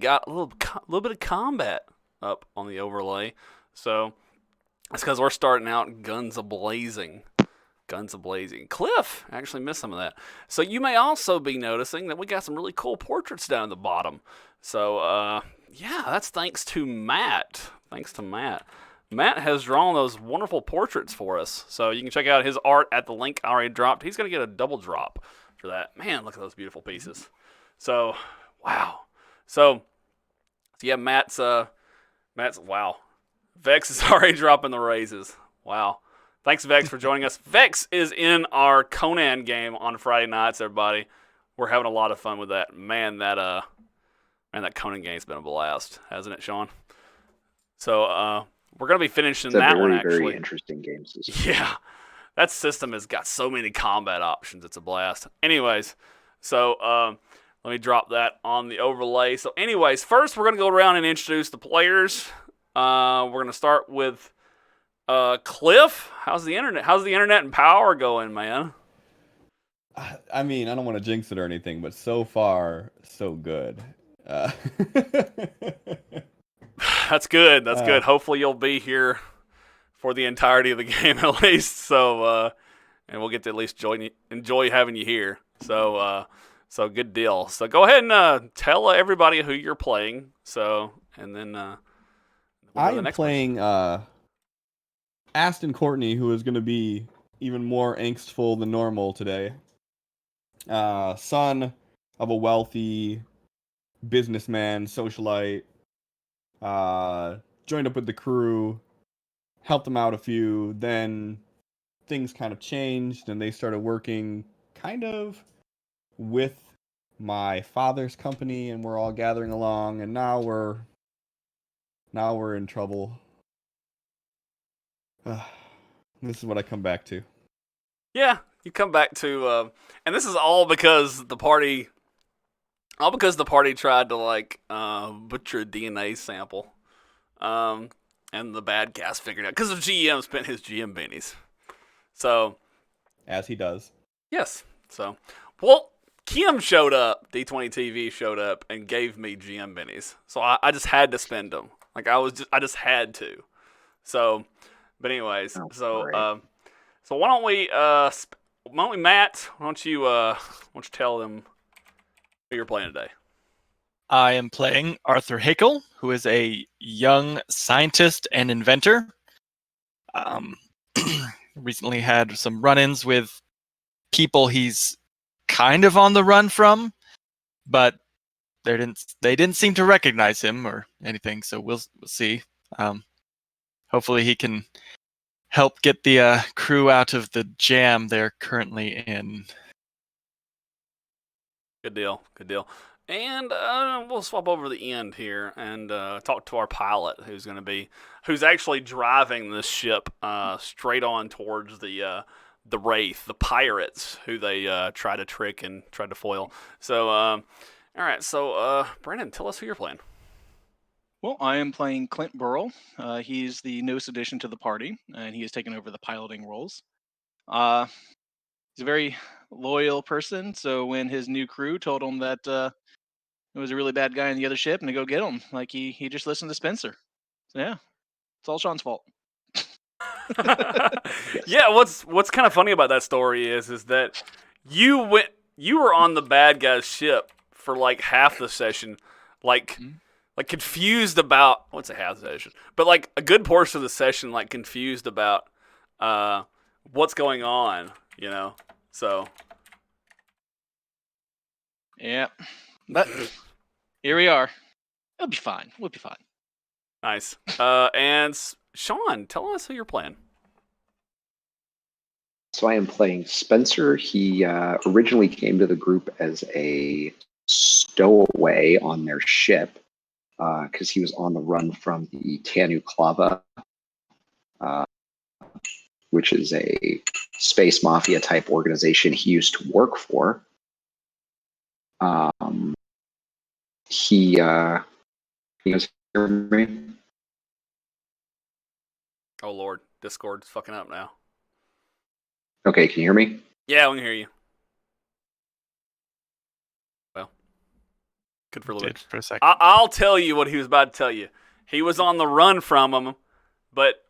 got a little bit of combat up on the overlay. So that's because we're starting out guns a blazing. Guns a blazing. Cliff actually missed some of that. So you may also be noticing that we got some really cool portraits down at the bottom. So yeah, that's thanks to Matt. Thanks to Matt. Matt has drawn those wonderful portraits for us. So you can check out his art at the link I already dropped. He's going to get a double drop for that. Man, look at those beautiful pieces. So, wow. So yeah, Matt's wow. Vex is already dropping the raises. Wow. Thanks, Vex, for joining us. Vex is in our Conan game on Friday nights, everybody. We're having a lot of fun with that. Man, that Conan game's been a blast, hasn't it, Shaun? So, we're gonna be finishing It's a that one very, very actually. interesting game system. Yeah. That system has got so many combat options. It's a blast. Anyways, so let me drop that on the overlay. So, anyways, first we're gonna go around and introduce the players. We're gonna start with Cliff. How's the internet? How's the internet and power going, man? I mean, I don't want to jinx it or anything, but so far, so good. Uh, That's good. That's uh, good. Hopefully you'll be here for the entirety of the game at least. So and we'll get to at least enjoy having you here. So good deal. So go ahead and tell everybody who you're playing. So and then we'll go I to the am next person. playing Aston Courtney, who is going to be even more angstful than normal today. Son of a wealthy businessman, socialite. Joined up with the crew, helped them out a few. Then things kind of changed, and they started working kind of with my father's company, and we're all gathering along. And now we're in trouble. This is what I come back to. Yeah, you come back to and this is all because the party tried to like butcher a DNA sample. And the bad cast figured out because the GM spent his GM bennies. So As he does. yes, so well, Kim showed up. D20 TV showed up and gave me GM bennies. So I just had to spend them. Like I just had to. So, but anyways, Oh, so great. so why don't we Matt? Why don't you tell them who you're playing today? I am playing Arthur Haeckel, who is a young scientist and inventor. Um, recently had some run-ins with people he's kind of on the run from, but they didn't seem to recognize him or anything. So we'll see. Hopefully he can help get the crew out of the jam they're currently in. Good deal. Good deal. And we'll swap over to the end here and talk to our pilot, who's actually driving this ship straight on towards the Wraith, the pirates, who they try to trick and try to foil. So, all right. So, Brandon, tell us who you're playing. Well, I am playing Clint Burl. He's the newest addition to the party, and he has taken over the piloting roles. He's a very loyal person, so when his new crew told him that it was a really bad guy in the other ship and to go get him, like he just listened to Spencer. So yeah, it's all Shaun's fault. Yes. Yeah, what's kind of funny about that story is that you were on the bad guy's ship for like half the session, like like confused about what's a half session, but like a good portion of the session, like confused about what's going on, you know. So Yeah, but here we are. It'll be fine. We'll be fine. nice. And Shaun, tell us who you're playing. So I am playing Spencer. He originally came to the group as a stowaway on their ship because he was on the run from the Tanu Klava, uh, which is a space mafia type organization he used to work for. He was hear me? Oh Lord, Discord's fucking up now. Okay, can you hear me? Yeah, we can hear you. Well, Good for a little Did bit. for a second. I'll tell you what he was about to tell you. He was on the run from him, but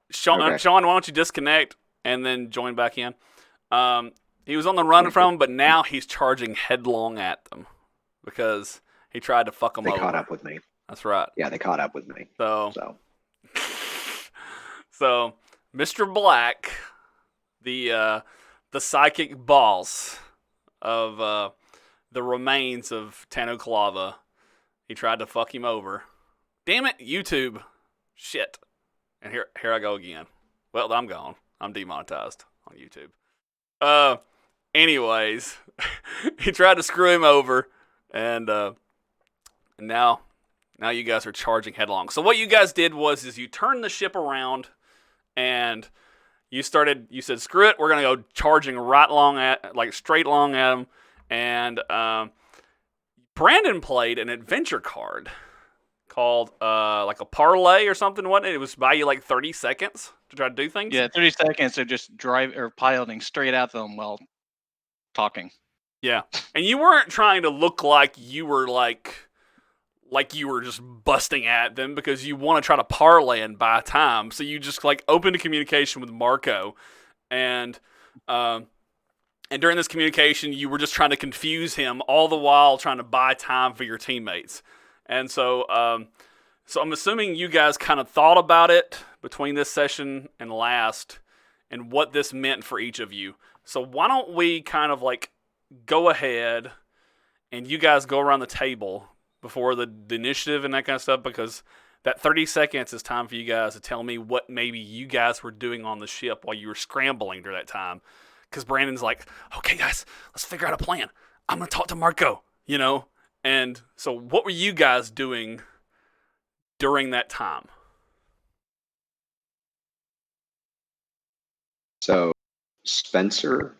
Shaun, Okay. Shaun, why don't you disconnect and then join back in? He was on the run from him, but now he's charging headlong at them because he tried to fuck them They over. caught up with me. That's right. Yeah, they caught up with me. So, So Mr. Black, the psychic boss of the remains of Tanoklava, he tried to fuck him over. Damn it, YouTube. Shit. And here I go again. Well, I'm gone. I'm demonetized on YouTube. Anyways, he tried to screw him over, and now you guys are charging headlong. So what you guys did is you turned the ship around, and you said, screw it, we're going to go charging straight along at him, and Brandon played an adventure card called like a parlay or something, wasn't it? It was buy you like 30 seconds to try to do things. Yeah, 30 seconds of just piloting straight at them while talking. Yeah, and you weren't trying to look like you were like you were just busting at them because you want to try to parlay and buy time. So you just like opened a communication with Marco, and during this communication you were just trying to confuse him, all the while trying to buy time for your teammates. And so I'm assuming you guys kind of thought about it between this session and last, and what this meant for each of you. So why don't we kind of like go ahead and you guys go around the table before the initiative and that kind of stuff, because that 30 seconds is time for you guys to tell me what maybe you guys were doing on the ship while you were scrambling during that time. Because Brandon's like, okay, guys, let's figure out a plan. I'm going to talk to Marco, you know? And so what were you guys doing during that time? So Spencer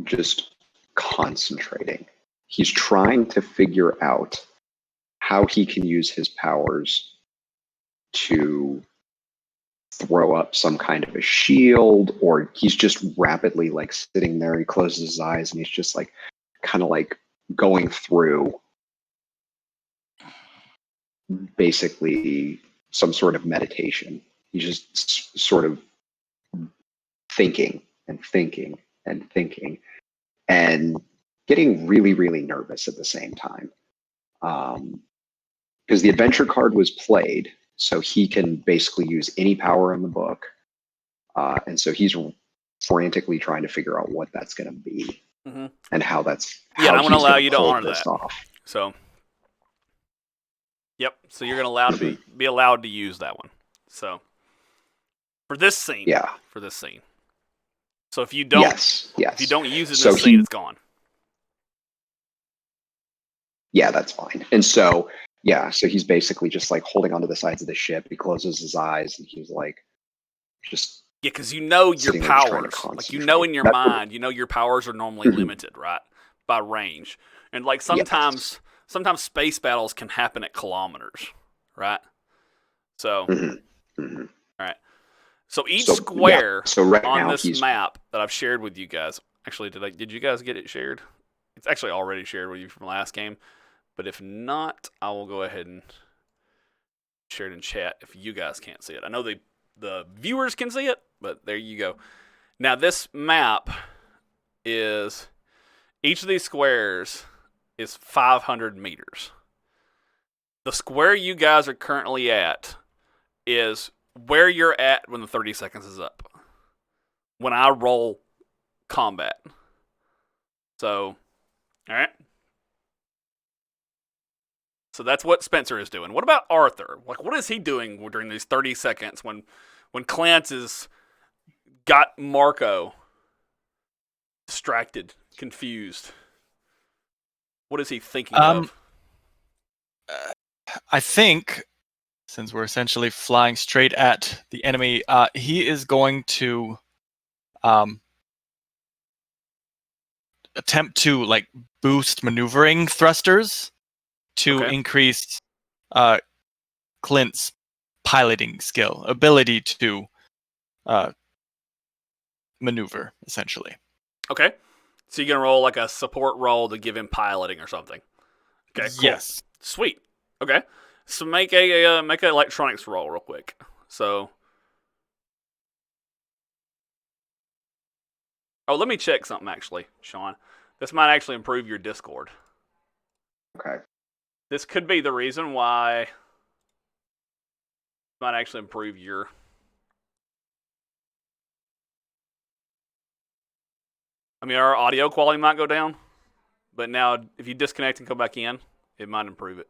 just concentrating. He's trying to figure out how he can use his powers to throw up some kind of a shield, or he's just rapidly like sitting there. He closes his eyes and he's just like kind of like going through basically some sort of meditation. He's just sort of thinking and thinking and thinking and getting really, really nervous at the same time. Because the adventure card was played, so he can basically use any power in the book. And so he's frantically trying to figure out what that's going to be and how that's. Yeah, how I'm going to he's allow gonna you to pull honor this that. off. So, yep. So you're going to be allowed to use that one. So for this scene. Yeah. For this scene. So if you don't, yes. if you don't use it in So this scene, it's gone. Yeah, that's fine. And so, yeah, so he's basically just like holding onto the sides of the ship. He closes his eyes and he's like, just. Yeah, because you know your sitting there just trying to powers. Like, you know in your mind, you know your powers are normally limited, right? By range. And like sometimes space battles can happen at kilometers, right? So, all right. So each square right on now this map that I've shared with you guys, actually, did you guys get it shared? It's actually already shared with you from last game. But if not, I will go ahead and share it in chat if you guys can't see it. I know the viewers can see it, but there you go. Now this map is, each of these squares is 500 meters. The square you guys are currently at is where you're at when the 30 seconds is up. When I roll combat. So, all right. So that's what Spencer is doing. What about Arthur? Like, what is he doing during these 30 seconds when Clint is got Marco distracted, confused? What is he thinking of? I think, since we're essentially flying straight at the enemy, he is going to attempt to like boost maneuvering thrusters to increase Clint's piloting skill, ability to maneuver, essentially. Okay. So you're going to roll like a support roll to give him piloting or something. Okay, cool. Yes. Sweet. Okay. So make a make an electronics roll real quick. So, let me check something actually, Shaun. This might actually improve your Discord. Okay. This could be the reason why. Might actually improve your. I mean, our audio quality might go down, but now if you disconnect and come back in, it might improve it.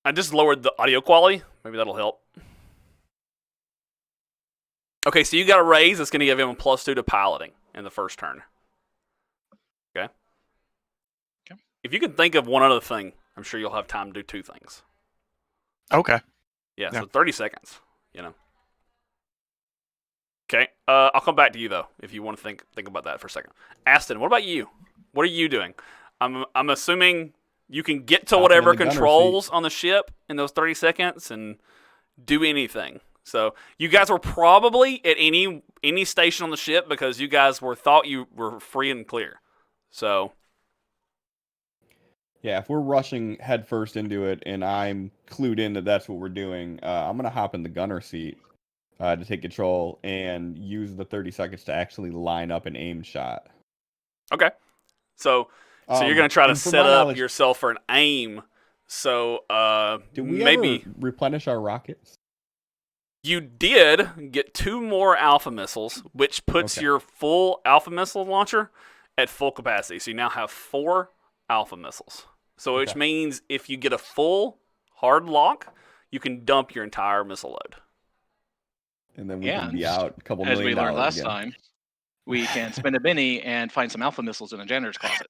I just lowered the audio quality. Maybe that'll help. Okay, so you got a raise that's going to give him a +2 to piloting in the first turn. Okay? Okay. If you can think of one other thing, I'm sure you'll have time to do 2 things. Okay. Yeah, Yeah. so 30 seconds, Okay, I'll come back to you, though, if you want to think about that for a second. Aston, what about you? What are you doing? I'm assuming you can get to Hopping in whatever the gunner controls seat. on the ship in those 30 seconds and do anything. So you guys were probably at any station on the ship because you guys thought you were free and clear. So Yeah, if we're rushing headfirst into it and I'm clued in that that's what we're doing, I'm going to hop in the gunner seat to take control and use the 30 seconds to actually line up an aim shot. okay, so you're gonna try to and from set my up knowledge, yourself for an aim. So do we maybe ever replenish our rockets? you did get 2 more alpha missiles, which puts Okay. your full alpha missile launcher at full capacity. So you now have 4 alpha missiles. So which Okay. means if you get a full hard lock, you can dump your entire missile load. And then we can And be out a couple as we million learned dollars last again. time, we can spend a Benny and find some alpha missiles in a janitor's closet.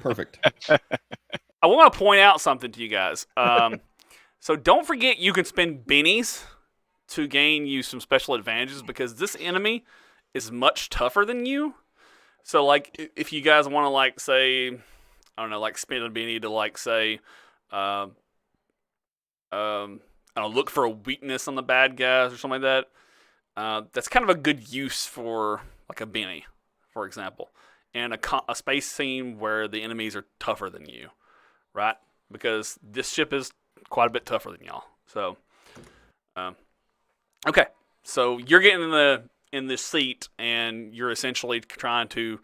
Perfect. I want to point out something to you guys. So don't forget you can spend bennies to gain you some special advantages because this enemy is much tougher than you. So like if you guys want to like say, I don't know, like spend a benny to like say, I don't know, look for a weakness on the bad guys or something like that. That's kind of a good use for like a benny, for example, and a space scene where the enemies are tougher than you, right? Because this ship is quite a bit tougher than y'all. So, okay, so you're getting in the seat, and you're essentially trying to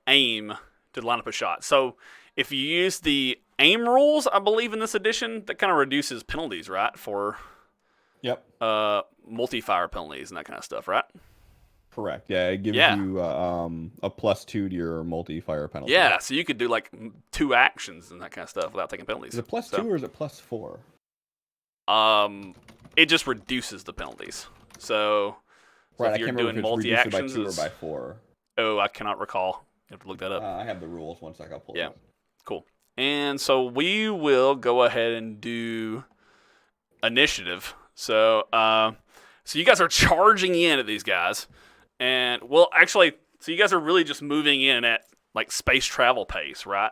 aim to line up a shot. So, if you use the aim rules, I believe in this edition, that kind of reduces penalties, right? For Yep. multi-fire penalties and that kind of stuff, right? Correct. Yeah, it gives Yeah. you a +2 to your multi-fire penalty. Yeah, so you could do like 2 actions and that kind of stuff without taking penalties. Is it +2 or is it +4? It just reduces the penalties. So Right, if I you're can't doing remember if it's reduced multi-actions, by 2 or it's- by 4. oh, I cannot recall. You have to look that up. I have the rules. One sec, I'll pull Yeah. it up. Cool. And so we will go ahead and do initiative. So, so you guys are charging in at these guys, and well, actually, so you guys are really just moving in at like space travel pace, right?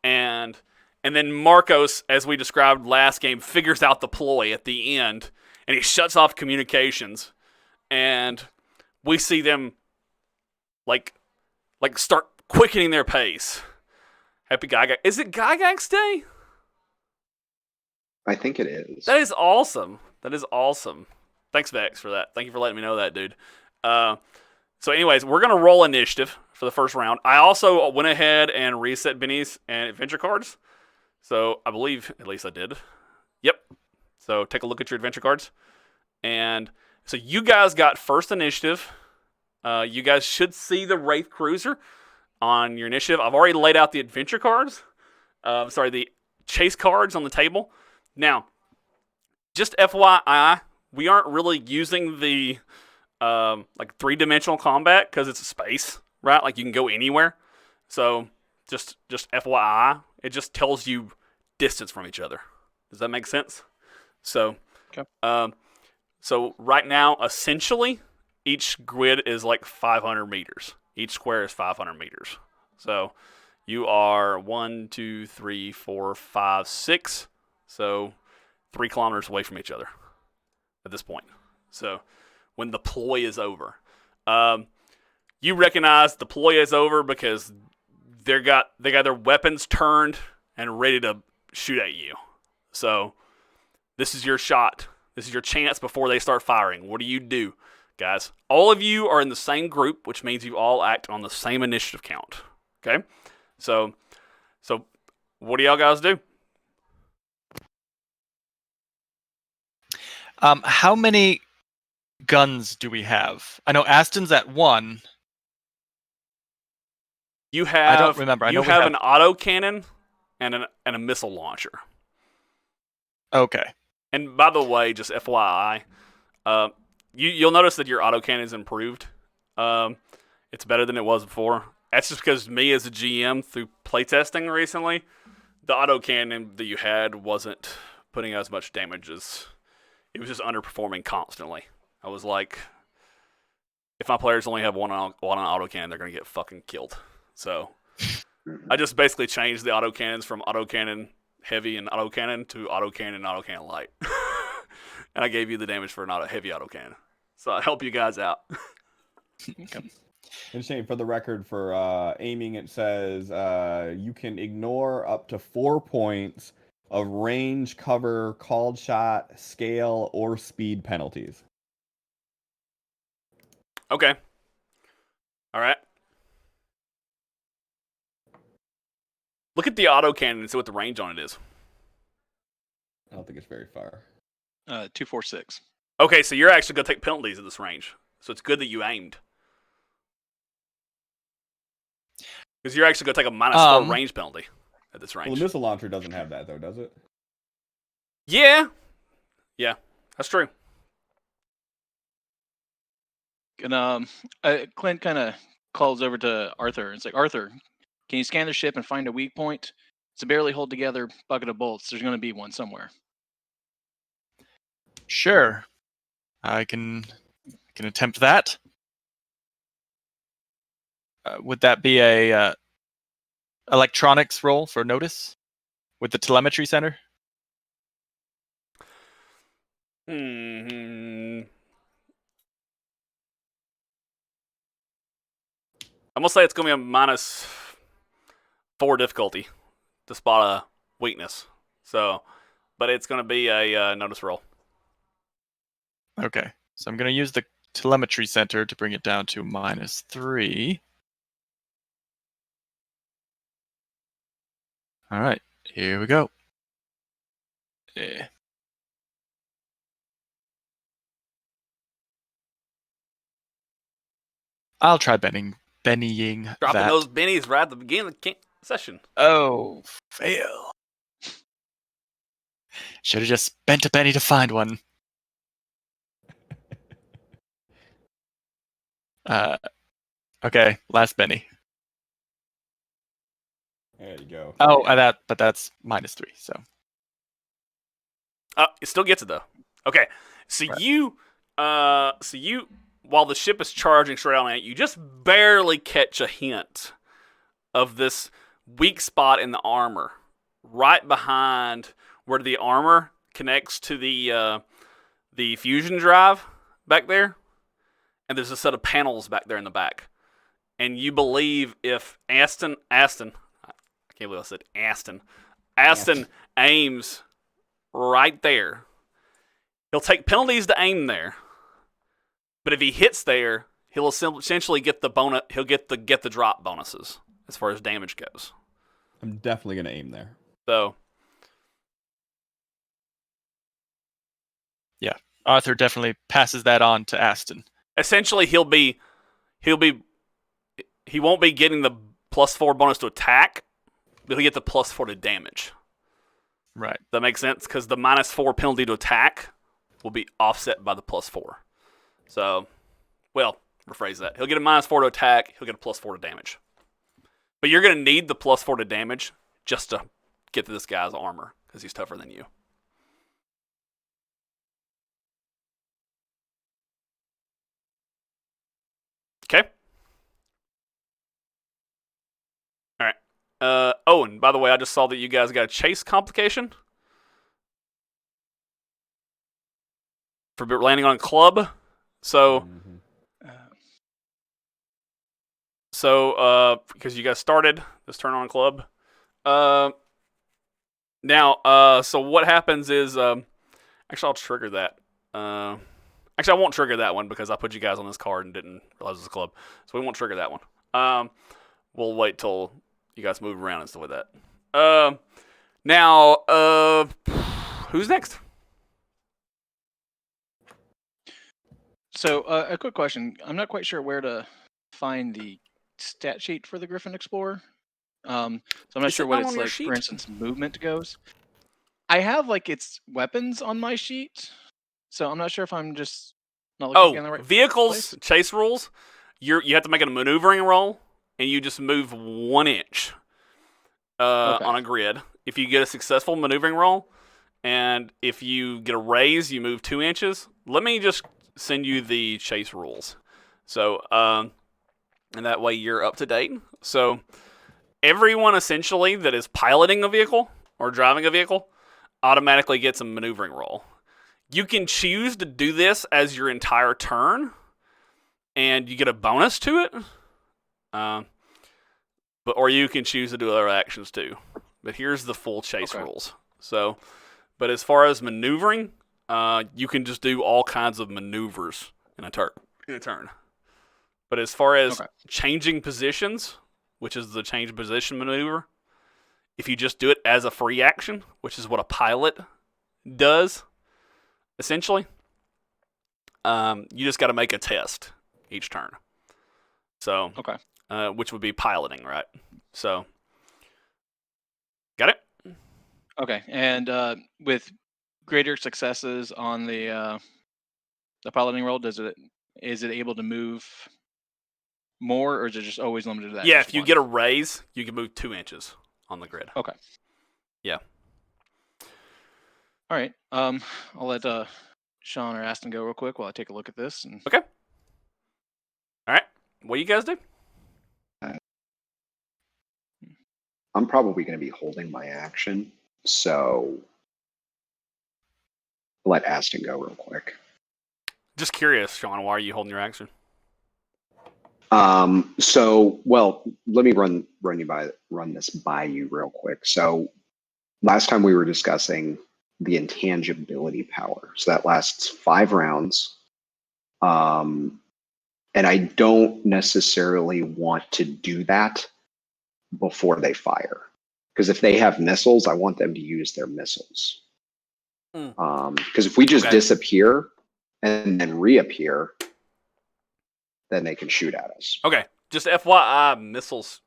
And then Marcos, as we described last game, figures out the ploy at the end, and he shuts off communications, and we see them like start quickening their pace. Happy Gygax. Is it Gygax Day? I think it is. That is awesome. That is awesome. Thanks, Vex, for that. Thank you for letting me know that, dude. So anyways, we're going to roll initiative for the first round. I also went ahead and reset bennies and adventure cards. So I believe, at least I did. Yep. So take a look at your adventure cards. And so you guys got first initiative. You guys should see the Wraith Cruiser on your initiative. I've already laid out the adventure cards. The chase cards on the table. Now, just FYI, we aren't really using the like 3-dimensional combat because it's a space, right? Like you can go anywhere. So just FYI, it just tells you distance from each other. Does that make sense? So, Okay. So right now, essentially, each grid is like 500 meters. Each square is 500 meters. So you are 1, 2, 3, 4, 5, 6. So 3 kilometers away from each other at this point. So when the ploy is over, you recognize the ploy is over because they got their weapons turned and ready to shoot at you. So this is your shot. This is your chance before they start firing. What do you do, guys? All of you are in the same group, which means you all act on the same initiative count. Okay? So what do y'all guys do? How many guns do we have? I know Aston's at 1. You have I don't remember. I know you we have have an autocannon and a missile launcher. Okay. And by the way, just FYI, you'll notice that your autocannon is improved. It's better than it was before. That's just because me as a GM through playtesting recently, the autocannon that you had wasn't putting as much damage as it was just underperforming constantly. I was like, if my players only have one autocannon, they're gonna get fucking killed. So I just basically changed the autocannons from autocannon heavy and autocannon to autocannon and autocannon light. And I gave you the damage for an heavy autocannon. So I help you guys out. And Shane, for the record, for aiming, it says you can ignore up to 4 points of range, cover, called shot, scale, or speed penalties. Okay. All right. Look at the autocannon and see what the range on it is. I don't think it's very far. 246. Okay, so you're actually going to take penalties at this range. So it's good that you aimed. Because you're actually going to take a -4 range penalty at this range. Well, the missile launcher doesn't have that, though, does it? Yeah, that's true. And Clint kind of calls over to Arthur. It's like, Arthur, can you scan the ship and find a weak point? It's a barely hold together bucket of bolts. There's going to be one somewhere. Sure. I can attempt that. Would that be a electronics roll for notice with the telemetry center? I'm going to say it's going to be a -4 difficulty to spot a weakness. So, but it's going to be a notice roll. Okay. So I'm going to use the telemetry center to bring it down to -3. All right. Here we go. Yeah. I'll try bennying Dropping that. those bennies right at the beginning of the session. Oh, fail. Should have just spent a penny to find one. Okay, last penny. There you go. Oh, but that's -3. So It still gets it though. Okay, so Right. you while the ship is charging straight on at you, just barely catch a hint of this weak spot in the armor, right behind where the armor connects to the fusion drive back there, and there's a set of panels back there in the back. And you believe if Aston, I can't believe I said Aston aims right there, he'll take penalties to aim there. But if he hits there, he'll essentially get the bonus. He'll get the drop bonuses as far as damage goes. I'm definitely gonna aim there. So yeah, Arthur definitely passes that on to Aston. essentially, he won't be getting the +4 bonus to attack, but he'll get the +4 to damage. Right. That makes sense because the -4 penalty to attack will be offset by the +4. So, well, rephrase that. He'll get a -4 to attack. He'll get a +4 to damage. But you're going to need the +4 to damage just to get to this guy's armor because he's tougher than you. Okay. All right. Oh, and by the way, I just saw that you guys got a chase complication for landing on a club. So, So, because you guys started this turn on club, so what happens is, actually, I'll trigger that. Actually, I won't trigger that one because I put you guys on this card and didn't realize it was a club, so we won't trigger that one. We'll wait till you guys move around and stuff like that. Who's next? So, a quick question. I'm not quite sure where to find the stat sheet for the Griffin Explorer. So I'm not Is sure it what not it's on your like. sheet? For instance, movement goes. I have like its weapons on my sheet, so I'm not sure if I'm just not looking in the right vehicles, place. chase rules. You have to make a maneuvering roll, and you just move 1 inch on a grid. If you get a successful maneuvering roll, and if you get a raise, you move 2 inches. Let me just send you the chase rules. So, and that way you're up to date. So, everyone essentially that is piloting a vehicle or driving a vehicle automatically gets a maneuvering roll. You can choose to do this as your entire turn, and you get a bonus to it. Or you can choose to do other actions too. But here's the full chase rules. So, but as far as maneuvering, you can just do all kinds of maneuvers in a turn. But as far as changing positions, which is the change position maneuver, if you just do it as a free action, which is what a pilot does, essentially, you just got to make a test each turn. So, which would be piloting, right? So, got it? Okay, and with greater successes on the piloting roll, is it able to move more, or is it just always limited to that? Yeah, if you get a raise, you can move 2 inches on the grid. Okay. Yeah. All right. I'll let Shaun or Aston go real quick while I take a look at this. And... Okay. All right. What do you guys do? I'm probably going to be holding my action, so I'll let Aston go real quick. Just curious, Shaun, why are you holding your action? Well, let me run this by you real quick. So last time we were discussing the intangibility power. So that lasts 5 rounds. And I don't necessarily want to do that before they fire. Because if they have missiles, I want them to use their missiles. Because if we just disappear and then reappear, then they can shoot at us. Okay. Just FYI, missiles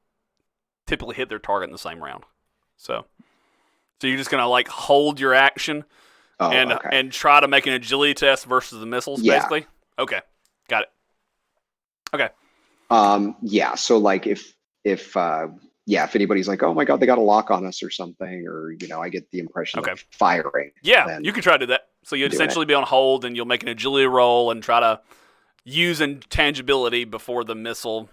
typically hit their target in the same round. So you're just gonna like hold your action and try to make an agility test versus the missiles, basically. Okay, got it. Okay. Yeah. So like if anybody's like, oh my god, they got a lock on us or something, or I get the impression of firing. Yeah, you can try to do that. So you'd essentially be on hold, and you'll make an agility roll and try to use intangibility before the missile.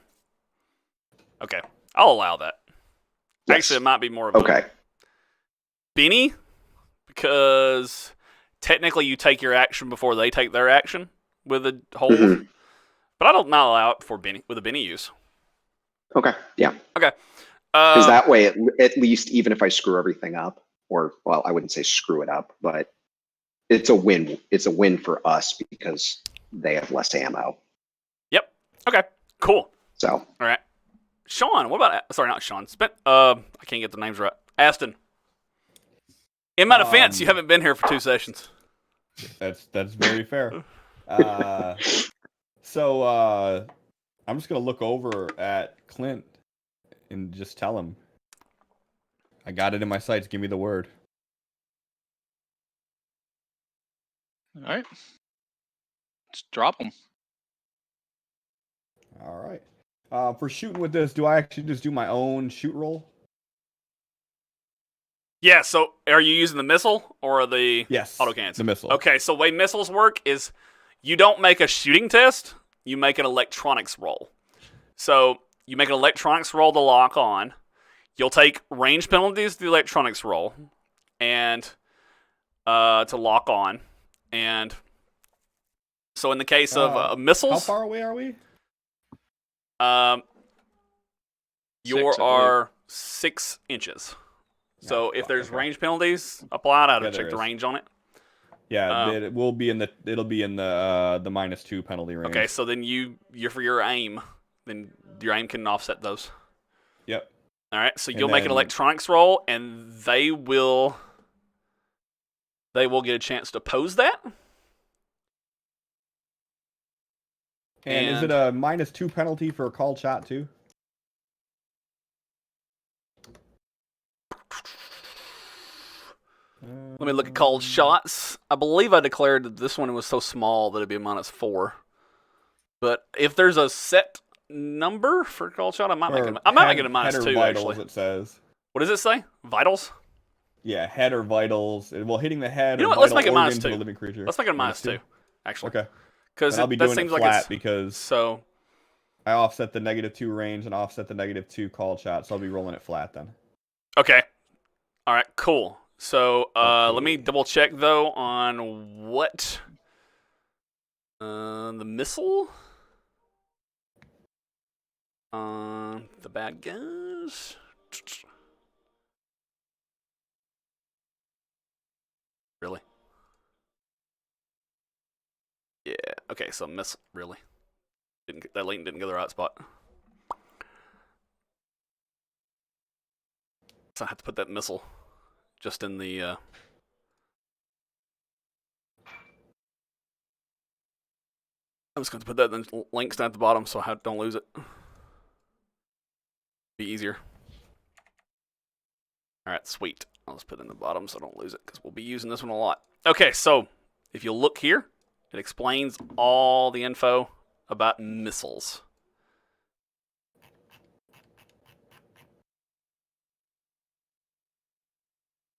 Okay, I'll allow that. Yes. Actually, it might be more of a Benny, because technically you take your action before they take their action with a hold. Mm-hmm. But I don't not allow it for Benny with a Benny use. Okay. Yeah. Okay. Because that way, at least, even if I screw everything up, or well, I wouldn't say screw it up, but it's a win. It's a win for us because they have less ammo. Yep. Okay. Cool. So. All right. Shaun, what about? Sorry, not Shaun. I can't get the names right. Aston. In my defense, you haven't been here for 2 sessions. That's very fair. So I'm just gonna look over at Clint and just tell him, I got it in my sights. Give me the word. All right. Just drop them. All right. For shooting with this, do I actually just do my own shoot roll? Yeah, so are you using the missile or the autocannons? The missile. Okay, so the way missiles work is you don't make a shooting test, you make an electronics roll. So you make an electronics roll to lock on. You'll take range penalties to the electronics roll and to lock on. And so in the case of missiles... How far away are we? You I believe. are 6 inches. So if fuck, there's okay. range penalties applied, I'd Yeah, have there checked the is. range on it. Yeah, it will be in the -2 penalty range. Okay, so then you're for your aim, then your aim can offset those. Yep. All right, so And you'll make an then- electronics roll, and they will get a chance to oppose that. And is it a -2 penalty for a called shot too? Let me look at called shots. I believe I declared that this one was so small that it'd be a -4. But if there's a set number for called shot, I might make it a -2 vitals, actually. it says. What does it say? Vitals? Yeah, head or vitals. Well, hitting the head You know or what? Let's vital make it organs of -2. a living creature. Let's make it a -2, -2. actually. Okay. Because I'll be that doing seems it like flat it's because so. I offset the -2 range and offset the -2 called shot, so I'll be rolling it flat then. Okay. All right. Cool. So let me Okay. double check though on what the missile on the bad guys. Really? Yeah. Okay. So missile. Really? That link didn't go to the right spot. So I have to put that missile just in the. I'm just going to put that in the links down at the bottom so I don't lose it. Be easier. All right, sweet. I'll just put it in the bottom so I don't lose it because we'll be using this one a lot. Okay, so if you look here, it explains all the info about missiles.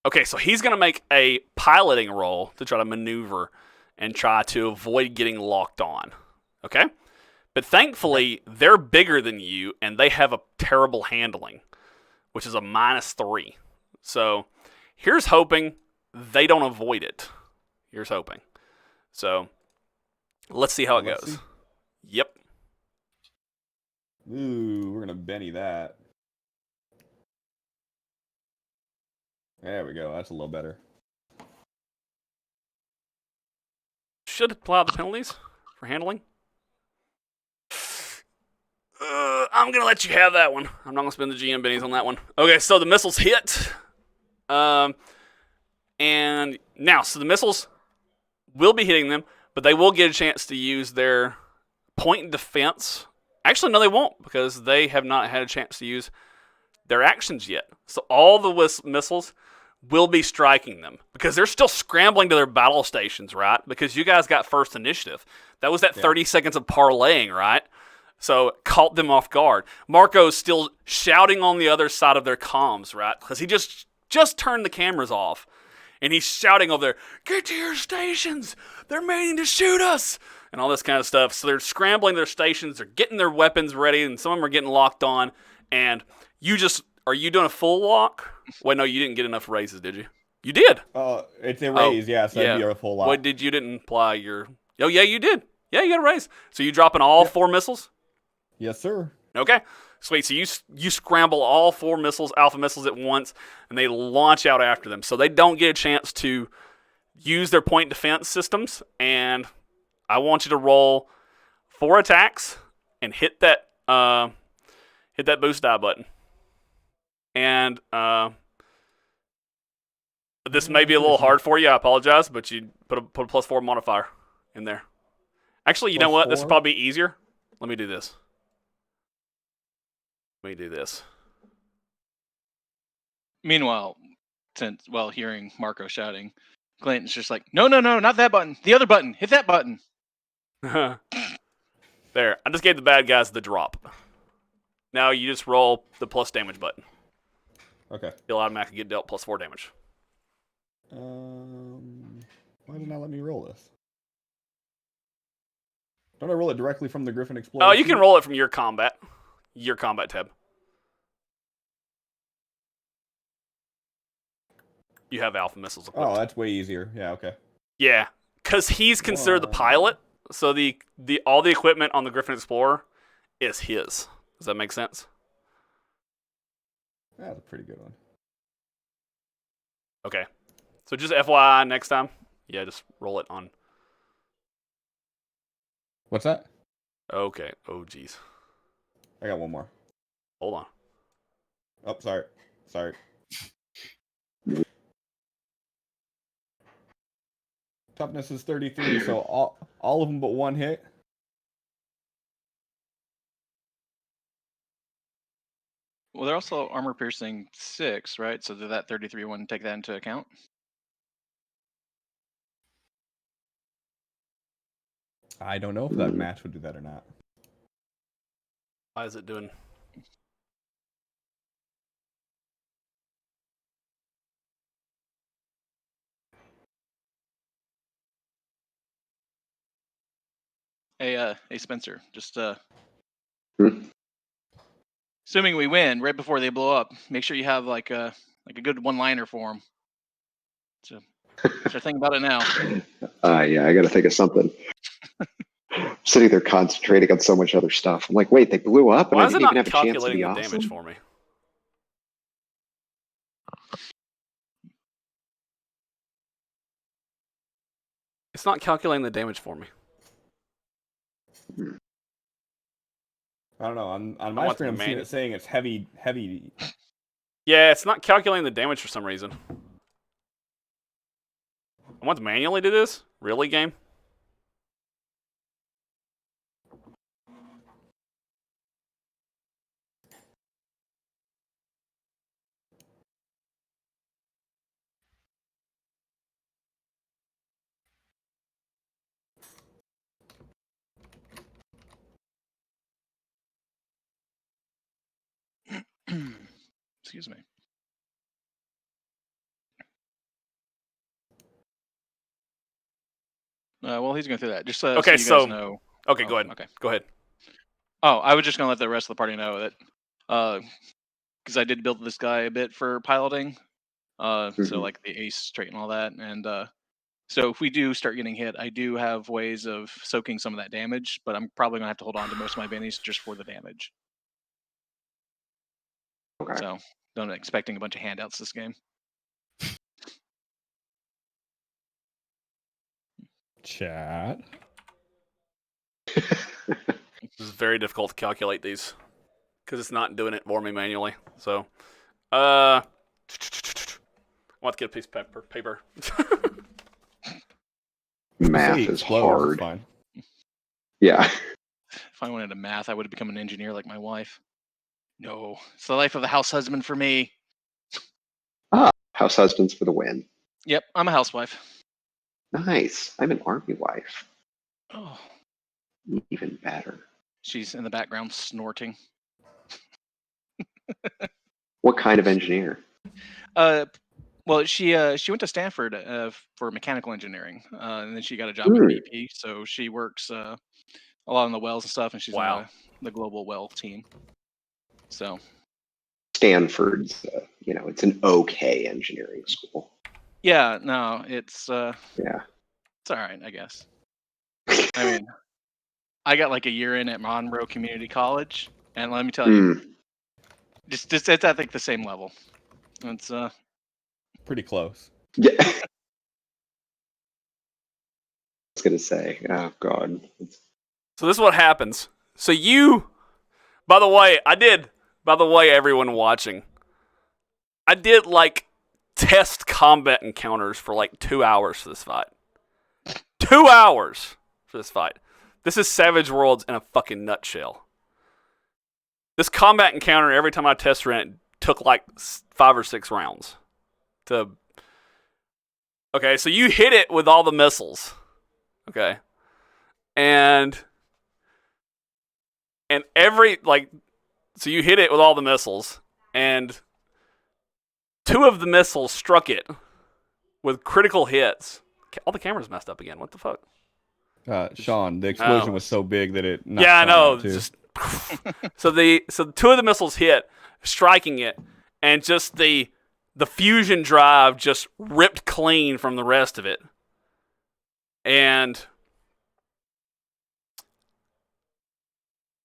Okay, so he's going to make a piloting roll to try to maneuver and try to avoid getting locked on. Okay? But thankfully, they're bigger than you, and they have a terrible handling, which is a -3. So here's hoping they don't avoid it. Here's hoping. So let's see how it Let's goes. see. Yep. Ooh, we're gonna Benny that. There we go. That's a little better. Should apply the penalties for handling. I'm going to let you have that one. I'm not going to spend the GM bennies on that one. Okay, so the missiles hit. And now, so the missiles will be hitting them, but they will get a chance to use their point defense. Actually, no, they won't, because they have not had a chance to use their actions yet. So all the missiles will be striking them, because they're still scrambling to their battle stations, right? Because you guys got first initiative. That was that 30 seconds of parlaying, right? So caught them off guard. Marco's still shouting on the other side of their comms, right? Because he just turned the cameras off. And he's shouting over there, "Get to your stations! They're meaning to shoot us!" And all this kind of stuff. So they're scrambling their stations. They're getting their weapons ready. And some of them are getting locked on. And are you doing a full lock? Wait, no, you didn't get enough raises, did you? You did. It's a raise, yeah, so that'd be a full lot. What you didn't apply your... Oh, yeah, you did. Yeah, you got a raise. So you dropping all 4 missiles? Yes, sir. Okay, sweet. So you scramble all 4 missiles, alpha missiles at once, and they launch out after them. So they don't get a chance to use their point defense systems. And I want you to roll 4 attacks and hit that boost die button. And this may be a little hard for you. I apologize, but you put a +4 modifier in there. Actually, you know what? This is probably easier. Let me do this. Meanwhile, hearing Marco shouting, Clint's just like, no, not that button. The other button. Hit that button. There. I just gave the bad guys the drop. Now you just roll the plus damage button. Okay. You'll automatically get dealt +4 damage. Why did not let me roll this? Don't I roll it directly from the Griffin Explorer? Oh, you can roll it from your combat tab. You have alpha missiles equipped. Oh, that's way easier. Yeah, okay. Yeah, because he's considered the pilot, so the all the equipment on the Griffin Explorer is his. Does that make sense? That's a pretty good one. Okay. So just FYI, next time, yeah, just roll it on. What's that? Okay. Oh, jeez. I got one more. Hold on. Oh, sorry. Toughness is 33, so all of them but one hit. Well, they're also armor piercing 6, right? So did that 33 one take that into account? I don't know if that match would do that or not. Why is it doing? Hey, Spencer, just Hmm? assuming we win right before they blow up, make sure you have like a good one-liner for them. So start thinking about it now. Yeah, I got to think of something. Sitting there concentrating on so much other stuff. I'm like, wait, they blew up and Why I is it didn't even not have a chance to calculating be the awesome? damage for me? It's not calculating the damage for me. I don't know. On I my want screen, the I'm seeing manual. it saying it's heavy. Yeah, it's not calculating the damage for some reason. I want to manually do this? Really, game? Excuse me. Well, he's going through that. Just so Okay, you guys so know. okay, Oh, go ahead. okay. Go ahead. Oh, I was just going to let the rest of the party know that, because I did build this guy a bit for piloting. So like the ace trait and all that, and so if we do start getting hit, I do have ways of soaking some of that damage, but I'm probably gonna have to hold on to most of my bennies just for the damage. Okay. So don't expecting a bunch of handouts this game. Chat. This is very difficult to calculate these because it's not doing it for me manually. So, I want to get a piece of paper. Math is hard. It's fine. Yeah. If I wanted to math, I would have become an engineer like my wife. No, it's the life of a house husband for me. House husbands for the win. Yep, I'm a housewife. Nice. I'm an army wife. Oh, Even better. she's in the background snorting. What kind of engineer? Well, she went to Stanford for mechanical engineering, and then she got a job with BP. So she works a lot on the wells and stuff, and she's Wow. on the global well team. So Stanford's, it's an okay engineering school. yeah, no, it's Yeah. it's all right, I guess. I mean, I got like a year in at Monroe Community College, and let me tell you, just it's I think the same level. It's Pretty close. Yeah. I was gonna say, oh god. So this is what happens. So by the way, everyone watching, I did like test combat encounters for like 2 hours for this fight. 2 hours for this fight. This is Savage Worlds in a fucking nutshell. This combat encounter, every time I test ran it, took like 5 or 6 rounds. Okay, so you hit it with all the missiles. Okay. And so you hit it with all the missiles, and 2 of the missiles struck it with critical hits. All the cameras messed up again. What the fuck? Shaun, the explosion was so big that it knocked Yeah, I Shaun know. out, too. So 2 of the missiles hit, striking it, and just the fusion drive just ripped clean from the rest of it. And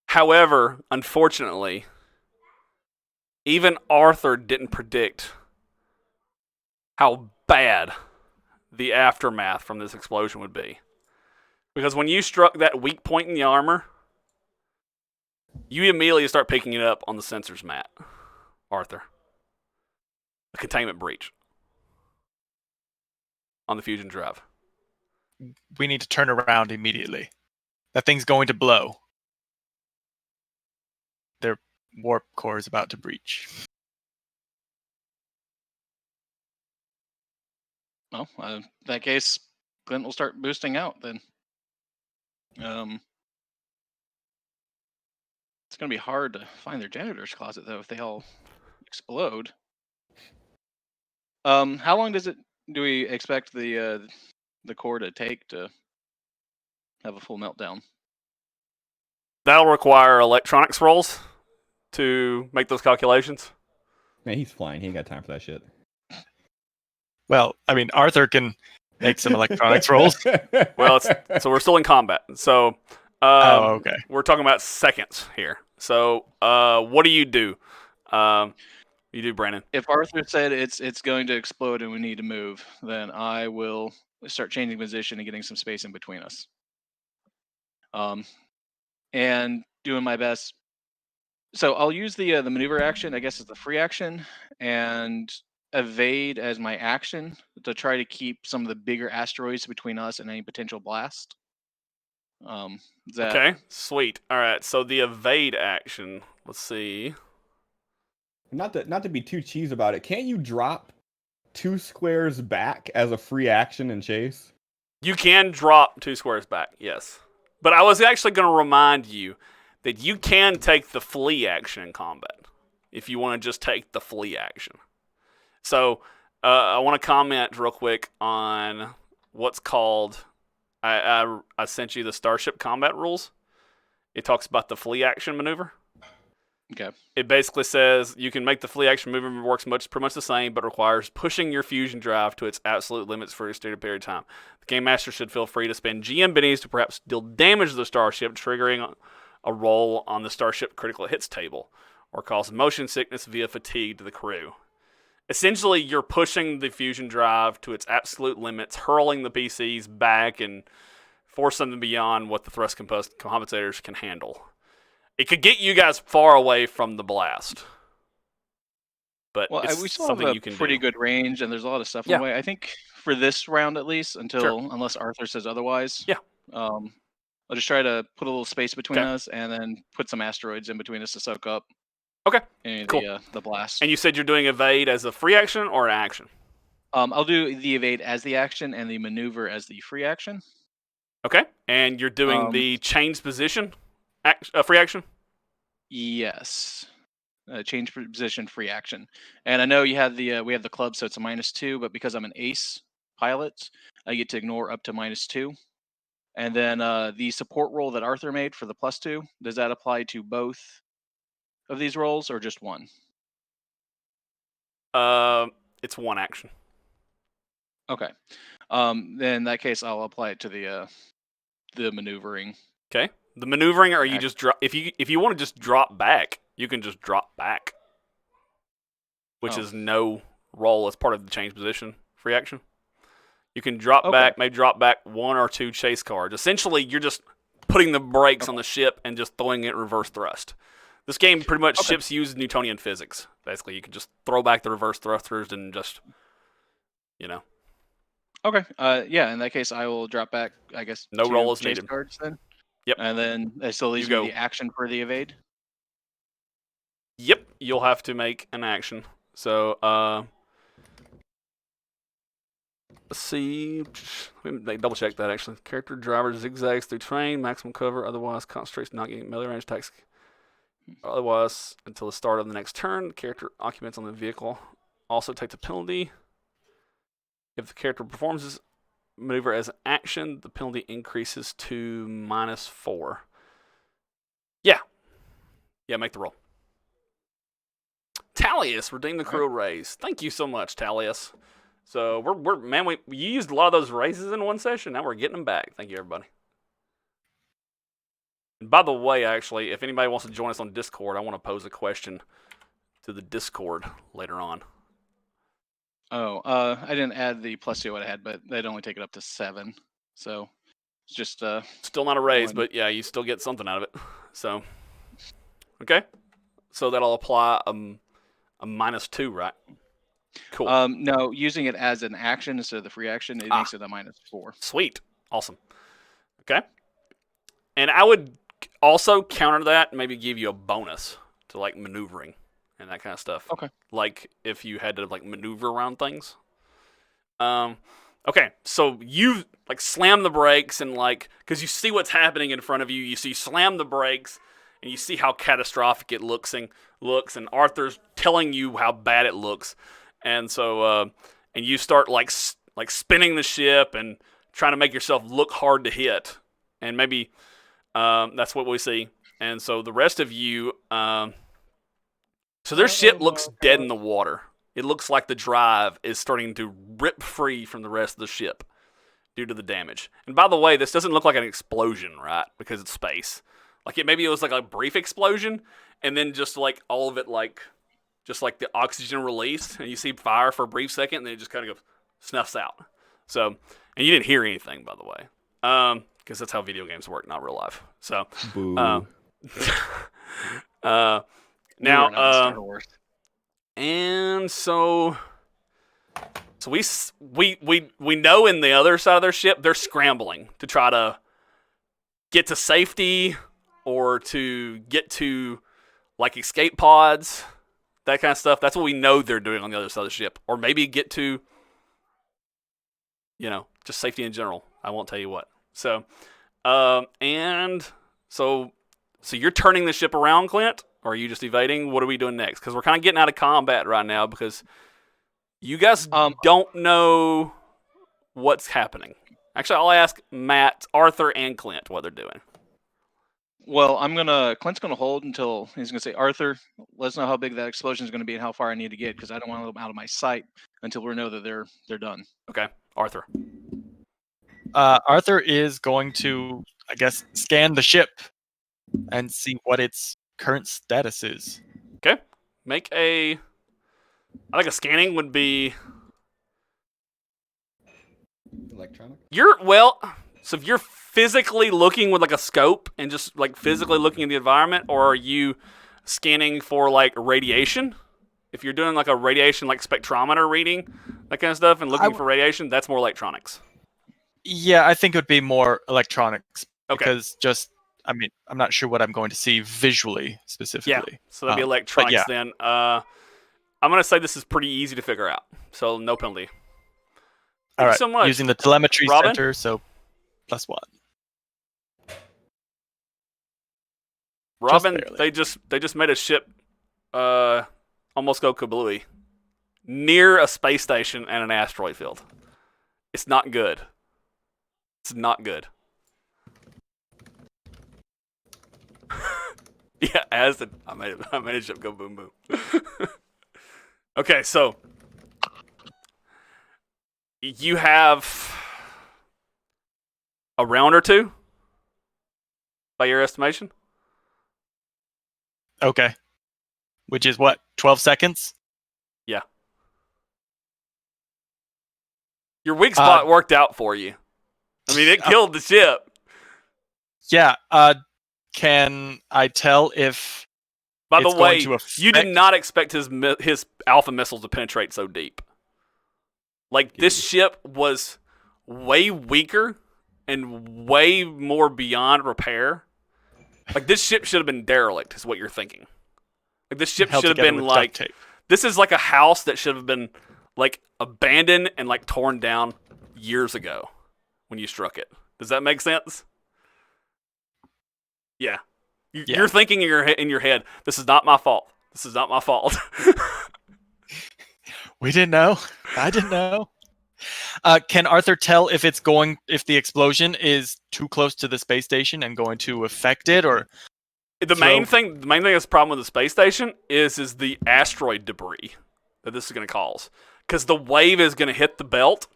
however, unfortunately, even Arthur didn't predict how bad the aftermath from this explosion would be. Because when you struck that weak point in the armor, you immediately start picking it up on the sensors mat, Arthur. A containment breach on the fusion drive. We need to turn around immediately. That thing's going to blow. Their warp core is about to breach. Well, in that case, Clint will start boosting out then. It's going to be hard to find their janitor's closet, though, if they all explode. How long do we expect the core to take to have a full meltdown? That'll require electronics rolls to make those calculations. Man, he's flying. He ain't got time for that shit. Well, I mean, Arthur can make some electronics rolls. Well, so we're still in combat. So Okay. We're talking about seconds here. So what do? You do, Brandon? If Arthur said it's going to explode and we need to move, then I will start changing position and getting some space in between us. And doing my best. So I'll use the maneuver action, I guess, as the free action, and evade as my action to try to keep some of the bigger asteroids between us and any potential blast. Okay, sweet. All right, so the evade action. Let's see. Not to be too cheese about it. Can't you drop 2 squares back as a free action and chase? You can drop 2 squares back, yes. But I was actually going to remind you that you can take the flee action in combat if you want to just take the flee action. So I want to comment real quick on what's called. I sent you the Starship combat rules. It talks about the flee action maneuver. Okay. It basically says you can make the flee action maneuver works pretty much the same, but requires pushing your fusion drive to its absolute limits for an extended period of time. The game master should feel free to spend GM bennies to perhaps deal damage to the starship, triggering a roll on the starship critical hits table, or cause motion sickness via fatigue to the crew. Essentially, you're pushing the fusion drive to its absolute limits, hurling the PCs back and forcing them beyond what the thrust compensators can handle. It could get you guys far away from the blast. But it's we still something have you can pretty do. good range, and there's a lot of stuff in the way. I think for this round at least, unless Arthur says otherwise. Yeah. I'll just try to put a little space between us, and then put some asteroids in between us to soak up. Okay. Cool. The blast. And you said you're doing evade as a free action or an action? I'll do the evade as the action and the maneuver as the free action. Okay. And you're doing the change position free action? Yes. Change position free action. And I know you have we have the club, so it's a -2, but because I'm an ace pilot, I get to ignore up to -2. And then the support roll that Arthur made for the +2, does that apply to both of these rolls or just one? It's one action. Okay. Then in that case, I'll apply it to the maneuvering. Okay. The maneuvering, or you just drop. If you want to just drop back, you can just drop back, which is no roll as part of the change position free action. You can drop back, maybe drop back 1 or 2 chase cards. Essentially, you're just putting the brakes on the ship and just throwing it reverse thrust. This game pretty much ships use Newtonian physics. Basically, you can just throw back the reverse thrusters and just, Okay. Yeah. In that case, I will drop back. I guess no 2 roll is chase needed. cards then. Yep. And then that still leaves me the action for the evade. Yep. You'll have to make an action. So, let's see. Let me double check that actually. Character driver zigzags through terrain, maximum cover. Otherwise, concentrates not getting melee range attacks. Otherwise, until the start of the next turn, the character occupants on the vehicle also take the penalty. If the character performs this maneuver as an action, the penalty increases to -4. Yeah, make the roll. Talius, redeem the crew raise. Thank you so much, Talius. So we used a lot of those raises in one session. Now we're getting them back. Thank you, everybody. And by the way, actually, if anybody wants to join us on Discord, I want to pose a question to the Discord later on. Oh, I didn't add the plus 2 what I had, but they'd only take it up to 7. So it's just Still not a raise, 1. but yeah, you still get something out of it. So, okay. So that'll apply a -2, right? Cool. No, using it as an action instead of the free action, it makes it a -4. Sweet. Awesome. Okay. And I would also counter that and maybe give you a bonus to like maneuvering and that kind of stuff. Okay. Like if you had to like maneuver around things. Okay, so you like slam the brakes and like, because you see what's happening in front of you. You see, slam the brakes and you see how catastrophic it looks, and Arthur's telling you how bad it looks, and so and you start like spinning the ship and trying to make yourself look hard to hit, and maybe that's what we see. And so the rest of you, so their ship looks dead in the water. It looks like the drive is starting to rip free from the rest of the ship due to the damage. And by the way, this doesn't look like an explosion, right? Because it's space. Like maybe it was like a brief explosion, and then just like all of it, like just like the oxygen released, and you see fire for a brief second, and then it just kind of snuffs out. So, and you didn't hear anything, by the way, because that's how video games work, not real life. So, now, Star Wars. And so we know in the other side of their ship they're scrambling to try to get to safety or to get to like escape pods, that kind of stuff. That's what we know they're doing on the other side of the ship, or maybe get to, just safety in general. I won't tell you what. So, and so you're turning the ship around, Clint. Or are you just evading? What are we doing next? Because we're kind of getting out of combat right now because you guys don't know what's happening. Actually, I'll ask Matt, Arthur, and Clint what they're doing. Well, Clint's gonna hold until he's gonna say, Arthur, let us know how big that explosion is gonna be and how far I need to get, because I don't want them out of my sight until we know that they're done. Okay, Arthur. Arthur is going to, I guess, scan the ship and see what its current status is. Okay. I think a scanning would be Electronic? So if you're physically looking with like a scope and just like physically looking at the environment, or are you scanning for like radiation? If you're doing like a radiation like spectrometer reading, that kind of stuff, and looking for radiation, that's more electronics. Yeah, I think it would be more electronics. Okay. Because I'm not sure what I'm going to see visually specifically. Yeah, so that'd be electronics then. I'm going to say this is pretty easy to figure out, so no penalty. Thank you so much. Using the telemetry Robin? center, so +1. Robin, they just made a ship almost go kablooey near a space station and an asteroid field. It's not good. It's not good. Yeah, I made a ship go boom boom. Okay, so you have a round or two, by your estimation. Okay. Which is what, 12 seconds? Yeah. Your weak spot worked out for you. I mean, it killed the ship. Yeah. Can I tell if By the way, going to affect... you did not expect his alpha missiles to penetrate so deep. Like, this ship was way weaker and way more beyond repair. Like, this ship should have been derelict, is what you're thinking. Like, this ship should have been like... This is like a house that should have been, like, abandoned and, like, torn down years ago when you struck it. Does that make sense? Yeah. You're thinking in your head, this is not my fault. This is not my fault. We didn't know. I didn't know. Can Arthur tell if the explosion is too close to the space station and going to affect it, or the main thing that's the problem with the space station is the asteroid debris that this is going to cause, because the wave is going to hit the belt,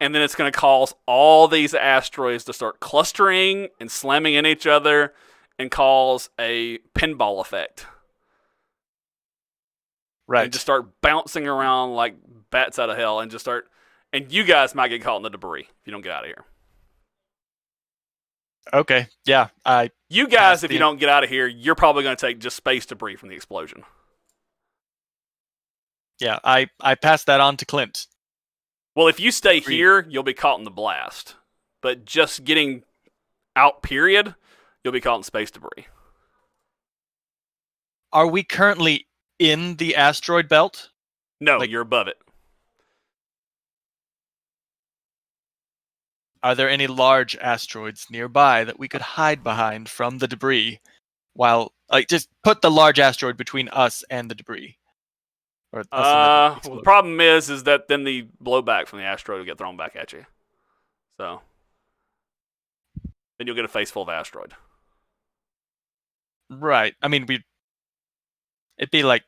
and then it's going to cause all these asteroids to start clustering and slamming in each other and cause a pinball effect. Right. And just start bouncing around like bats out of hell, and and you guys might get caught in the debris if you don't get out of here. Okay. Yeah. You guys, if you don't get out of here, you're probably going to take just space debris from the explosion. Yeah. I passed that on to Clint. Well, if you stay here, you'll be caught in the blast. But just getting out, period, you'll be caught in space debris. Are we currently in the asteroid belt? No, you're above it. Are there any large asteroids nearby that we could hide behind from the debris? While, just put the large asteroid between us and the debris. Or us and the Well, the problem is that then the blowback from the asteroid will get thrown back at you. So then you'll get a face full of asteroid. Right. I mean, it'd be like,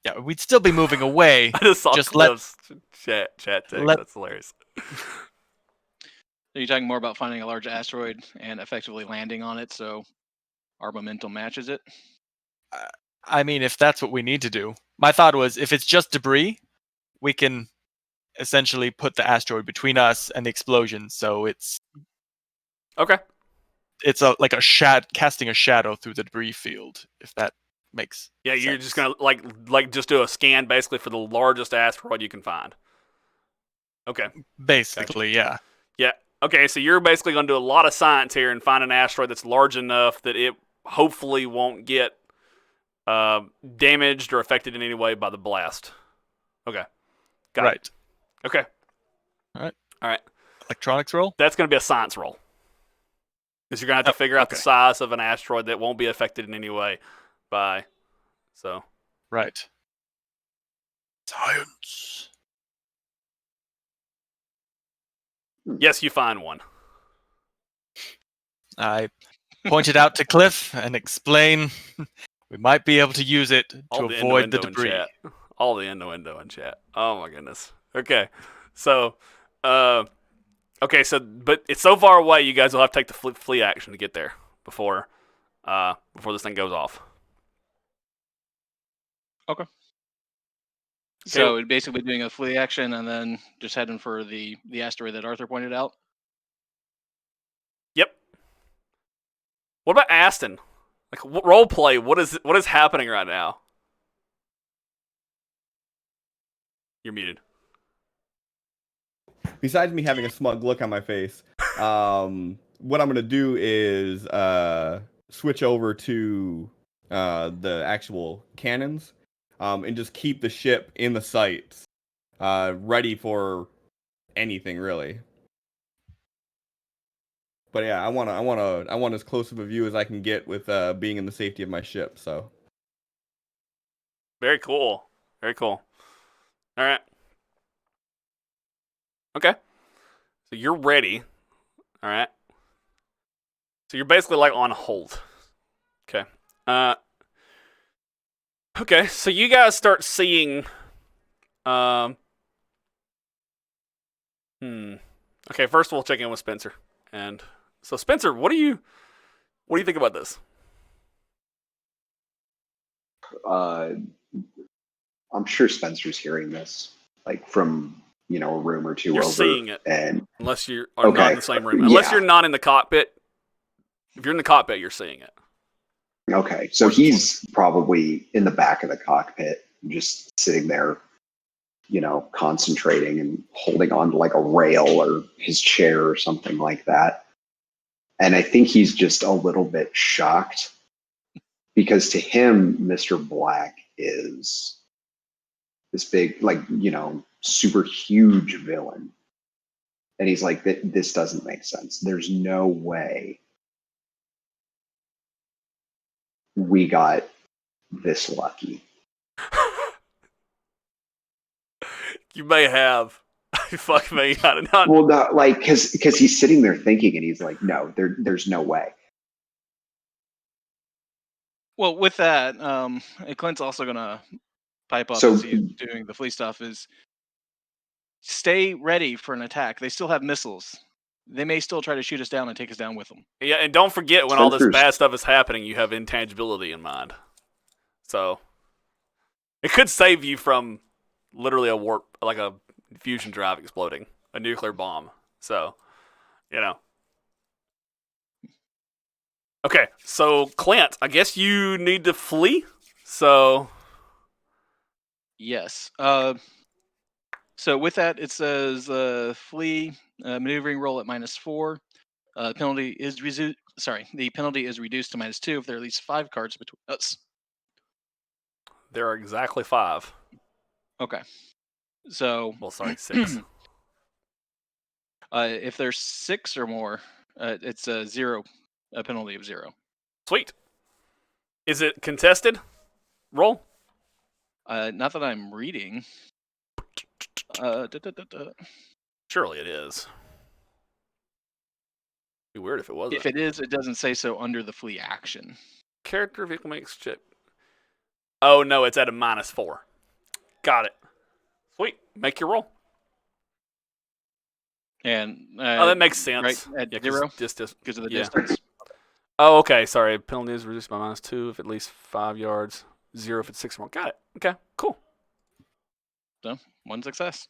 yeah, we'd still be moving away. I just saw Cliff's chat text. That's hilarious. Are you talking more about finding a large asteroid and effectively landing on it so our momentum matches it? I mean, if that's what we need to do. My thought was, if it's just debris, we can essentially put the asteroid between us and the explosion, so it's... Okay. It's like casting a shadow through the debris field, if that makes sense. You're just going to just do a scan basically for the largest asteroid you can find. Okay. Basically, gotcha. Yeah. Okay, so you're basically going to do a lot of science here and find an asteroid that's large enough that it hopefully won't get damaged or affected in any way by the blast. Okay. Got it. Okay. All right. Electronics roll? That's going to be a science roll. Because you're going to have to figure out the size of an asteroid that won't be affected in any way by... So. Right. Science. Yes, you find one. I pointed out to Cliff and explain we might be able to use it to avoid the debris. All the innuendo in chat. Oh my goodness. Okay. So, but it's so far away, you guys will have to take the flee action to get there before this thing goes off. Okay. So it'd basically be doing a flee action and then just heading for the asteroid that Arthur pointed out. Yep. What about Aston? Like role play? What is happening right now? You're muted. Besides me having a smug look on my face, what I'm gonna do is switch over to the actual cannons, and just keep the ship in the sights, ready for anything really. But yeah, I want as close of a view as I can get with being in the safety of my ship. So. Very cool. Very cool. All right. Okay. So you're ready. All right. So you're basically like on hold. Okay. Okay. So you guys start seeing. Okay. First we'll check in with Spencer. And so Spencer, what do you think about this? I'm sure Spencer's hearing this, like from a room or two you're over. Seeing it, and unless you are not in the same room. Unless you're not in the cockpit. If you're in the cockpit, you're seeing it. Okay, so he's probably in the back of the cockpit, just sitting there, concentrating and holding on to like a rail or his chair or something like that. And I think he's just a little bit shocked because to him, Mr. Black is this big, super huge villain. And he's like, this doesn't make sense. There's no way we got this lucky. You may have. Fuck me. I did not. Well, not because he's sitting there thinking, and he's like, no, there's no way. Well, with that, Clint's also gonna pipe up So- as he's doing the flee stuff. Is stay ready for an attack. They still have missiles. They may still try to shoot us down and take us down with them. Yeah, and don't forget when all this Spencer's- bad stuff is happening, you have intangibility in mind. So It could save you from literally a warp, like a fusion drive exploding, a nuclear bomb. So, you know. Okay, so Clint, I guess you need to flee. So, Yes. So with that, it says flee maneuvering roll at -4. Penalty is the penalty is reduced to -2 if there are at least 5 cards between us. there are exactly 5. Okay. So Well, sorry, 6. if there's 6 or more, it's a penalty of 0. Sweet. Is it contested? Roll. Not that I'm reading. Da, da, da, da. Surely it is. Be weird if it wasn't. If it is, it doesn't say so under the flee action. Character vehicle makes check. Oh no, it's at a -4. Got it. Sweet. Make your roll. And Oh, that makes sense. Right at Yeah, 0 distance. because of the Yeah. distance. Oh, okay. Sorry. Penalty is reduced by -2 if at least 5 yards. 0 if it's 6 or more. Got it. Okay. Cool. So 1 success.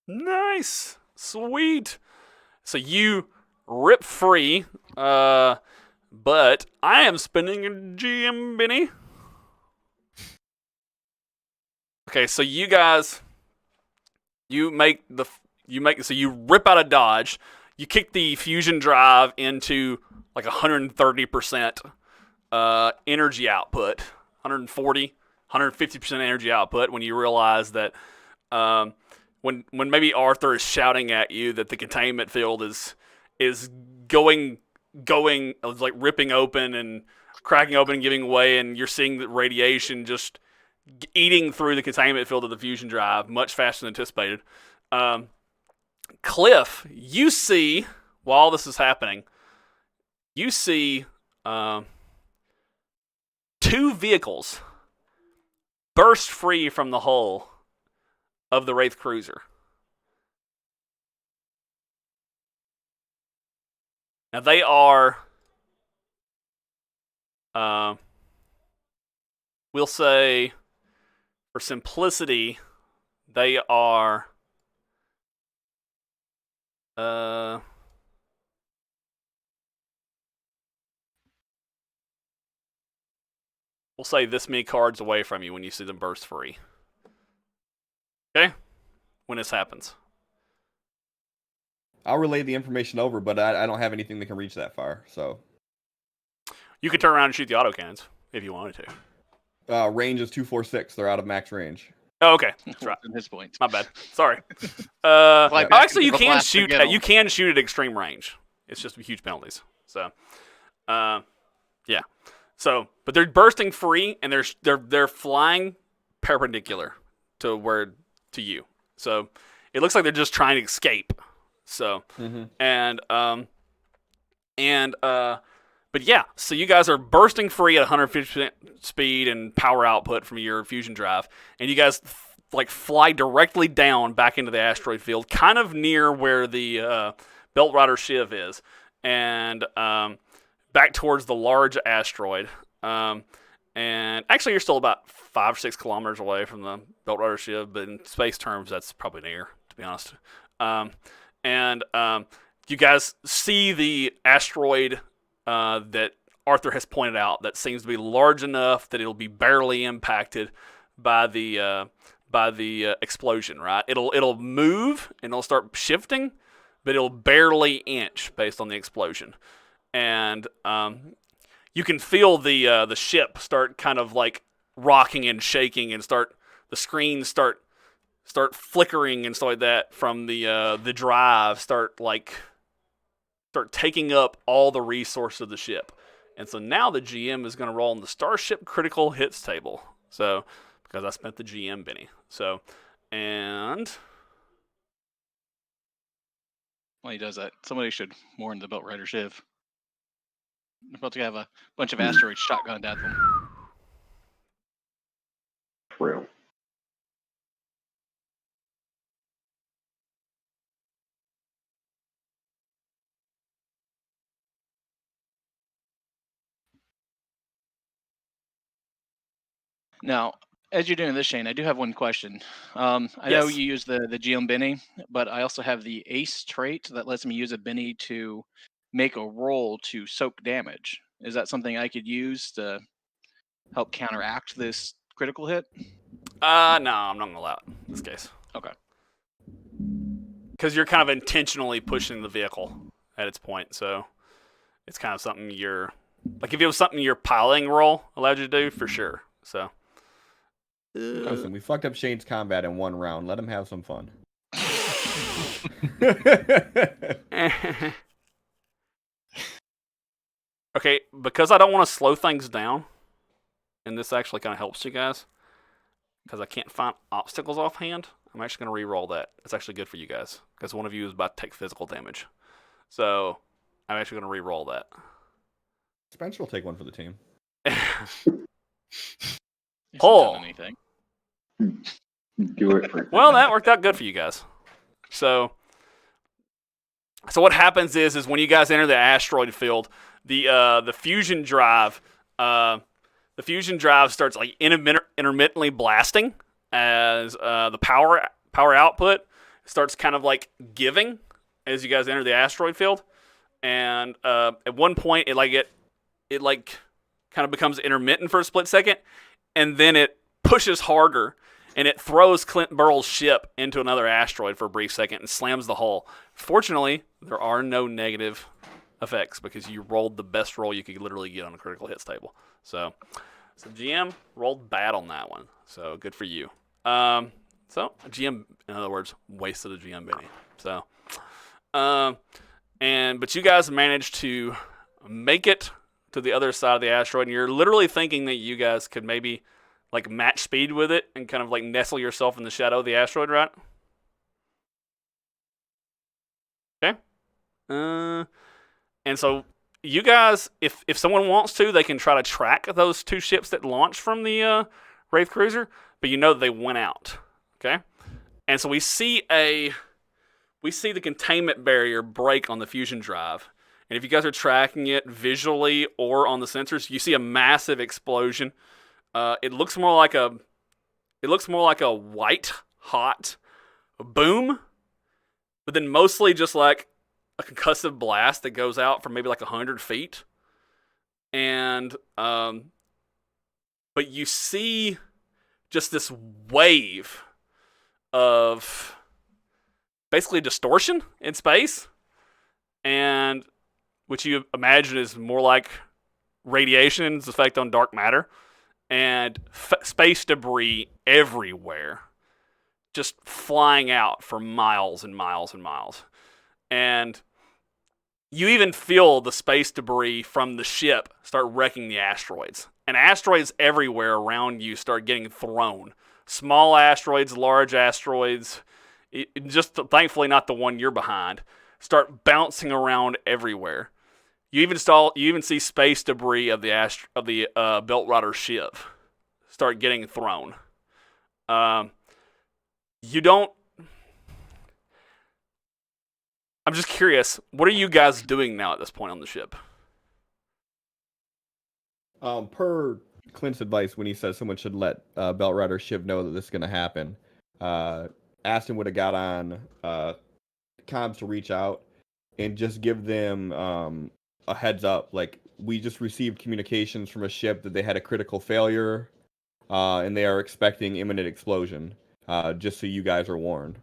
Nice. Sweet. So you rip free. But I am spending a GM Benny. Okay, so you guys, you rip out of dodge. You kick the fusion drive into like 130% energy output, 140, 150% energy output. When you realize that when maybe Arthur is shouting at you that the containment field is going like ripping open and cracking open and giving way, and you're seeing the radiation just eating through the containment field of the fusion drive much faster than anticipated. Cliff, you see, while this is happening, you see 2 vehicles burst free from the hull of the Wraith Cruiser. Now they are, we'll say, for simplicity, they are we'll say this many cards away from you when you see them burst free. Okay? When this happens. I'll relay the information over, but I don't have anything that can reach that far. So You could turn around and shoot the autocannons if you wanted to. range is 246. They're out of max range. Oh, okay. That's right. At his point. My bad. Sorry. back Actually, you into the can blast shoot. again. You can shoot at extreme range. It's just huge penalties. So, yeah. So, but they're bursting free and they're flying perpendicular to you. So, it looks like they're just trying to escape. So, but yeah. So you guys are bursting free at 150% speed and power output from your fusion drive, and you guys like fly directly down back into the asteroid field, kind of near where the Belt Rider Shiv is, and back towards the large asteroid. And actually, you're still about 5 or 6 kilometers away from the Belt Rider Shiv, but in space terms, that's probably near, to be honest. And you guys see the asteroid that Arthur has pointed out that seems to be large enough that it'll be barely impacted by the explosion. Right? It'll move and it'll start shifting, but it'll barely inch based on the explosion. And you can feel the ship start kind of like rocking and shaking, and the screens start flickering and stuff like that from the drive. Start taking up all the resources of the ship. And so now the GM is going to roll on the Starship Critical Hits table. So, because I spent the GM Benny. So, and While he does that, somebody should warn the Belt Rider Shiv. They're about to have a bunch of asteroids shotgunned at them. True. Now, As you're doing this, Shane, I do have one question. I know Yes. you use the GM Benny, but I also have the Ace trait that lets me use a Benny to make a roll to soak damage. Is that something I could use to help counteract this critical hit? No, I'm not gonna allow it in this case. Okay. Because you're kind of intentionally pushing the vehicle at its point, so it's kind of something you're like if it was something your piloting roll allowed you to do for sure. So Listen, we fucked up Shane's combat in one round. Let him have some fun. okay, because I don't want to slow things down, and this actually kind of helps you guys because I can't find obstacles offhand. I'm actually going to re-roll that. It's actually good for you guys because one of you is about to take physical damage. So I'm actually going to re-roll that. Spencer will take one for the team. Oh. Anything. Do it for. Well, that worked out good for you guys. So what happens is when you guys enter the asteroid field, the fusion drive starts like intermittently blasting as the power output starts kind of like giving as you guys enter the asteroid field, and at one point it kind of becomes intermittent for a split second, and then it pushes harder. And it throws Clint Burl's ship into another asteroid for a brief second and slams the hull. Fortunately, there are no negative effects because you rolled the best roll you could literally get on a critical hits table. So GM rolled bad on that one. So good for you. So GM, in other words, wasted a GM Benny. So, but you guys managed to make it to the other side of the asteroid, and you're literally thinking that you guys could maybe like match speed with it and kind of like nestle yourself in the shadow of the asteroid, right? Okay. And so you guys, if someone wants to, they can try to track those two ships that launched from the Wraith Cruiser, but you know that they went out. Okay. And so we see the containment barrier break on the fusion drive. And if you guys are tracking it visually or on the sensors, you see a massive explosion. It looks more like a white hot boom, but then mostly just like a concussive blast that goes out from maybe like 100 feet. And but you see just this wave of basically distortion in space, and which you imagine is more like radiation's effect on dark matter. And space debris everywhere, just flying out for miles and miles and miles. And you even feel the space debris from the ship start wrecking the asteroids. And asteroids everywhere around you start getting thrown. Small asteroids, large asteroids, just thankfully not the one you're behind, start bouncing around everywhere. You even see space debris of the Belt Rider ship start getting thrown. You don't. I'm just curious. What are you guys doing now at this point on the ship? Per Clint's advice, when he says someone should let Belt Rider ship know that this is going to happen, Aston would have got on comms to reach out and just give them a heads up. Like, we just received communications from a ship that they had a critical failure, and they are expecting imminent explosion. Just so you guys are warned.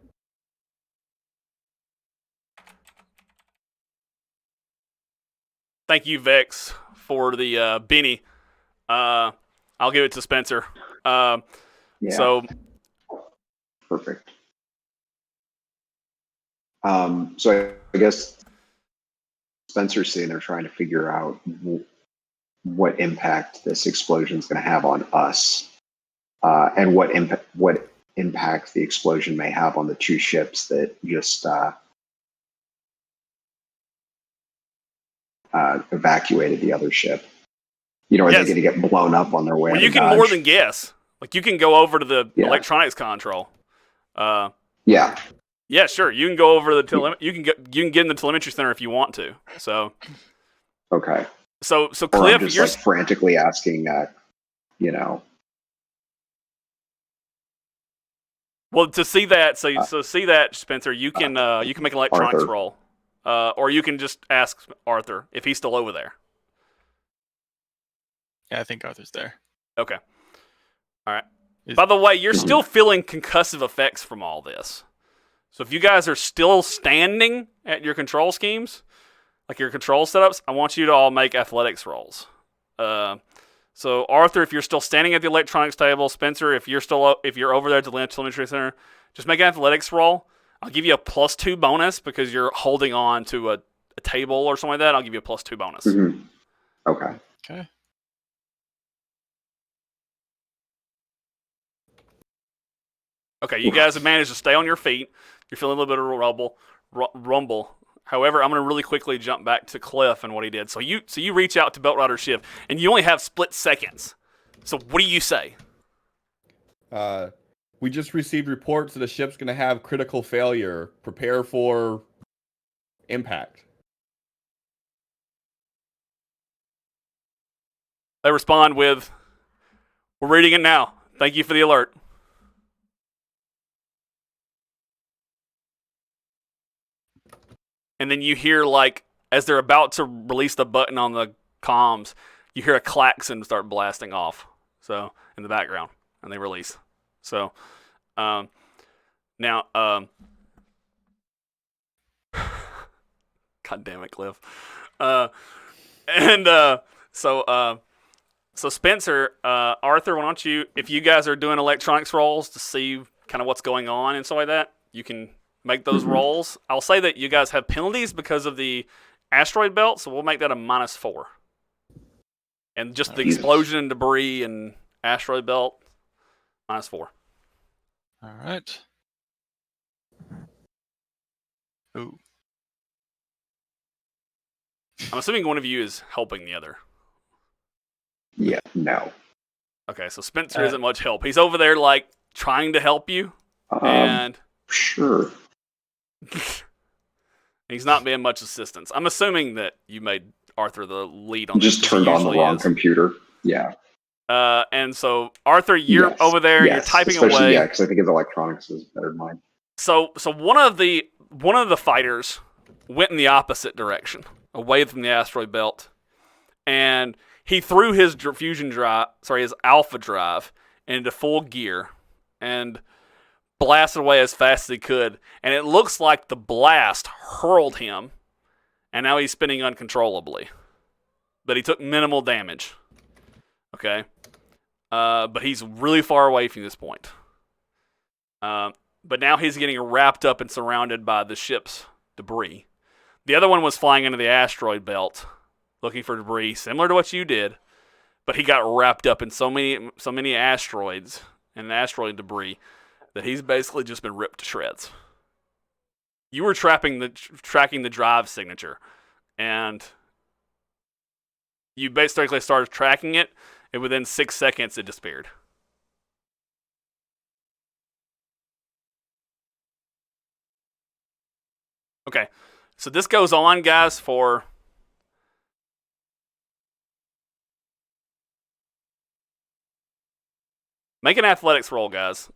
Thank you, Vex, for the beanie. I'll give it to Spencer. Yeah. So Perfect. So I guess Spencer's sitting there trying to figure out what impact this explosion is going to have on us, and what impact the explosion may have on the two ships that just evacuated the other ship. You know, are they going to get blown up on their way? Well, you can more than guess. Like, you can go over to the electronics control. Yeah. Yeah, sure. You can go over the you can get in the telemetry center if you want to. So. Okay. So or Cliff, I'm just you're like frantically asking, Well, to see that, so see that, Spencer, you can make an electronics Arthur. roll, or you can just ask Arthur if he's still over there. Yeah, I think Arthur's there. Okay. All right. Is- By the way, you're still feeling concussive effects from all this. So if you guys are still standing at your control schemes, like your control setups, I want you to all make athletics rolls. So Arthur, if you're still standing at the electronics table, Spencer, if you're over there at the telemetry center, just make an athletics roll. I'll give you a +2 bonus because you're holding on to a table or something like that. I'll give you a +2 bonus. Mm-hmm. Okay. Okay. Okay, you guys have managed to stay on your feet. You're feeling a little bit of rumble. However, I'm going to really quickly jump back to Cliff and what he did. So you reach out to Belt Rider's ship, and you only have split seconds. So what do you say? We just received reports that the ship's going to have critical failure. Prepare for impact. They respond with, "We're reading it now. Thank you for the alert." And then you hear, like, as they're about to release the button on the comms, you hear a klaxon start blasting off. So, in the background, and they release. So, now, God damn it, Cliff. So Spencer, Arthur, why don't you, if you guys are doing electronics rolls to see kind of what's going on and stuff like that, you can make those rolls. I'll say that you guys have penalties because of the asteroid belt, so we'll make that a -4. And just the explosion and debris and asteroid belt, -4. All right. Ooh. I'm assuming one of you is helping the other. Yeah, no. Okay, so Spencer isn't much help. He's over there, like, trying to help you, and Sure. he's not being much assistance. I'm assuming that you made Arthur the lead on this. Just turned on the usually wrong is. computer. Yeah. And so, Arthur, you're Yes. over there. Yes. You're typing Especially, away. Yeah, because I think his electronics is better than mine. So one of the fighters went in the opposite direction, away from the asteroid belt, and he threw his his alpha drive into full gear, and blasted away as fast as he could. And it looks like the blast hurled him, and now he's spinning uncontrollably. But he took minimal damage. Okay, but he's really far away from this point. But now he's getting wrapped up and surrounded by the ship's debris. The other one was flying into the asteroid belt, looking for debris, similar to what you did. But he got wrapped up in so many asteroids and asteroid debris that he's basically just been ripped to shreds. You were tracking the drive signature, and you basically started tracking it, and within 6 seconds it disappeared. Okay, so this goes on, guys, for make an athletics roll, guys.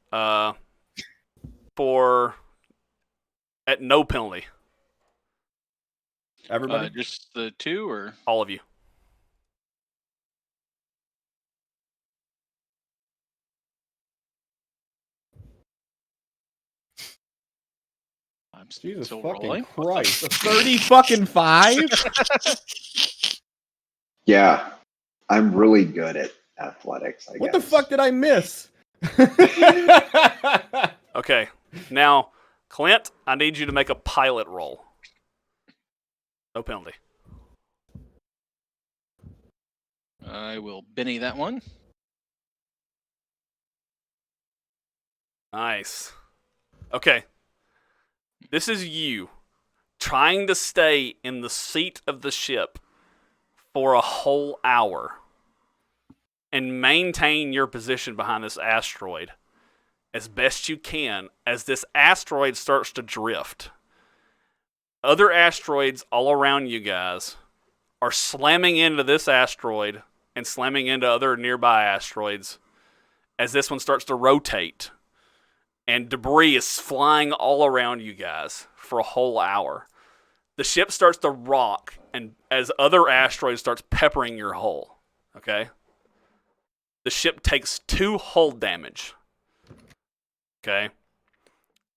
For at no penalty, Everybody? Just the two, or all of you. I'm Jesus still fucking rolling. Christ. A 30 fucking 5? Yeah. I'm really good at athletics, I What guess. the fuck did I miss? Okay, now, Clint, I need you to make a pilot roll. No penalty. I will Benny that one. Nice. Okay. This is you trying to stay in the seat of the ship for a whole hour and maintain your position behind this asteroid as best you can as this asteroid starts to drift. Other asteroids all around you guys are slamming into this asteroid and slamming into other nearby asteroids as this one starts to rotate and debris is flying all around you guys for a whole hour. The ship starts to rock, and as other asteroids starts peppering your hull, okay? The ship takes 2 hull damage. Okay?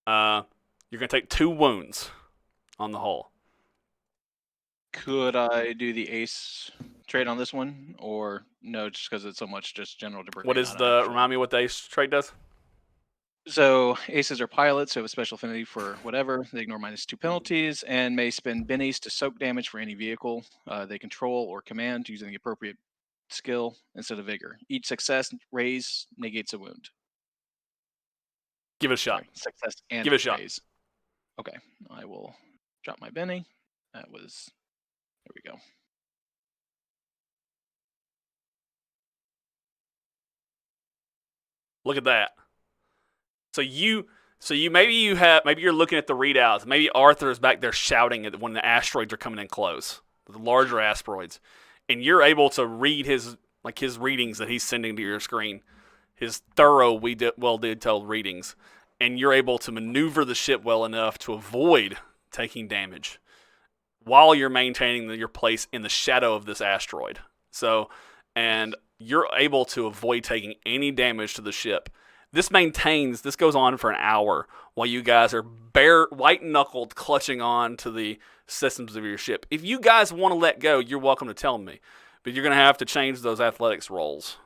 You're going to take 2 wounds on the hull. Could I do the ace trade on this one, or no? Just because it's so much just general debris. What is not the... actual. Remind me what the ace trait does? So aces are pilots, who have a special affinity for whatever. They ignore -2 penalties and may spend bennies to soak damage for any vehicle they control or command using the appropriate skill instead of vigor. Each success raise negates a wound. Give it a shot. Sorry, success and Give it a shot. raise. Okay, I will drop my benny. That was... There we go. Look at that. So maybe you're looking at the readouts. Maybe Arthur is back there shouting at when the asteroids are coming in close, the larger asteroids, and you're able to read his readings that he's sending to your screen, his thorough, detailed readings, and you're able to maneuver the ship well enough to avoid taking damage while you're maintaining your place in the shadow of this asteroid. So, and you're able to avoid taking any damage to the ship. This goes on for an hour while you guys are white-knuckled clutching on to the systems of your ship. If you guys want to let go, you're welcome to tell me. But you're going to have to change those athletics rolls.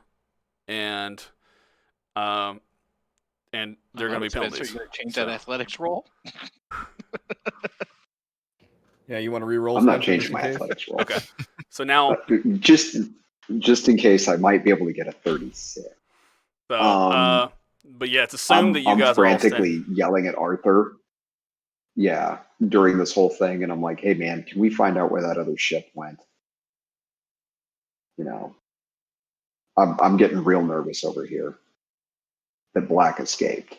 And there are going to be penalties. You're going to change that athletics roll? Yeah, you want to re-roll? I'm not Spencer, changing just my in case? athletics roll. Okay. So now... Just in case, I might be able to get a 36. So, but yeah, it's assumed that you guys are all frantically yelling at Arthur. Yeah, during this whole thing, and I'm like, "Hey, man, can we find out where that other ship went?" You know, I'm getting real nervous over here that Black escaped.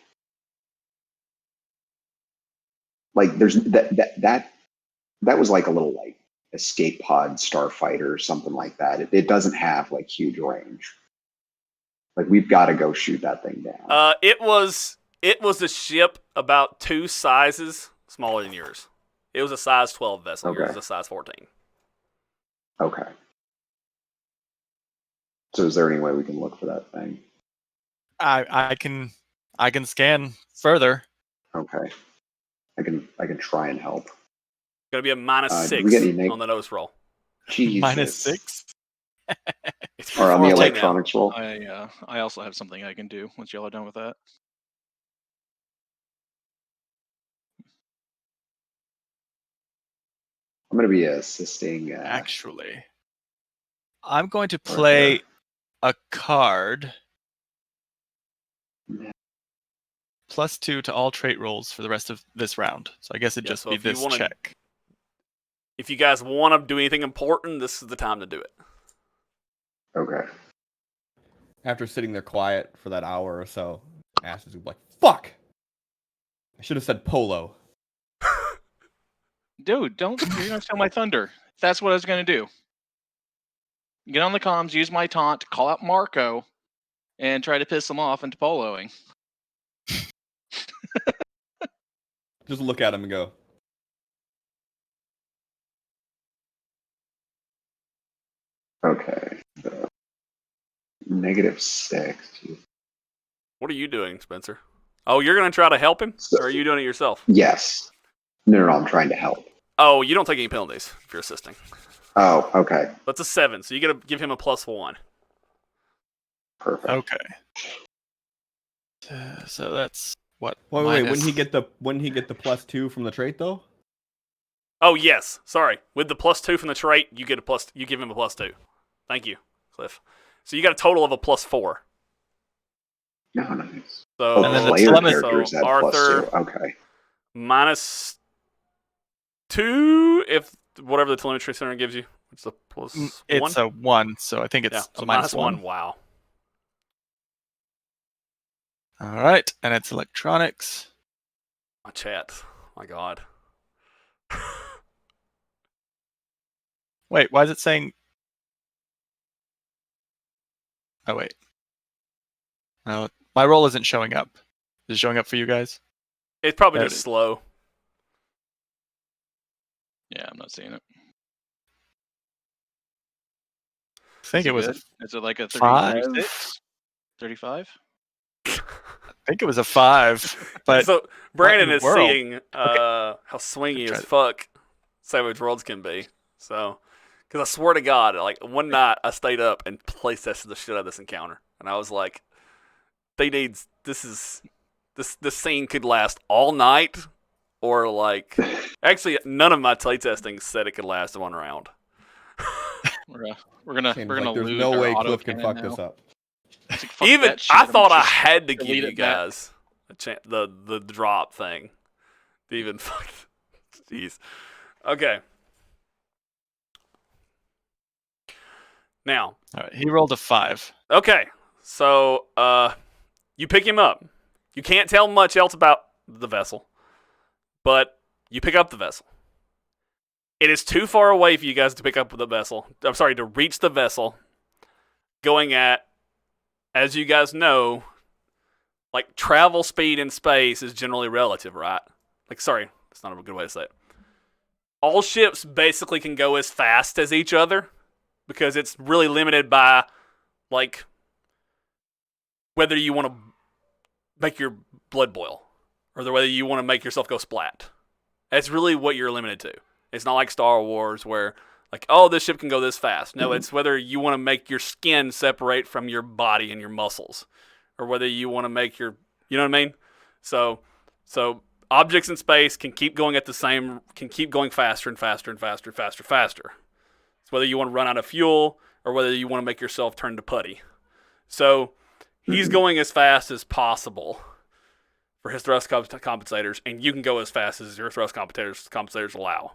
Like, there's that was like a little like escape pod starfighter or something like that. It doesn't have like huge range. Like, we've got to go shoot that thing down. It was a ship about 2 sizes smaller than yours. It was a size 12 vessel. Okay. Yours was a size 14. Okay. So is there any way we can look for that thing? I can scan further. Okay. I can try and help. Going to be a -6 do we get any on the nose roll. Jesus. -6. It's Or on the pretty far away now. electronics roll? I also have something I can do once y'all are done with that. I'm going to be assisting. Actually, I'm going to play a card. +2 to all trait rolls for the rest of this round. So I guess it'd just so be if you this wanna- check. If you guys want to do anything important, this is the time to do it. Okay. After sitting there quiet for that hour or so, Ashes would be like, "Fuck! I should have said polo." Dude, you're going to steal my thunder. That's what I was going to do. Get on the comms, use my taunt, call out Marco, and try to piss them off into poloing. Just look at him and go, Okay. -6. What are you doing, Spencer? Oh, you're going to try to help him? So- Or are you doing it yourself? Yes. No, I'm trying to help. Oh, you don't take any penalties if you're assisting. Oh, okay. That's a 7, so you got to give him a +1. Perfect. Okay. So that's what? Wait, minus- wouldn't he get the +2 from the trait though? Oh, yes. Sorry. With the +2 from the trait, you give him a +2. Thank you, Cliff. So you got a total of a +4. No, nice. So, And then the player telemetry- characters so had Arthur- +2. Okay. -2 if whatever the telemetry center gives you. It's a +1. It's a 1, so I think it's yeah, a so -1. Wow. All right, and it's electronics. My chat. My God. Wait, why is it saying? Oh wait. No, my roll isn't showing up. Is it showing up for you guys? It's probably There just it is. slow. Yeah, I'm not seeing it. I think Is it was. good? Is it like a 30, 5? 36? 35? I think it was a 5. But So Brandon the is world? seeing how swingy Try as it. fuck Savage Worlds can be. So, because I swear to God, like one night I stayed up and play tested the shit out of this encounter, and I was like, this scene could last all night, or like, actually none of my playtesting said it could last 1 round. We're gonna Seems we're gonna like there's lose no our way auto Cliff can cannon fuck now. this up. It's like, fuck Even that shit, I I'm thought I just had to give delete you it back. guys the drop thing. To even fuck. Jeez. Okay. Now, all right, he rolled a 5. okay. So, you pick him up. You can't tell much else about the vessel, but you pick up the vessel. It is too far away for you guys to pick up the vessel. I'm sorry, to reach the vessel. Going at, as you guys know, like travel speed in space is generally relative, right? Like, sorry, that's not a good way to say it. All ships basically can go as fast as each other because it's really limited by, like, whether you want to make your blood boil or whether you want to make yourself go splat. That's really what you're limited to. It's not like Star Wars where, like, oh, this ship can go this fast. No, it's whether you want to make your skin separate from your body and your muscles, or whether you want to make your, you know what I mean? So objects in space can keep going faster and faster and faster and faster, faster. It's whether you want to run out of fuel or whether you want to make yourself turn to putty. So he's going as fast as possible for his thrust compensators, and you can go as fast as your thrust compensators allow.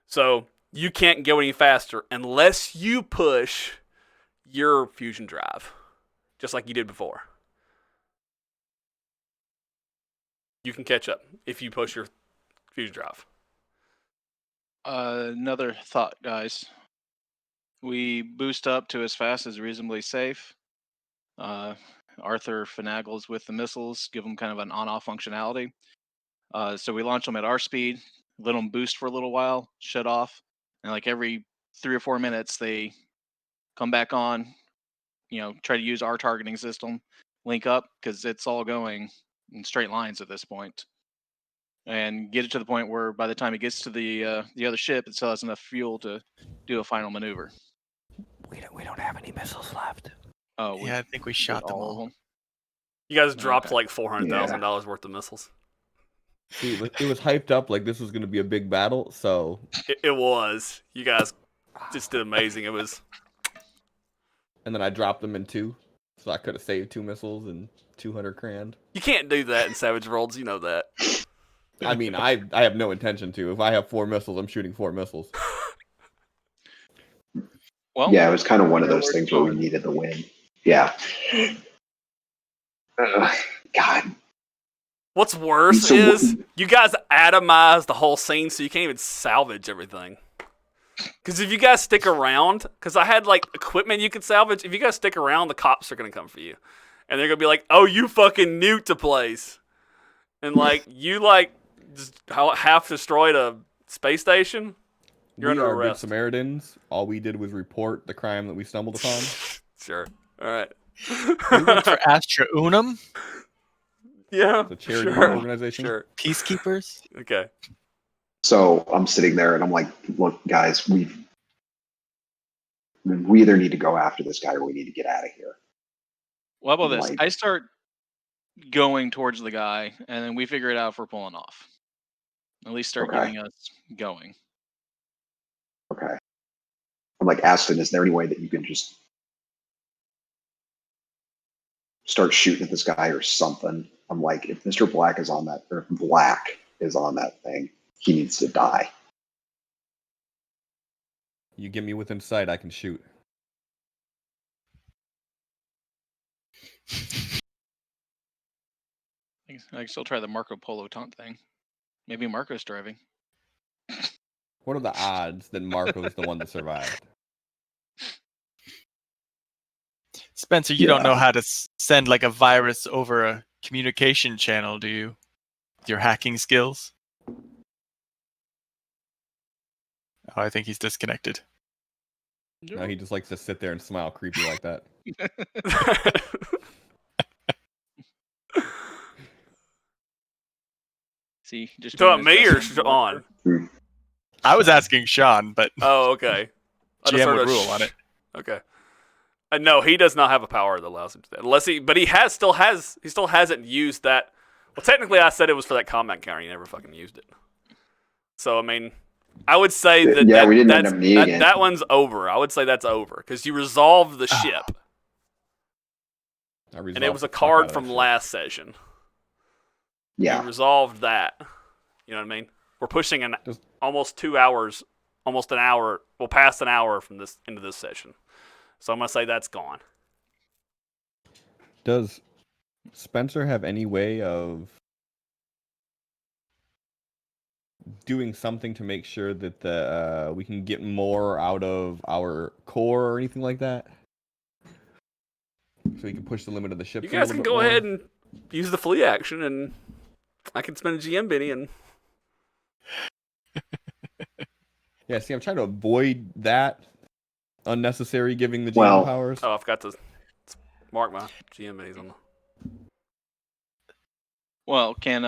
So you can't go any faster unless you push your fusion drive, just like you did before. You can catch up if you push your fusion drive. Another thought, guys. We boost up to as fast as reasonably safe. Arthur finagles with the missiles, give them kind of an on-off functionality. So we launch them at our speed, let them boost for a little while, shut off, and like every 3 or 4 minutes they come back on. Try to use our targeting system, link up because it's all going in straight lines at this point, and get it to the point where by the time it gets to the other ship, it still has enough fuel to do a final maneuver. We don't have any missiles left. Oh, Yeah, I think we shot them all of all. them. You guys dropped Okay. like $400,000 worth of missiles. See, it was hyped up like this was going to be a big battle, so It was. You guys just did amazing. It was. and then I dropped them in 2, so I could have saved 2 missiles and 200 grand. You can't do that in Savage Worlds. You know that. I mean, I have no intention to. If I have 4 missiles, I'm shooting 4 missiles. Well, Yeah, it was kind of one of know those where things it's where we going. needed the win. Yeah. God. What's worse So is you guys atomized the whole scene, so you can't even salvage everything. Because if you guys stick around, because I had like equipment you could salvage. If you guys stick around, the cops are gonna come for you, and they're gonna be like, "Oh, you fucking nuked the place," and like you like just half destroyed a space station. You're We under are good arrest. Samaritans. All we did was report the crime that we stumbled upon. Sure. All right. We work for Astra Unum, Yeah. The charity sure. organization. Sure. peacekeepers. Okay. So I'm sitting there and I'm like, look, guys, we either need to go after this guy or we need to get out of here. Well, how about this? Like- I start going towards the guy, and then we figure it out if we're pulling off. At least start Okay. getting us going. Okay. I'm like, Aston, is there any way that you can just start shooting at this guy or something? I'm like, if Mr. Black is on that, or if Black is on that thing, he needs to die. You get me within sight, I can shoot. I can still try the Marco Polo taunt thing. Maybe Marco's driving. What are the odds that Marco's the one that survived? Spencer, you don't know how to send like a virus over a communication channel, do you? With your hacking skills? Oh, I think he's disconnected. No, he just likes to sit there and smile creepy like that. See, just You talking doing about his me best or on the Sean? I was asking Shaun, but Oh, okay. I just GM heard would a rule on it. Okay. No, he does not have a power that allows him to do that. Unless he still hasn't used that. Well, technically, I said it was for that combat counter. He never fucking used it. So I mean, I would say that we didn't end up needing it. that one's over. I would say that's over because you resolved the ship, and it was a card from last session. Yeah. You resolved that. You know what I mean? We're pushing almost 2 hours, almost an hour. Well, past an hour from this into this session. So I'm gonna say that's gone. Does Spencer have any way of doing something to make sure that we can get more out of our core or anything like that? So we can push the limit of the ship. You guys can go ahead and use the flee action, and I can spend a GM Benny and. Yeah, see, I'm trying to avoid that unnecessary giving the GM powers. Oh, I forgot to mark my GM Bennies on the. Well, can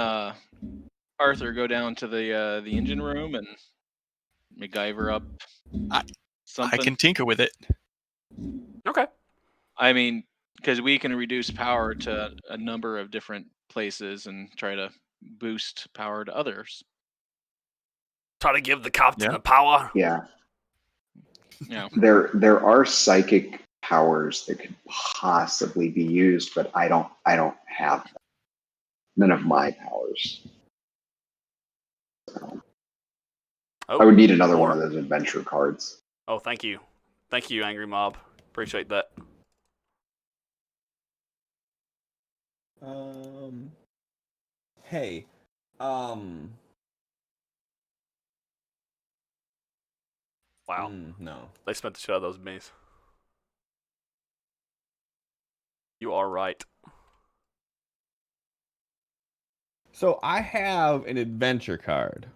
Arthur go down to the engine room and MacGyver up something? I can tinker with it. Okay. I mean, because we can reduce power to a number of different places and try to boost power to others. Try to give the captain a power. Yeah. Yeah. There are psychic powers that could possibly be used, but I don't have them. None of my powers. So, I would need another one of those adventure cards. Oh, thank you. Thank you, Angry Mob. Appreciate that. Hey. Wow. No. They spent the shit out of those bees. You are right. So I have an adventure card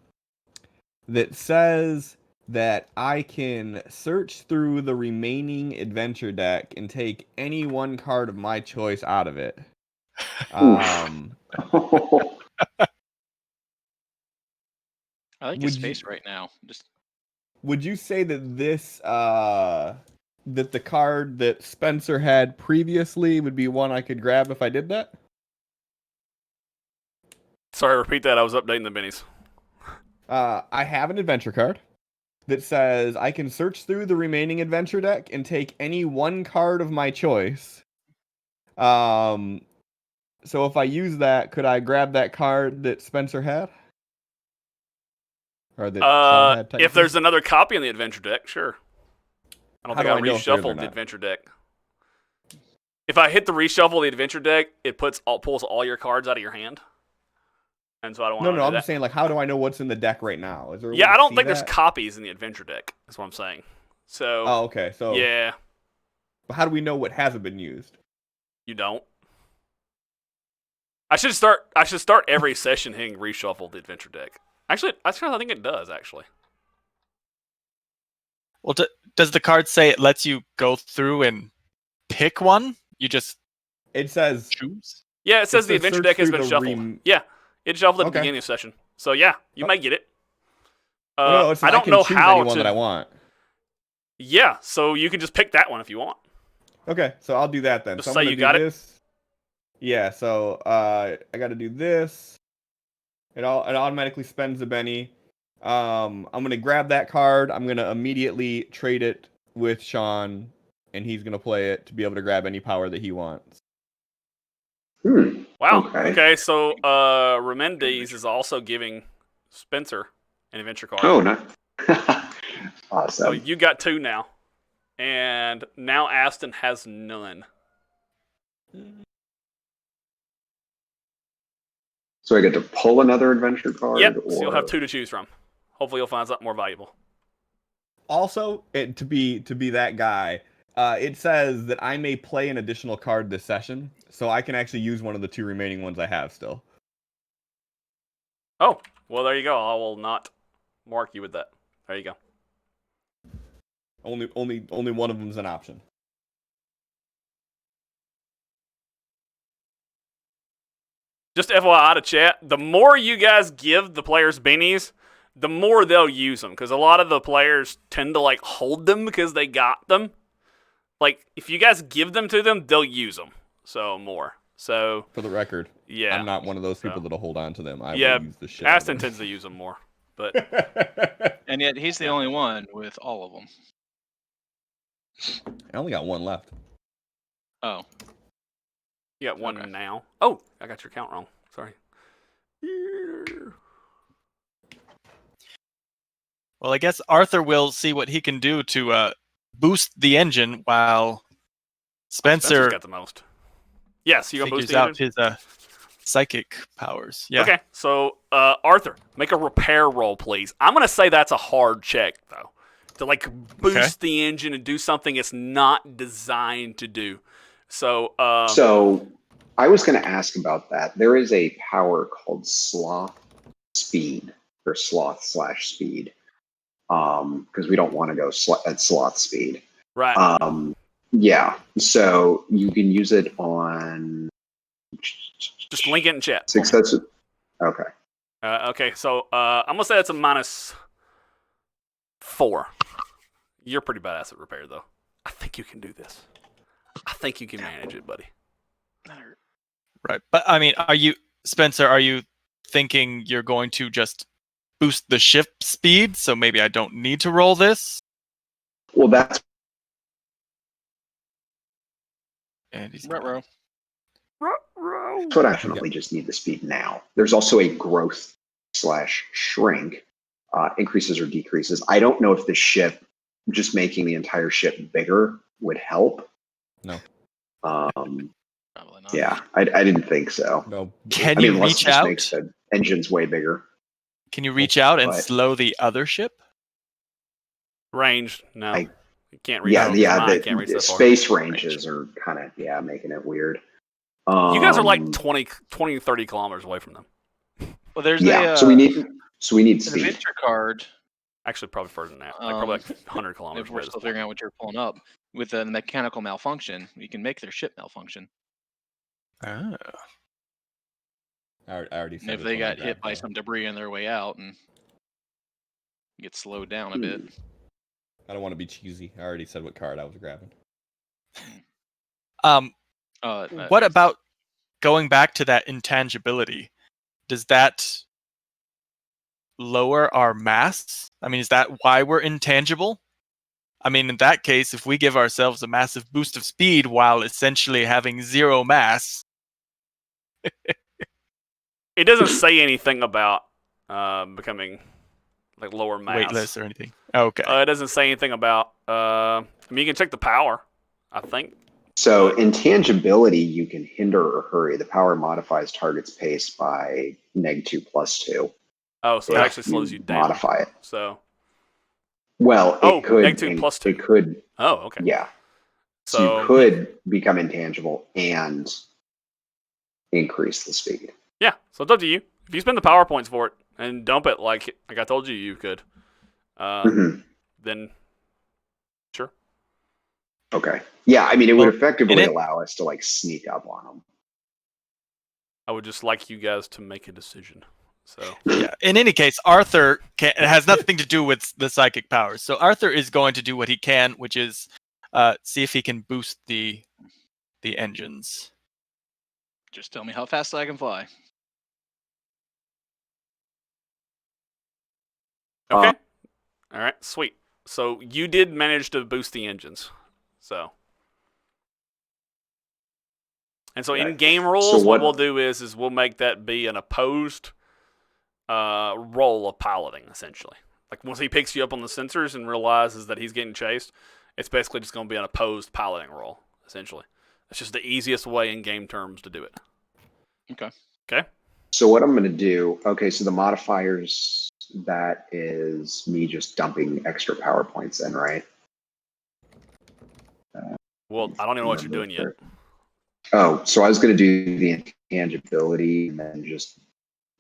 that says that I can search through the remaining adventure deck and take any one card of my choice out of it. I like his face right now. Would you say that this that the card that Spencer had previously would be one I could grab if I did that? Sorry, repeat that. I was updating the bennies. I have an adventure card that says I can search through the remaining adventure deck and take any one card of my choice. So if I use that, could I grab that card that Spencer had? Or that Shaun had, if there's another copy in the adventure deck, sure. I don't think I reshuffled the adventure deck. If I hit the reshuffle the adventure deck, it pulls all your cards out of your hand. And so I don't want to do that. I'm just saying, like, how do I know what's in the deck right now? Is there I don't think there's copies in the adventure deck. That's what I'm saying. So. Oh, okay. So. Yeah. But how do we know what hasn't been used? You don't. I should start every session hitting reshuffle the adventure deck. Actually, I think it does. Actually. Well, does the card say it lets you go through and pick one? You just. It says choose. Yeah, it says the adventure deck has been shuffled. Yeah. It shuffled at the beginning of the session. So yeah, you might get it. I don't know how to. That I want. Yeah, so you can just pick that one if you want. Okay, so I'll do that then. Just so say you got it. Yeah, so I got to do this. It automatically spends the Benny. I'm gonna grab that card. I'm gonna immediately trade it with Shaun, and he's gonna play it to be able to grab any power that he wants. Wow. Okay. So Remendes is also giving Spencer an adventure card. Oh, nice. Awesome. So you got 2 now, and now Aston has none. So I get to pull another adventure card? Yep. So you'll have 2 to choose from. Hopefully, you'll find something more valuable. Also, to be that guy, It says that I may play an additional card this session, so I can actually use one of the 2 remaining ones I have still. Oh, well, there you go. I will not mark you with that. There you go. Only one of them's an option. Just FYI to chat, the more you guys give the players beanies, the more they'll use them. Because a lot of the players tend to like hold them because they got them. Like, if you guys give them to them, they'll use them. So, more. So, For the record, yeah. I'm not one of those people that'll hold on to them. I Yeah, will use the shit out of Aston them. tends to use them more. But And yet he's the only one with all of them. I only got one left. Oh. you got one Okay. now. Oh, I got your count wrong. Sorry. Well, I guess Arthur will see what he can do to boost the engine while Spencer's Spencer got the most. Yes, you gonna boost figures the out engine? his psychic powers. Yeah. Okay, so Arthur, make a repair roll, please. I'm gonna say that's a hard check though, to like boost the engine and do something it's not designed to do. So, So I was going to ask about that. There is a power called sloth speed or sloth/speed. Because we don't want to go at sloth speed. right, Yeah. So you can use it on just link it in chat. success. Okay. Okay, so I'm gonna say that's a -4. You're pretty badass at repair though. I think you can do this. I think you can manage it, buddy. Right. But I mean, Spencer, are you thinking you're going to just boost the ship speed, so maybe I don't need to roll this? Well, that's And he's Ruh-roh. what I definitely just need the speed now. There's also a growth/shrink, increases or decreases. I don't know if the ship, just making the entire ship bigger, would help. No. Probably not. Yeah, I didn't think so. No. Can I mean, you unless reach it just out? makes the engines way bigger. Can you reach out and But- slow the other ship? Range, no. I- You can't reach. Yeah, that. yeah. Mine can't reach The that far. space ranges are kind of making it weird. You guys are like Um, 20, 30 kilometers away from them. Well, there's yeah. a So we need an speed. adventure card. Actually, probably further than that. Like probably like 100 kilometers If away. we're at this still point. figuring out what you're pulling up with the mechanical malfunction, you can make their ship malfunction. Oh. I already And said if which they one I got hit grabbed, by though. some debris on their way out and get slowed down a bit. I don't want to be cheesy. I already said what card I was grabbing. What about going back to that intangibility? Does that lower our mass? I mean, is that why we're intangible? I mean, in that case, if we give ourselves a massive boost of speed while essentially having 0 mass, It doesn't say anything about becoming like lower mass. weightless or anything. Okay. It doesn't say anything about. I mean, you can check the power. I think. So intangibility, you can hinder or hurry. The power modifies target's pace by -2/+2. Oh, so it if actually slows you down. Modify it. So. Well, Oh, it could. -2/+2. It could. Oh, okay. Yeah. So So you could become intangible and increase the speed. yeah, so it's up to you. If you spend the power points for it and dump it like I told you could, Mhm. then sure. Okay. Yeah, I mean, it would Well, effectively and it- allow us to like sneak up on them. I would just like you guys to make a decision. So Yeah. In any case, Arthur it has nothing to do with the psychic powers. So Arthur is going to do what he can, which is see if he can boost the engines. Just tell me how fast I can fly. okay, all right, sweet. So you did manage to boost the engines. So. And so in Right. game rules, So what what- we'll do is we'll make that be an opposed role of piloting, essentially. Like once he picks you up on the sensors and realizes that he's getting chased, it's basically just going to be an opposed piloting role, essentially. It's just the easiest way in game terms to do it. Okay. Okay? So what I'm going to do, okay, so the modifiers, that is me just dumping extra power points in, right? Well, I don't even know what you're doing yet. Oh, so I was going to do the intangibility and then just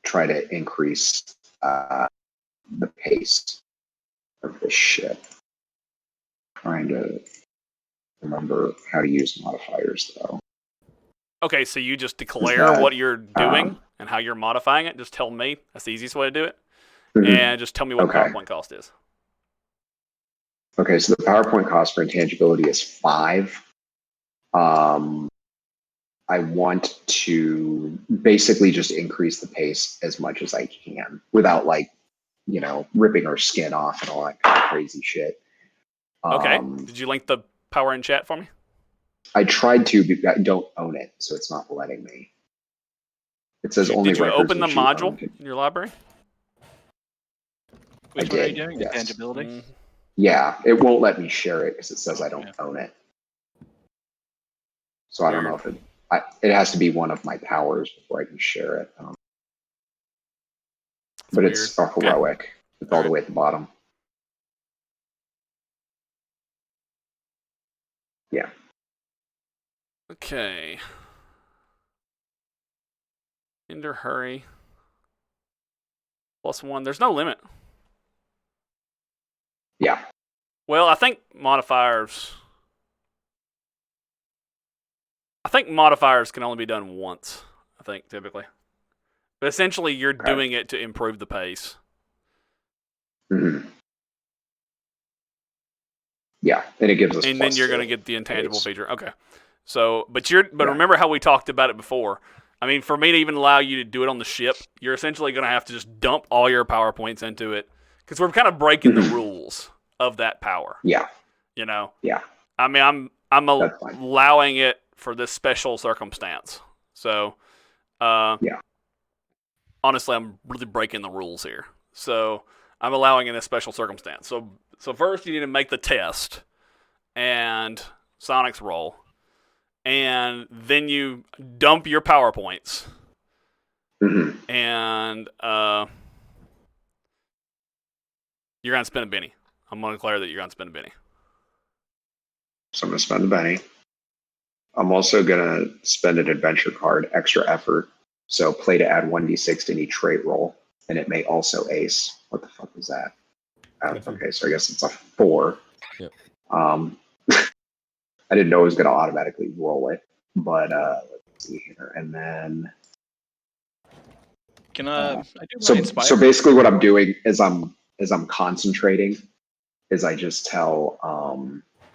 try to increase the pace of this ship. Trying to remember how to use modifiers, though. Okay, so you just declare that, what you're doing and how you're modifying it. Just tell me. That's the easiest way to do it. Mhm. And just tell me what Okay. PowerPoint cost is. Okay, so the PowerPoint cost for intangibility is 5. I want to basically just increase the pace as much as I can without, like, ripping our skin off and all that kind of crazy shit. Okay. Did you link the power in chat for me? I tried to, but I don't own it, so it's not letting me. It says only Did you records open the that you module owned. in your library? Which I one are did, you doing? yes. Intangibility? Yeah, it won't let me share it because it says I don't own it. So I don't know if it has to be one of my powers before I can share it. But weird. it's a heroic. Okay. It's all the way at the bottom. Yeah. Okay. Hinder, hurry. +1. There's no limit. Yeah. Well, I think modifiers can only be done once, I think, typically. But essentially, you're doing it to improve the pace. Mm-hmm. Yeah, and it gives us. And then you're going to get the intangible feature. Okay. So, but remember how we talked about it before. I mean, for me to even allow you to do it on the ship, you're essentially going to have to just dump all your PowerPoints into it because we're kind of breaking the rules of that power. Yeah. Yeah. I mean, I'm allowing it for this special circumstance. So, honestly, I'm really breaking the rules here. So, I'm allowing in a special circumstance. So first you need to make the test and Sonic's roll. And then you dump your PowerPoints. Mm-hmm. And you're going to spend a Benny. I'm going to declare that you're going to spend a Benny. So I'm going to spend the Benny. I'm also going to spend an adventure card, extra effort. So play to add 1d6 to any trait roll. And it may also ace. What the fuck was that? Okay, so I guess it's a 4. Yep. I didn't know it was going to automatically roll it. But let's see here. And then... Can I do my inspire? So basically what I'm doing is I'm concentrating is I just tell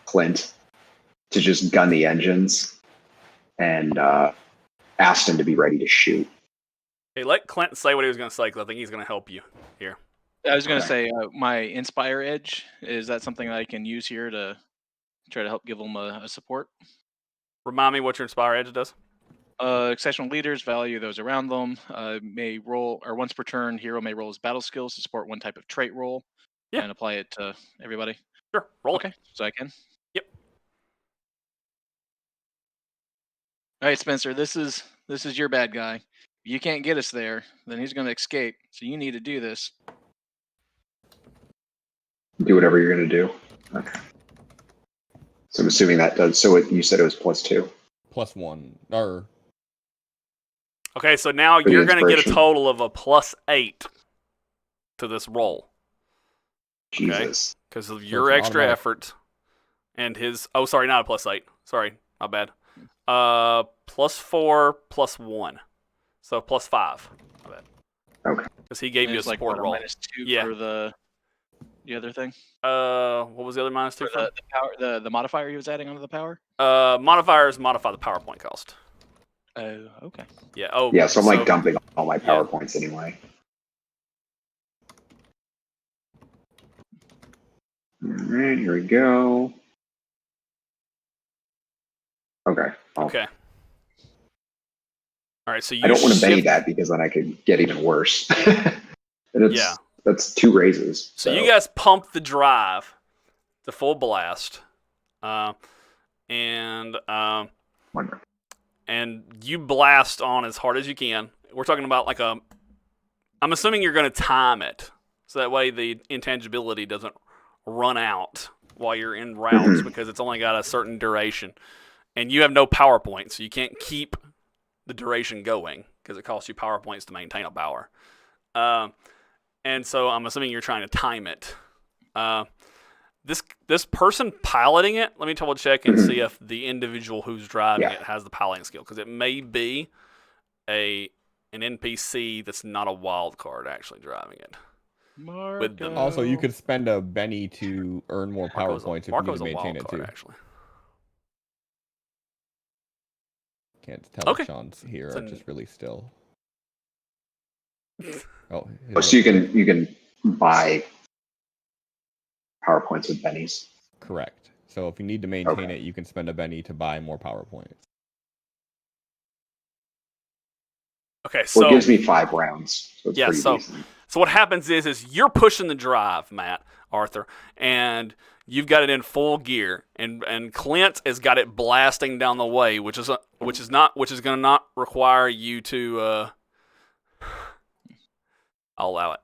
Clint to just gun the engines and asked him to be ready to shoot. Hey, let Clint say what he was going to say because I think he's going to help you here. I was going to say my Inspire Edge, is that something I can use here to try to help give them a support? Remind me what your Inspire Edge does. Exceptional leaders value those around them. May roll, or once per turn, hero may roll his battle skills to support one type of trait roll and apply it to everybody. Sure, roll Okay, so I can? Yep. All right, Spencer, this is your bad guy. If you can't get us there, then he's going to escape. So you need to do this. Do whatever you're going to do. Okay. So I'm assuming that does. So you said it was +2. +1. Okay, so now you're going to get a total of a +8 to this roll. Jesus. Because of your extra effort and his... Oh, sorry, not a +8. Sorry, my bad. +4, +1. So +5. My bad. Okay. Because he gave you a support roll. -2 for the other thing? What was the other -2 for? The power, the modifier he was adding onto the power? Modifiers modify the PowerPoint cost. Oh, okay. Yeah. Oh. Yeah, so I'm dumping all my PowerPoints anyway. All right, here we go. Okay. Okay. All right, so you I don't want to Benny that because then I could get even worse. That's 2 raises. So you guys pump the drive to full blast, and you blast on as hard as you can. We're talking about I'm assuming you're going to time it, so that way the intangibility doesn't run out while you're en route because it's only got a certain duration, and you have no power points, so you can't keep the duration going because it costs you power points to maintain a power. And so I'm assuming you're trying to time it. This person piloting it, let me double check and see if the individual who's driving it has the piloting skill, because it may be an NPC that's not a wild card actually driving it. With them. Also, you could spend a Benny to earn more power Marco's points if you need Marco's to a maintain wild it card, too. actually. Can't tell if Shaun's here or just really still. Oh, so you can buy power points with bennies. Correct. So if you need to maintain it, you can spend a Benny to buy more power points. Okay, so well, it gives me 5 rounds, so it's pretty decent. So what happens is you're pushing the drive, Arthur, and you've got it in full gear, and Clint has got it blasting down the way, which is going to not require you to. I'll allow it.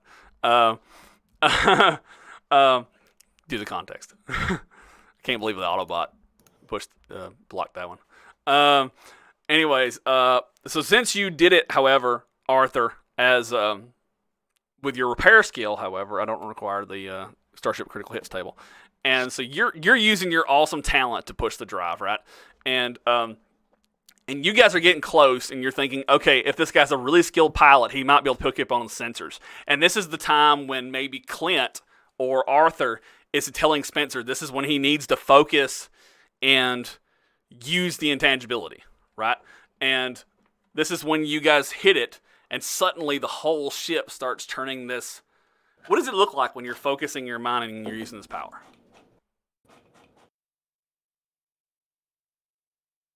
Do the context. I can't believe the Autobot blocked that one. Anyways, so since you did it, however, Arthur, as with your repair skill, however, I don't require the Starship Critical Hits table, and so you're using your awesome talent to push the drive, right? And you guys are getting close, and you're thinking, okay, if this guy's a really skilled pilot, he might be able to pick up on the sensors. And this is the time when maybe Clint or Arthur is telling Spencer this is when he needs to focus and use the intangibility, right? And this is when you guys hit it, and suddenly the whole ship starts turning this. What does it look like when you're focusing your mind and you're using this power?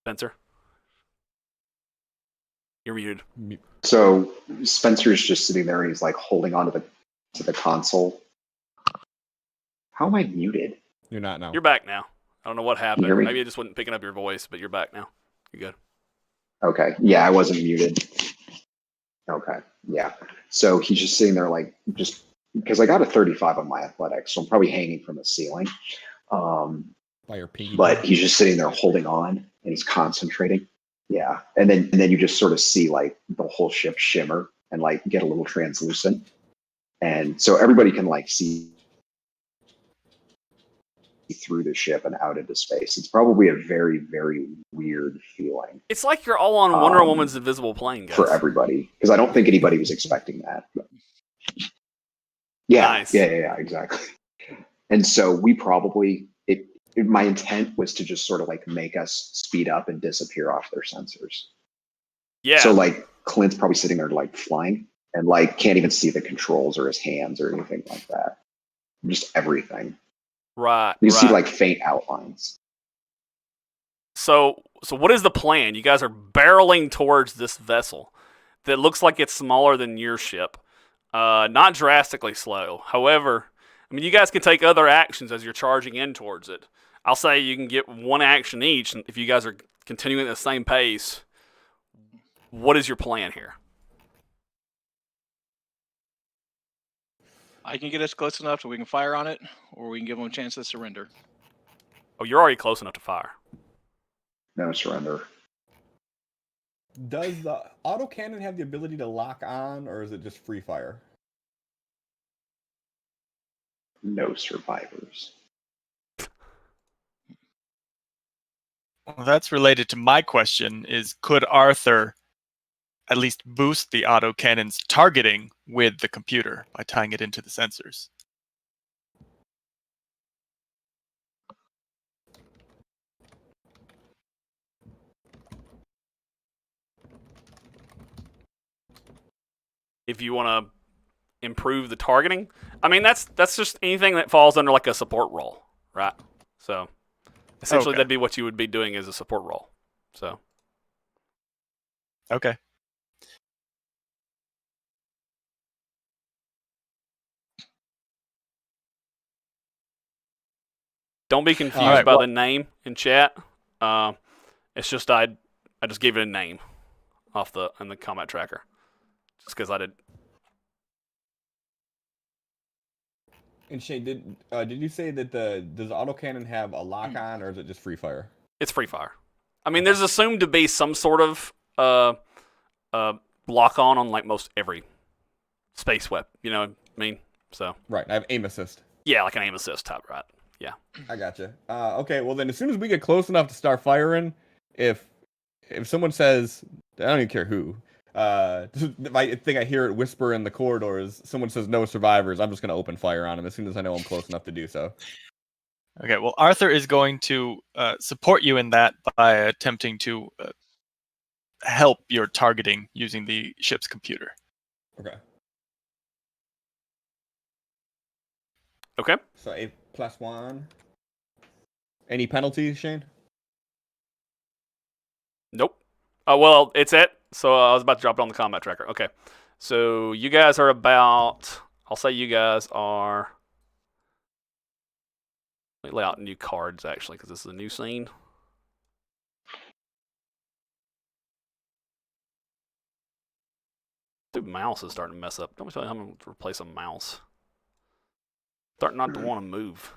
Spencer? You're muted. So Spencer's just sitting there and he's like holding on to the console. How am I muted? You're not now. You're back now. I don't know what happened. You hear me? Maybe it just wasn't picking up your voice, but you're back now. You're good. Okay. Yeah, I wasn't muted. Okay. Yeah. So he's just sitting there like just because I got a 35 on my athletics, so I'm probably hanging from the ceiling. By your pinky. But he's just sitting there holding on and he's concentrating. Yeah. And then you just sort of see like the whole ship shimmer and like get a little translucent. And so everybody can like see through the ship and out into space. It's probably a very, very weird feeling. It's like you're all on Wonder Woman's invisible plane, guys. For everybody. Because I don't think anybody was expecting that. But yeah, nice. Yeah, exactly. And so we probably, my intent was to just sort of like make us speed up and disappear off their sensors. Yeah. So like Clint's probably sitting there like flying and like can't even see the controls or his hands or anything like that. Just everything. Right. You see like faint outlines. So what is the plan? You guys are barreling towards this vessel that looks like it's smaller than your ship. Not drastically slow. However, I mean, you guys can take other actions as you're charging in towards it. I'll say you can get one action each if you guys are continuing at the same pace. What is your plan here? I can get us close enough so we can fire on it, or we can give them a chance to surrender. Oh, you're already close enough to fire. No surrender. Does the autocannon have the ability to lock on, or is it just free fire? No survivors. Well, that's related to my question, is could Arthur at least boost the autocannon's targeting with the computer by tying it into the sensors? If you want to improve the targeting, I mean that's just anything that falls under like a support role, right? So essentially that'd be what you would be doing as a support role. So okay. Don't be confused by the name in chat. It's just I just gave it a name in the combat tracker, just because I did. And Shane, did you say that does the autocannon have a lock on, or is it just free fire? It's free fire. I mean, there's assumed to be some sort of lock on like most every space weapon. You know what I mean? So Right. I have aim assist. yeah, like an aim assist type, right? Yeah. I gotcha. Okay. Well, then as soon as we get close enough to start firing, if someone says, I don't even care who. I think I hear it whisper in the corridors. Someone says no survivors. I'm just gonna open fire on them as soon as I know I'm close enough to do so. Okay, well, Arthur is going to support you in that by attempting to help your targeting using the ship's computer. Okay. Okay. So a +1. Any penalties, Shane? Nope. Oh, well, it's it. So I was about to drop it on the combat tracker. Okay. So you guys are about, I'll say you guys are, let me lay out new cards actually, because this is a new scene. Dude, mouse is starting to mess up. Don't tell me I'm going to replace a mouse. Starting not to want to move.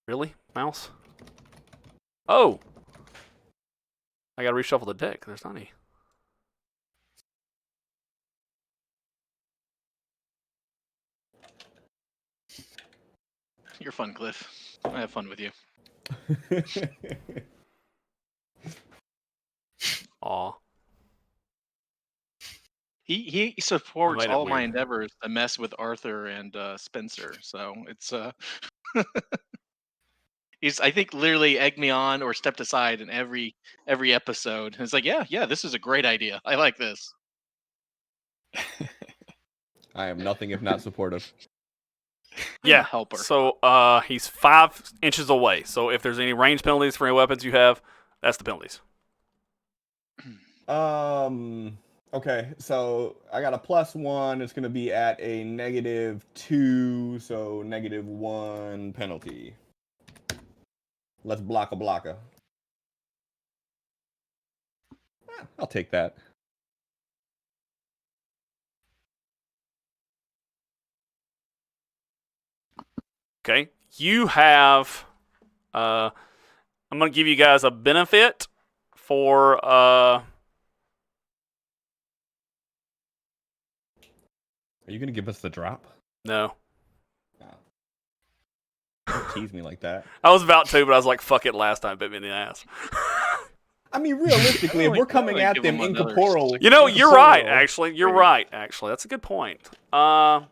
Really? Mouse? Oh! I gotta reshuffle the deck. There's not any. You're fun, Cliff. I have fun with you. Aw. He supports made it all my weird. endeavors to mess with Arthur and Spencer. So it's he's I think literally egged me on or stepped aside in every episode. It's like, yeah, this is a great idea. I like this. I am nothing if not supportive. I'm Yeah. a helper. So he's 5 inches away. So if there's any range penalties for any weapons you have, that's the penalties. Okay, so I got a +1. It's gonna be at a -2, so -1 penalty. Let's block a blocker. I'll take that. Okay. You have. I'm gonna give you guys a benefit for. Are you gonna give us the drop? No. Don't tease me like that. I was about to, but I was like, fuck it, last time it bit me in the ass. I mean, realistically, if we're coming at them incorporeal, You know, you're right, incorporeal- actually. You're right, actually. That's a good point. I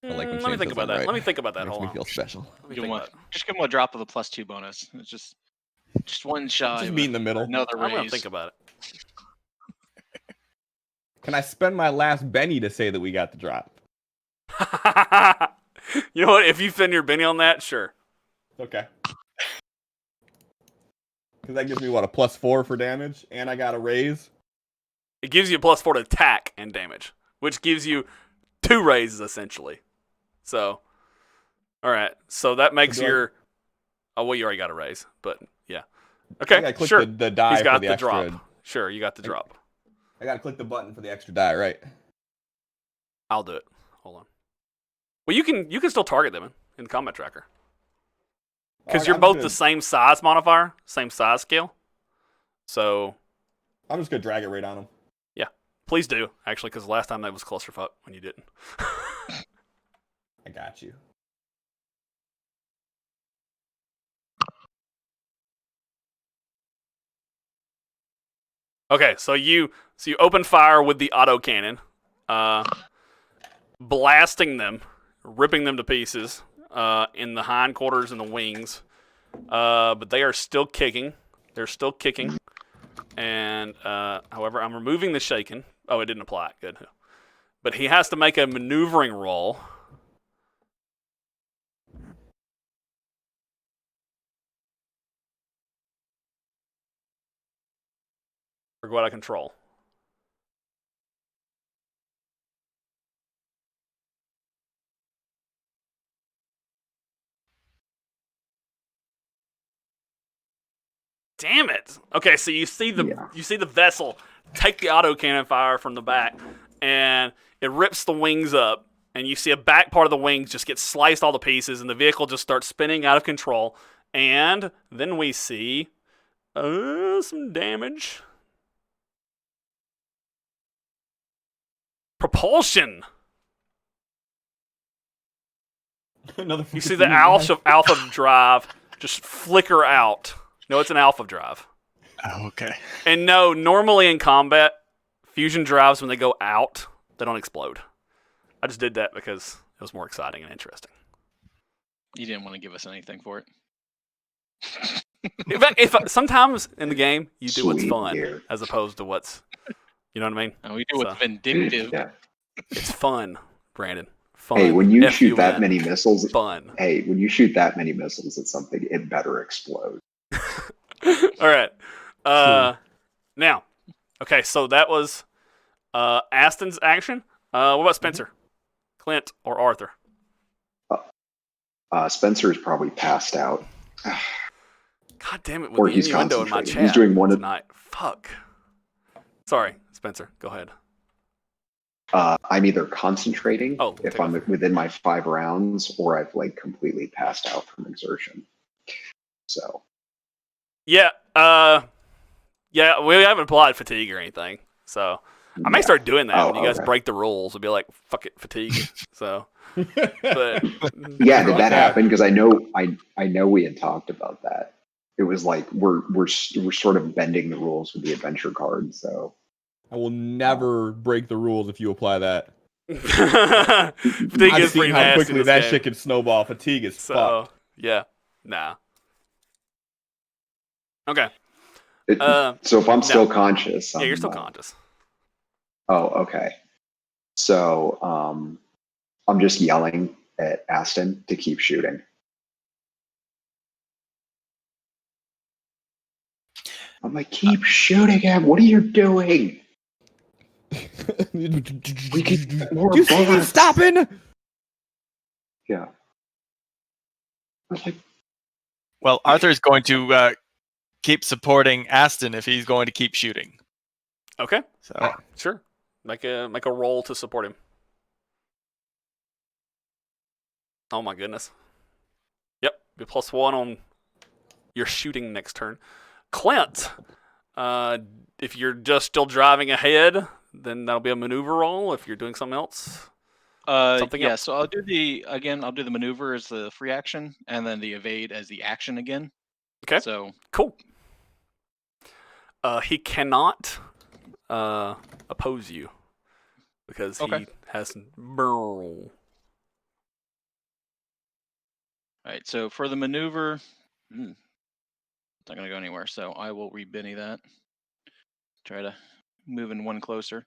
like when let me Shane think says about I'm that. right. Let me think about that. Makes Hold me on. feel special. Let me Give think him about it. just give him a drop of a +2 bonus. It's just one shy. Just of meet in the middle. Another I'm gonna raise. think about it. Can I spend my last Benny to say that we got the drop? You know what? If you spend your Benny on that, sure. Okay. Because that gives me, what, a +4 for damage? And I got a raise? It gives you a +4 to attack and damage, which gives you 2 raises essentially. So, all right. So that makes So do I- your. Oh well, you already got a raise, but yeah. I Okay, gotta click sure. the die He's for got the the extra. drop. Sure, you got the drop. I gotta click the button for the extra die, right? I'll do it. Hold on. Well, you can still target them in the combat tracker because Alright, you're I'm both good. the same size modifier, same size scale. So I'm just gonna drag it right on him. yeah, please do actually, because last time that was clusterfuck when you didn't. I got you. Okay, so you open fire with the autocannon, blasting them, ripping them to pieces in the hindquarters and the wings. But they are still kicking. They're still kicking. And however, I'm removing the shaken. Oh, it didn't apply. Good. But he has to make a maneuvering roll. Or go out of control. Damn it. Okay, so you see the vessel take the autocannon fire from the back, and it rips the wings up, and you see a back part of the wings just get sliced all to pieces, and the vehicle just starts spinning out of control. And then we see some damage. Propulsion. Another You see the alpha drive just flicker out. No, it's an alpha drive. Oh, okay. And no, normally in combat, fusion drives, when they go out, they don't explode. I just did that because it was more exciting and interesting. You didn't want to give us anything for it. In fact, sometimes in the game, you do what's Sweet fun dear. as opposed to what's, you know what I mean? And we do what's vindictive. Yeah. It's fun, Brandon. Fun. Hey, when you shoot F-U-N. that many missiles, Fun. hey, when you shoot that many missiles at something, it better explode. All right. Now, okay, so that was Aston's action. What about Spencer? Clint or Arthur? Spencer's probably passed out. God damn it, Or with the he's innuendo in my concentrating. chat He's doing one of- tonight. Fuck. Sorry, Spencer, go ahead. I'm either concentrating Oh, if take I'm off. within my 5 rounds, or I've like completely passed out from exertion. So Yeah, yeah, we haven't applied fatigue or anything, so I may yeah. start doing that Oh, when you guys okay. break the rules. It'll be like, fuck it, fatigue. So, but Yeah, did Fuck that that. happen? Because I know we had talked about that. It was like we're sort of bending the rules with the adventure card. So I will never break the rules if you apply that. fatigue I've is pretty seen how nasty quickly in this that game. shit can snowball. Fatigue is fucked. So, yeah, nah. Okay. so if I'm still conscious, Yeah, you're I'm, still conscious. Oh, okay. So I'm just yelling at Aston to keep shooting. I'm like, keep shooting him. What are you doing? We could get more Do you see me bullets. stopping? Yeah. I was like, Well, Arthur's going to keep supporting Aston if he's going to keep shooting. Okay, So sure. Make a roll to support him. Oh my goodness. Yep, be +1 on your shooting next turn. Clint, if you're just still driving ahead, then that'll be a maneuver roll. If you're doing something else, something Yeah, else. so I'll do the maneuver as the free action, and then the evade as the action again. Okay. So Cool. He cannot oppose you because Okay. he has Burl. all right, so for the maneuver, it's not gonna go anywhere. So I will re-Benny that. Try to move in one closer.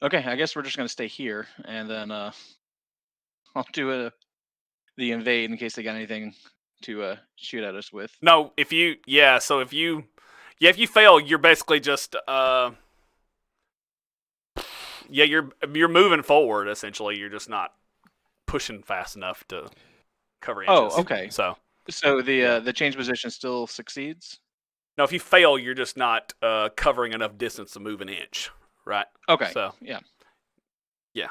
Okay, I guess we're just gonna stay here, and then I'll do the invade in case they got anything to shoot at us with. No, if you fail, you're basically just you're moving forward essentially. You're just not pushing fast enough to cover inches. Oh, okay. So So Yeah. the change position still succeeds. no, if you fail, you're just not covering enough distance to move an inch, right? Okay. So Yeah. Yeah.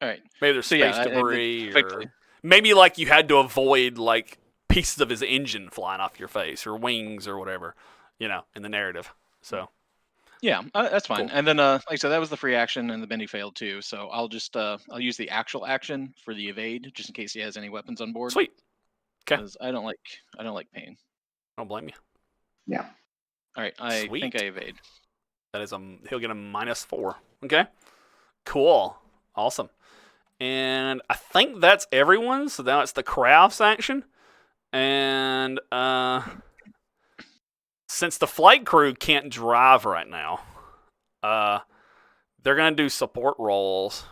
All right. maybe there's So space yeah, debris, effectively. or maybe like you had to avoid like pieces of his engine flying off your face or wings or whatever, in the narrative. So Yeah, that's fine. Cool. And then, like I said, that was the free action, and the Benny failed too. So I'll just I'll use the actual action for the evade, just in case he has any weapons on board. sweet. 'Cause I don't like pain. I don't blame you. yeah. All right, I Sweet. think I evade. That is he'll get a -4. Okay. Cool. Awesome. And I think that's everyone. So now it's the crafts action. And since the flight crew can't drive right now, they're gonna do support rolls.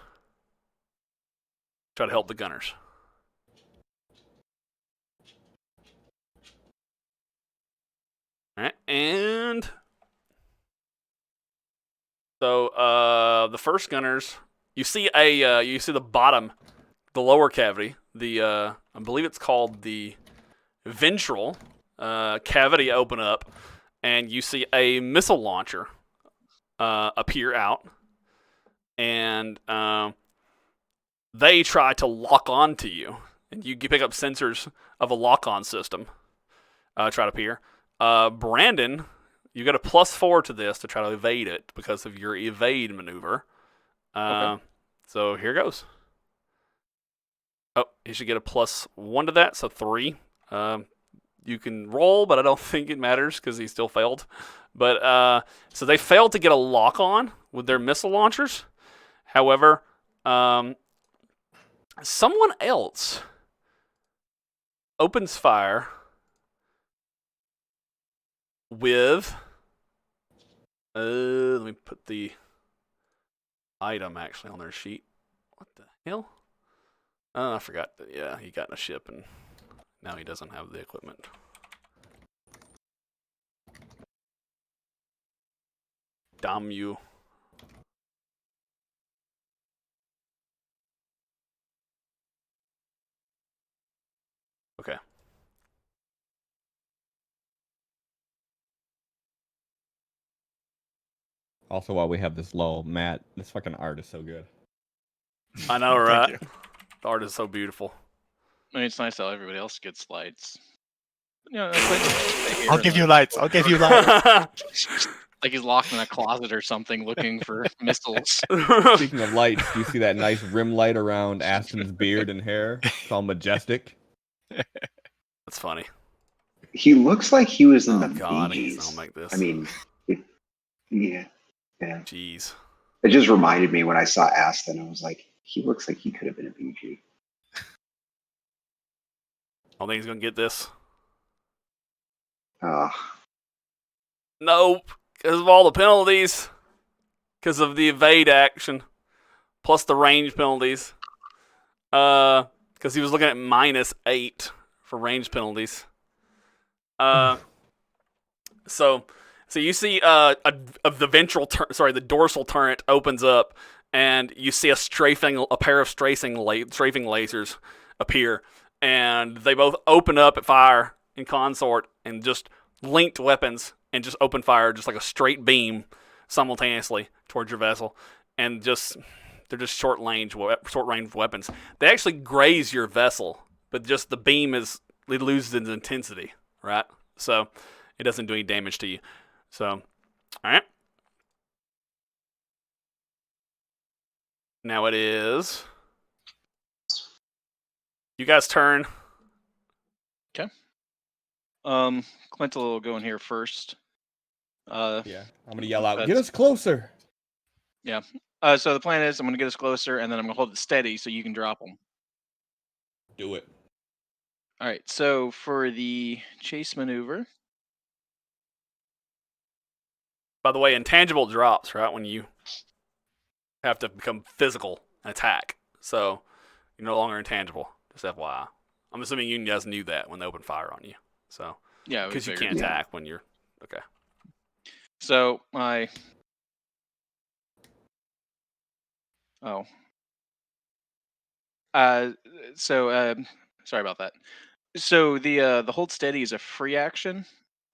Try to help the gunners. Alright, and so the first gunners, you see the bottom, the lower cavity, I believe it's called the ventral, cavity open up, and you see a missile launcher appear out, and they try to lock on to you, and you pick up sensors of a lock-on system. Try to appear. Brandon, you got a +4 to this to try to evade it because of your evade maneuver. Okay. So here goes. Oh, you should get a +1 to that, so 3. You can roll, but I don't think it matters because he still failed. But so they failed to get a lock on with their missile launchers. However, someone else opens fire with. Let me put the item actually on their sheet. What the hell? Oh, I forgot. Yeah, he got in a ship and now he doesn't have the equipment. Damn you. Okay. Also, while we have this lull, Matt, this fucking art is so good. I know, Thank right? you. The art is so beautiful. I mean, it's nice how everybody else gets lights. I'll give you lights. I'll give you lights. Like he's locked in a closet or something, looking for missiles. Speaking of lights, do you see that nice rim light around Aston's beard and hair? It's all majestic. That's funny. He looks like he was in Oh, the God, Bee he's Gees. gonna make this. I mean, yeah. Jeez. It just reminded me when I saw Aston, I was like, he looks like he could have been a BG. I don't think he's gonna get this. Nope. Because of all the penalties. Because of the evade action. Plus the range penalties. Because he was looking at -8 for range penalties. So you see the the dorsal turret opens up, and you see a pair of strafing lasers appear, and they both open up at fire in consort and just linked weapons and just open fire just like a straight beam simultaneously towards your vessel, and they're just short range weapons. They actually graze your vessel, but just the beam it loses its intensity, right? So it doesn't do any damage to you. So, all right. Now it is you guys' turn. Clint will go in here first. Yeah, I'm gonna yell out, "Get us closer!" Yeah. So the plan is I'm gonna get us closer, and then I'm gonna hold it steady so you can drop them. Do it. All right. So for the chase maneuver, By the way, intangible drops right when you have to become physical and attack. So you're no longer intangible. Just FYI. I'm assuming you guys knew that when they opened fire on you. So yeah, we because you figured. can't attack when you're okay. So sorry about that. So the hold steady is a free action.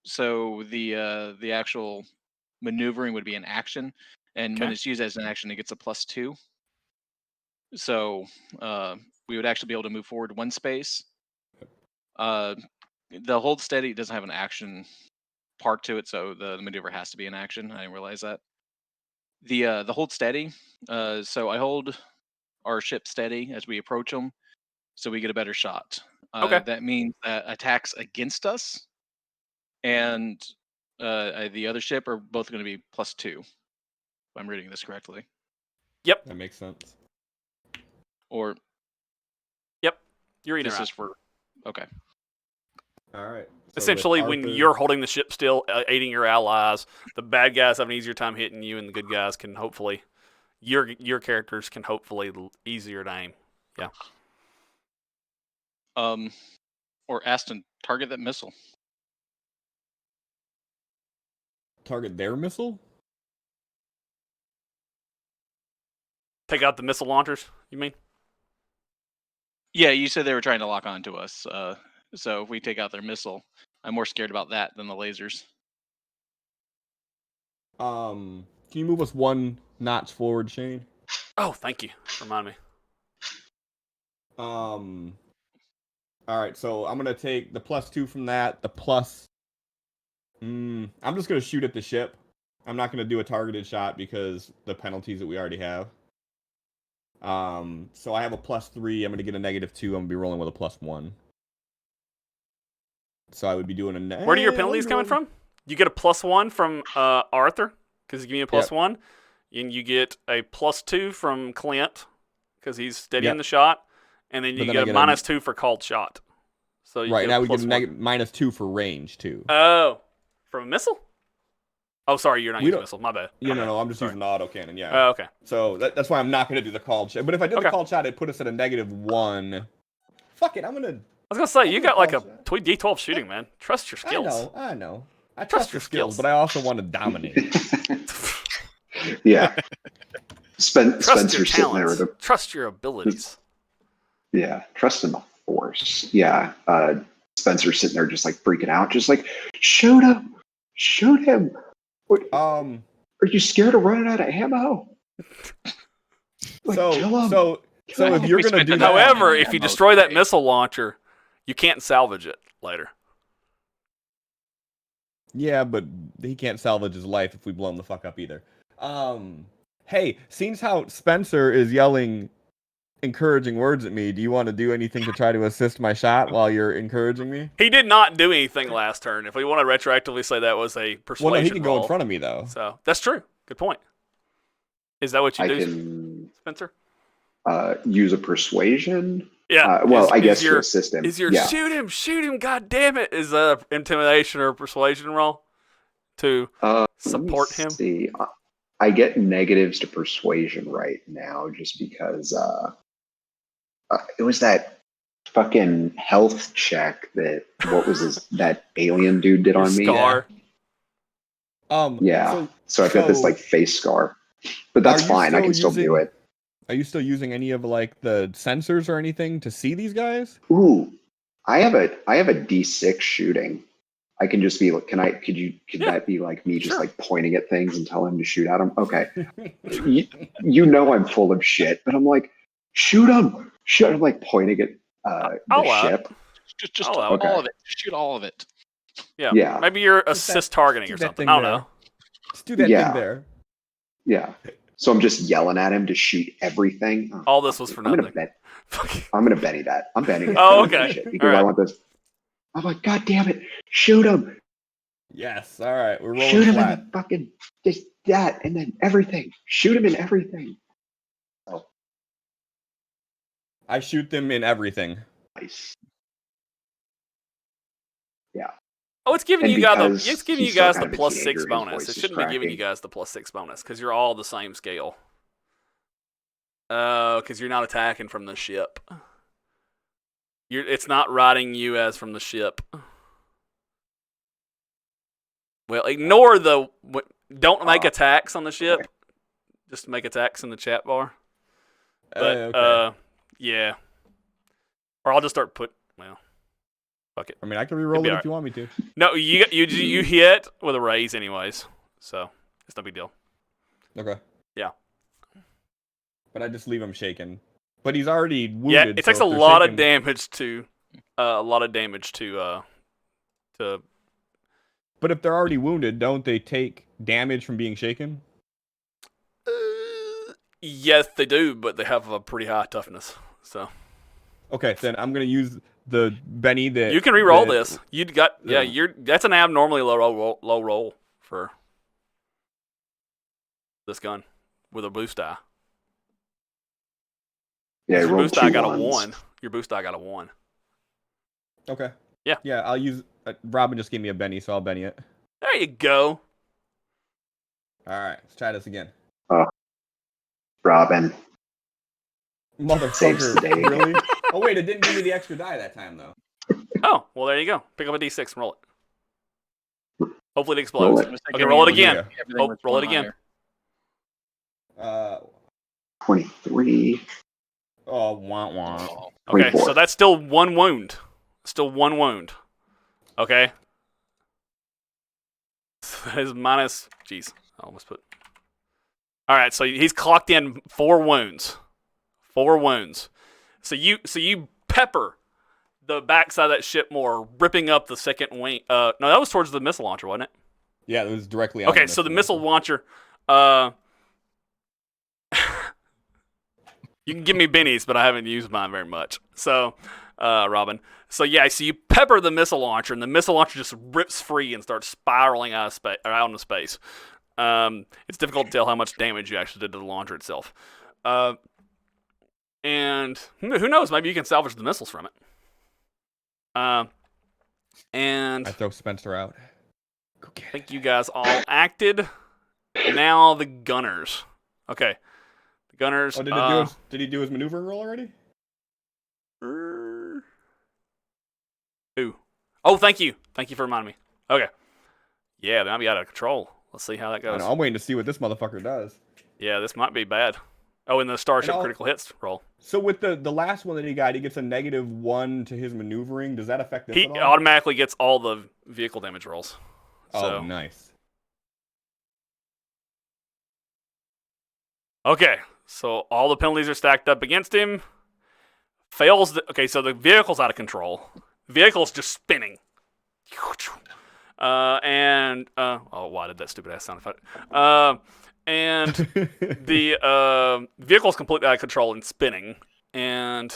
So the actual maneuvering would be an action, and when Okay. it's used as an action, it gets a +2. So we would actually be able to move forward 1 space. The hold steady doesn't have an action part to it, so the maneuver has to be an action. I didn't realize that. The hold steady. So I hold our ship steady as we approach them, so we get a better shot. Okay. That means that attacks against us and the other ship are both going to be +2. If I'm reading this correctly. Yep. That makes sense. Or Yep. You're reading this right. is for okay. All right. So Essentially, with when Arthur- you're holding the ship still, aiding your allies, the bad guys have an easier time hitting you, and the good guys can hopefully, your characters can hopefully easier to aim. Yeah. Or Aston, target that missile. target their missile. Take out the missile launchers, you mean? Yeah, you said they were trying to lock onto us. So if we take out their missile, I'm more scared about that than the lasers. Can you move us one notch forward, Shane? Oh, thank you. Remind me. All right, so I'm gonna take the +2 from that. The plus. I'm just gonna shoot at the ship. I'm not gonna do a targeted shot because the penalties that we already have. So I have a +3. I'm gonna get a -2. I'm gonna be rolling with a +1. So I would be doing a. Where do your penalties coming from? You get a +1 from Arthur because he's giving you a +1, and you get a +2 from Clint because he's steadying the shot, and then you get a -2 for called shot. So you right get now a we get a +1. -2 for range too. Oh, from a missile? Oh, sorry, you're not using missile. My bad. No, I'm just using the autocannon. Yeah. Oh, okay. So that's why I'm not gonna do the called shot. But if I did the called shot, it'd put us at a -1. Fuck it, I'm gonna. I was gonna say you got like a D12 shooting, man. Trust your skills. I know. I Trust trust your your skills, skills. but I also want to dominate. Yeah. Trust Spencer your sitting there talents. with a Trust your abilities. trust in the force. Yeah. Spencer sitting there just like freaking out, just like shoot him. What, are you scared of running out of ammo? Like, so if you're gonna do that, However, if you destroy that missile launcher, you can't salvage it later. yeah, but he can't salvage his life if we blow him the fuck up either. Hey, seeing how Spencer is yelling encouraging words at me, do you want to do anything to try to assist my shot while you're encouraging me? He did not do anything last turn. If we want to retroactively say that was a persuasion Well, no, he can go in roll. front of me though. So that's true. Good point. Is that what you do, can Spencer? use a persuasion. Yeah. I guess to assist him. Is your shoot him, god damn it, is a intimidation or persuasion roll to support him? See. I get negatives to persuasion right now just because it was that fucking health check that that alien dude did on me. Scar. Yeah. So I've got this like face scar, but that's fine. I can still do it. Are you still using any of like the sensors or anything to see these guys? Ooh, I have a D6 shooting. I can just be like, could that be like me just like pointing at things and telling him to shoot at them? Okay. you know I'm full of shit, but I'm like, shoot him. I'm like pointing at the ship. Just all of it. Shoot all of it. Yeah. Maybe you're assist targeting or something. I don't know. Just do that thing there. Yeah. So I'm just yelling at him to shoot everything. All this was for nothing. I'm gonna Benny that. I'm betting it. Oh, okay. Because I want this. I'm like, God damn it, shoot him. Yes. All right. We're rolling shoot him flat. in the fucking just that, and then everything. Shoot him in everything. Oh. I shoot them in everything. Nice. Yeah. Oh, it's giving you guys the +6 his bonus. voice It is shouldn't be giving you cracking. guys the +6 bonus because you're all the same scale. Because you're not attacking from the ship. It's not riding you as from the ship. Well, ignore don't make attacks on the ship. Just make attacks in the chat bar. But yeah. Or I'll just start fuck it. I mean, I can re-roll it if you want me to. No, you hit with a raise anyways, so it's no big deal. Okay. Yeah. But I just leave him shaken. But he's already wounded. Yeah, it takes a lot of damage to. But if they're already wounded, don't they take damage from being shaken? Yes, they do, but they have a pretty high toughness. So. Okay, then I'm gonna use the Benny that you can re-roll this. That's an abnormally low roll for this gun with a boost die. Yeah, your boost die got ones. a 1. Your boost die got a 1. Okay. Yeah. Yeah, I'll use. Robin just gave me a Benny, so I'll Benny it. There you go. All right, let's try this again. Robin. Motherfucker, really? Oh wait, it didn't give me the extra die that time though. Oh, well there you go. Pick up a D6 and roll it. Hopefully it explodes. Roll it. Okay, roll it again. Oh, Roll it again. 23. Oh, wah. Okay, 24. so that's still one wound. Okay. that is minus. Jeez, I almost put. All right, so he's clocked in 4 wounds. 4 wounds. So you pepper the backside of that ship more, ripping up the second wing. No, that was towards the missile launcher, wasn't it? Yeah, it was directly on Okay, so the missile launcher. You can give me bennies, but I haven't used mine very much. So, Robin. So yeah, so you pepper the missile launcher, and the missile launcher just rips free and starts spiraling out of space, or out into space. It's difficult to tell how much damage you actually did to the launcher itself. And who knows? Maybe you can salvage the missiles from it. And I throw Spencer out. I think you guys all acted. Now the gunners. Okay. The gunners. Oh, did he do his maneuvering roll already? Who? Oh, thank you. Thank you for reminding me. Okay. Yeah, they might be out of control. Let's see how that goes. I'm waiting to see what this motherfucker does. Yeah, this might be bad. Oh, in the Starship critical hits roll. So with the last one that he got, he gets a -1 to his maneuvering. Does that affect this He at all? automatically gets all the vehicle damage rolls. Oh, nice. Okay, so all the penalties are stacked up against him. Fails. Okay, so the vehicle's out of control. The vehicle's just spinning. Oh, why did that stupid ass sound effect? And the vehicle's completely out of control and spinning. And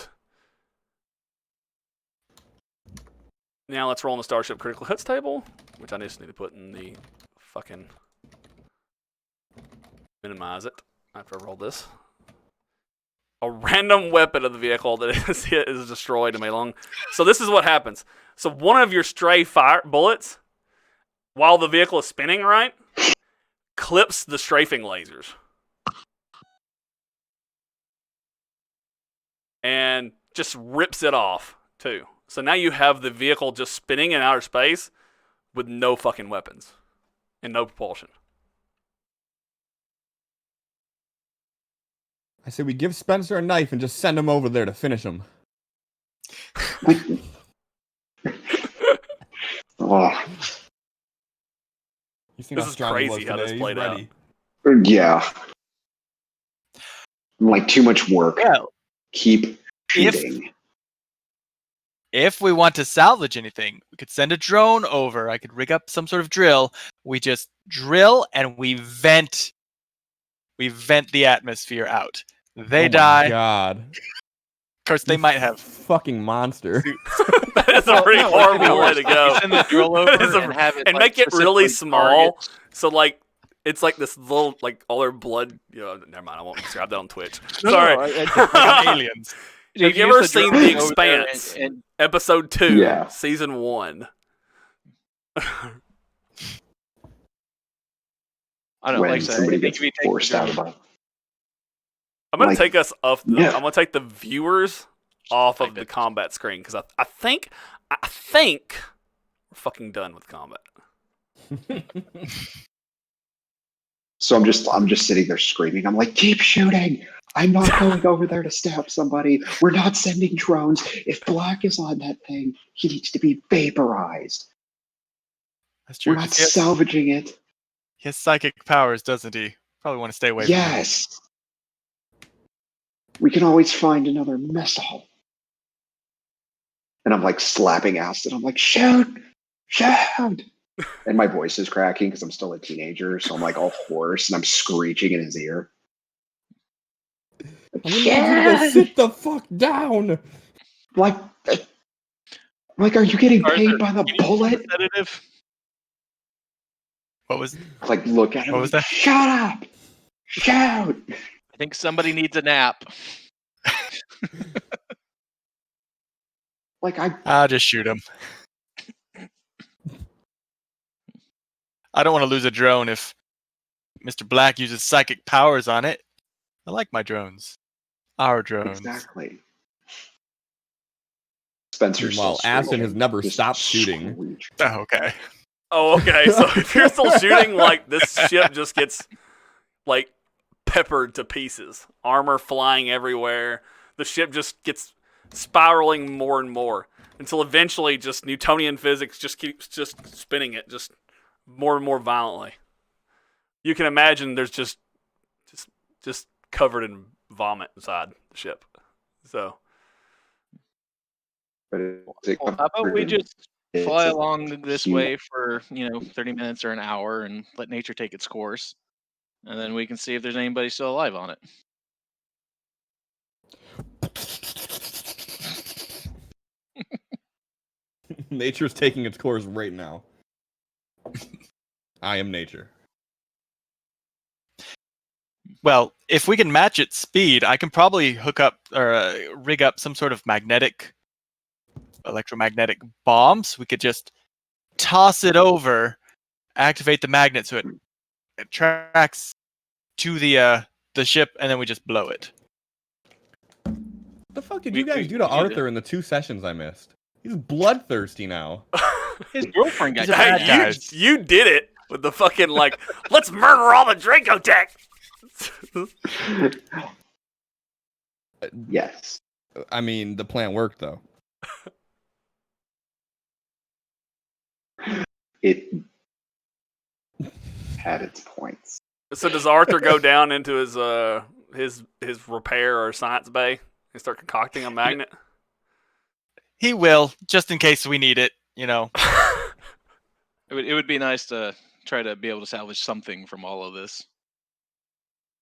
now let's roll in the Starship critical hits table, which I just need to put in the fucking minimize it after I roll this. A random weapon of the vehicle that is hit is destroyed and made long. So this is what happens. So one of your stray fire bullets, while the vehicle is spinning, right, clips the strafing lasers. And just rips it off, too. So now you have the vehicle just spinning in outer space with no fucking weapons and no propulsion. I say we give Spencer a knife and just send him over there to finish him. Oh, This is crazy how this played out. yeah. Like, too much work. Yeah. Keep shooting. If we want to salvage anything, we could send a drone over. I could rig up some sort of drill. We just drill and we vent. We vent the atmosphere out. They die. My God. Of course, they might have. Fucking monster. That is a pretty horrible way to go. Send the drill over and have it, and like, make it really specifically small. target. So like it's like this little like all their blood. Never mind. I won't describe that on Twitch. No, Sorry. Like aliens. Have you ever seen The Expanse? And Episode 2, Yeah. Season 1. I don't know, When like I said, I somebody think gets if you take forced the out drone- of a... I'm gonna Like, take us off. yeah. I'm gonna take the viewers off of Type the it. combat screen because I think we're fucking done with combat. So I'm just sitting there screaming. I'm like, keep shooting. I'm not going over there to stab somebody. We're not sending drones. If Black is on that thing, he needs to be vaporized. That's true. We're not 'Cause he has, salvaging it. he has psychic powers, doesn't he? Probably want to stay away from him. Yes. We can always find another missile. And I'm like slapping acid. I'm like, shoot, shoot. And my voice is cracking because I'm still a teenager. So I'm like all hoarse and I'm screeching in his ear. I'm gonna need you to sit the fuck down. Like, are you getting Arthur, paid by the you need bullet? a sedative? What was? Like, look at him. What was like, that? Shut up! Shout! I think somebody needs a nap. Like, I'll just shoot him. I don't want to lose a drone if Mr. Black uses psychic powers on it. I like my drones. Our drones. exactly. Spencer's Meanwhile, still Aston screaming. has never Just stopped shooting. screech. Oh, okay. Oh, okay. So if you're still shooting, like this ship just gets like peppered to pieces. Armor flying everywhere. The ship just gets spiraling more and more until eventually just Newtonian physics just keeps just spinning it just more and more violently. You can imagine there's just covered in vomit inside the ship. So But Well, how about we just fly along this way for 30 minutes or an hour and let nature take its course, and then we can see if there's anybody still alive on it. Nature's taking its course right now. I am nature. Well, if we can match its speed, I can probably hook up or rig up some sort of electromagnetic bomb. So we could just toss it over, activate the magnet so it tracks to the ship, and then we just blow it. What the fuck did you guys do to Arthur in the 2 sessions I missed? He's bloodthirsty now. His girlfriend got He's a bad guy. you did it with the fucking let's murder all the Draco Tech. Yes. I mean, the plan worked though. It had its points. So does Arthur go down into his repair or science bay and start concocting a magnet? He will, just in case we need it. It would be nice to try to be able to salvage something from all of this.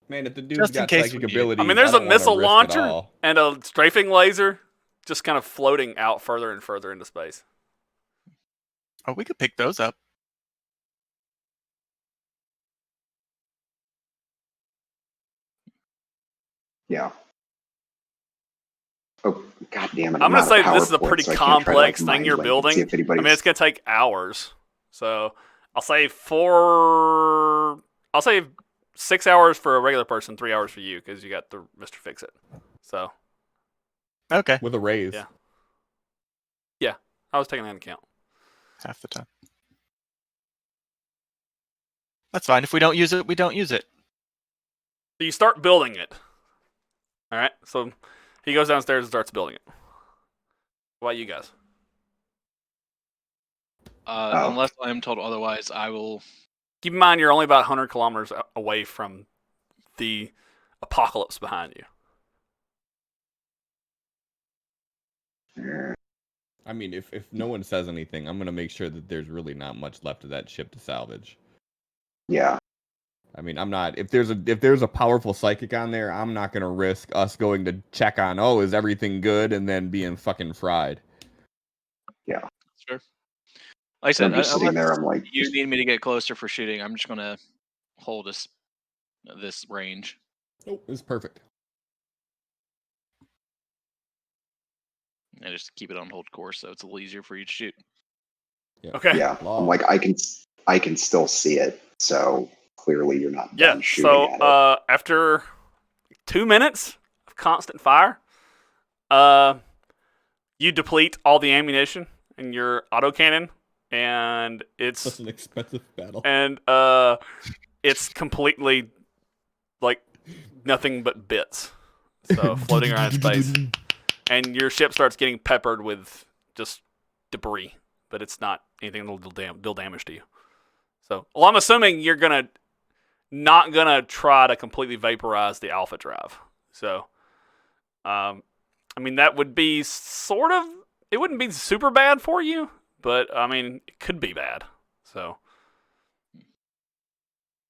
Man, if the dude's Just in got case psychic we need it. abilities, I mean, there's a don't wanna missile risk it launcher all. and a strafing laser just kind of floating out further and further into space. Oh, we could pick those up. Yeah. Oh, god damn it. I'm going to out say of power this is a for it, pretty so I can't try to, complex thing mind you're link and building. see if I anybody's- mean, it's going to take hours. So I'll say 6 hours for a regular person, 3 hours for you because you got the Mr. Fix-It. So Okay, With a raise. Yeah. I was taking that into account. half the time. That's fine. If we don't use it, we don't use it. So you start building it. All right. So he goes downstairs and starts building it. What about you guys? Unless I'm told otherwise, I will. Keep in mind you're only about 100 kilometers away from the apocalypse behind you. I mean, if no one says anything, I'm gonna make sure that there's really not much left of that ship to salvage. Yeah. I mean, I'm not. If there's a powerful psychic on there, I'm not gonna risk us going to check on. Oh, is everything good? And then being fucking fried. Yeah. Sure. Like I said, I'm just sitting there. unless I'm like, you need me to get closer for shooting, I'm just gonna hold this range. Nope, it's perfect. And just keep it on hold course, so it's a little easier for you to shoot. Okay. yeah. Law. I'm like, I can still see it. So clearly, you're not Yeah. done shooting So at it. after 2 minutes of constant fire, you deplete all the ammunition in your autocannon, and Such an expensive battle. it's completely like nothing but bits. So floating around in space. And your ship starts getting peppered with just debris, but it's not anything that'll deal damage to you. So, well, I'm assuming you're not gonna try to completely vaporize the alpha drive. So, I mean, that would be it wouldn't be super bad for you, but I mean, it could be bad. So,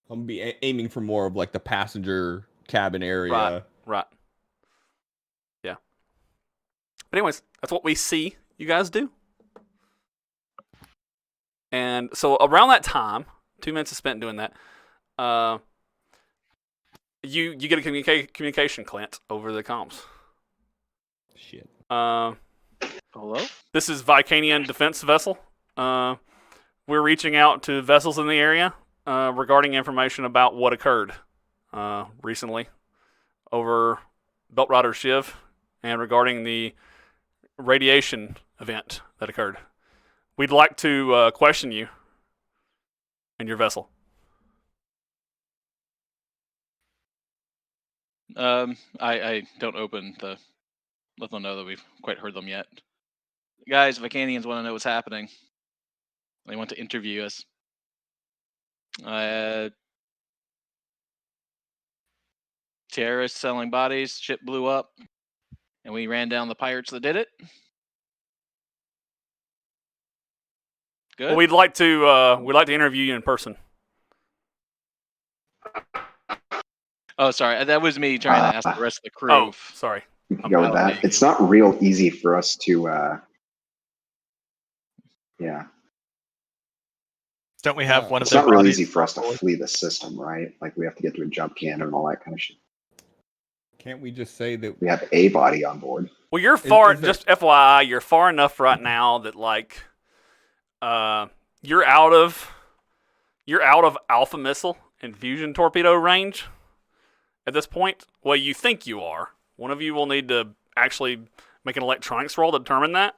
I'm gonna be aiming for more of like the passenger cabin area. Right. Yeah. But anyways, that's what we see you guys do. And so around that time, 2 minutes is spent doing that. You get a communication, Clint, over the comms. Shit. Hello? This is Vicanian defense vessel. We're reaching out to vessels in the area regarding information about what occurred recently over Belt Rider Shiv and regarding the radiation event that occurred. We'd like to question you and your vessel. I don't let them know that we've quite heard them yet. Guys, Vicanians want to know what's happening. They want to interview us. Terrorists selling bodies. Ship blew up, and we ran down the pirates that did it. Good. Well, we'd like to interview you in person. Oh, sorry. That was me trying to ask the rest of the crew. Oh, sorry. We can go with About that. It's not real easy for us to, yeah. Don't we have one of It's their not real bodies? easy for us to flee the system, right? Like we have to get to a jump can and all that kind of shit. Can't we just say that We have a body on board. Well, you're far. is there- Just FYI, you're far enough right now that like, you're out of alpha missile and fusion torpedo range at this point. Well, you think you are. One of you will need to actually make an electronics roll to determine that.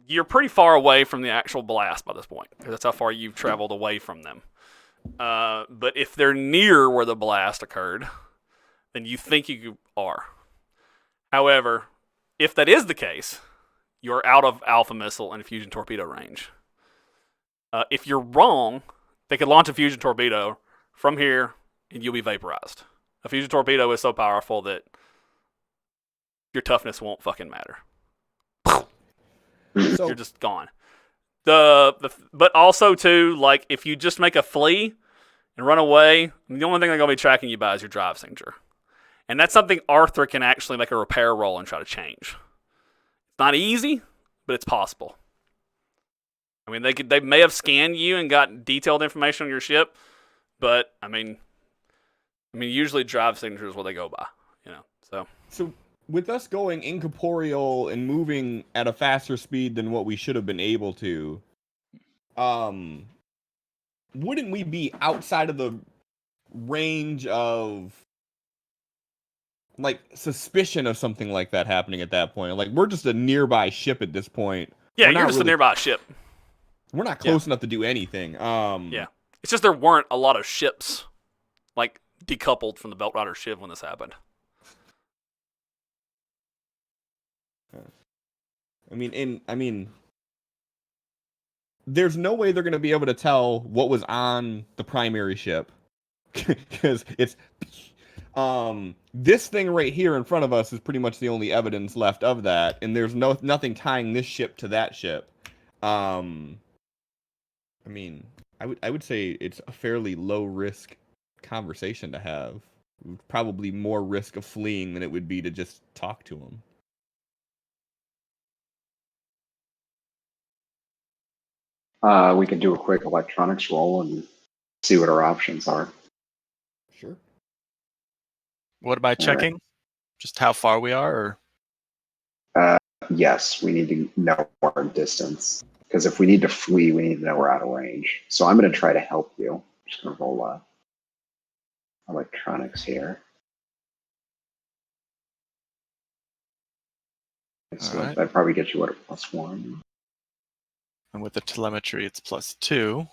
You're pretty far away from the actual blast by this point, because that's how far you've traveled away from them. But if they're near where the blast occurred, then you think you are. However, if that is the case, you're out of alpha missile and fusion torpedo range. If you're wrong, they could launch a fusion torpedo from here and you'll be vaporized. A fusion torpedo is so powerful that your toughness won't fucking matter. so You're just gone. But also too, like if you just make a flee and run away, the only thing they're gonna be tracking you by is your drive signature. And that's something Arthur can actually make a repair roll and try to change. It's not easy, but it's possible. I mean, they may have scanned you and got detailed information on your ship, but I mean, usually drive signature is what they go by, you know. So with us going incorporeal and moving at a faster speed than what we should have been able to, wouldn't we be outside of the range of like suspicion of something like that happening at that point? Like we're just a nearby ship at this point. Yeah, We're you're not just a really- nearby ship. We're not close enough to do anything. Yeah. It's just there weren't a lot of ships like decoupled from the Belt Rider Shiv when this happened. I mean, there's no way they're going to be able to tell what was on the primary ship because it's this thing right here in front of us is pretty much the only evidence left of that, and there's nothing tying this ship to that ship. I mean, I would say it's a fairly low risk conversation to have. Probably more risk of fleeing than it would be to just talk to them. We can do a quick electronics roll and see what our options are. Sure. What am I All right. checking? Just how far we are, or Yes, we need to know our distance. Because if we need to flee, we need to know we're out of range. So I'm going to try to help you. I'm just going to roll electronics here. So All right. that'd probably get you what, a +1. and with the telemetry, it's +2.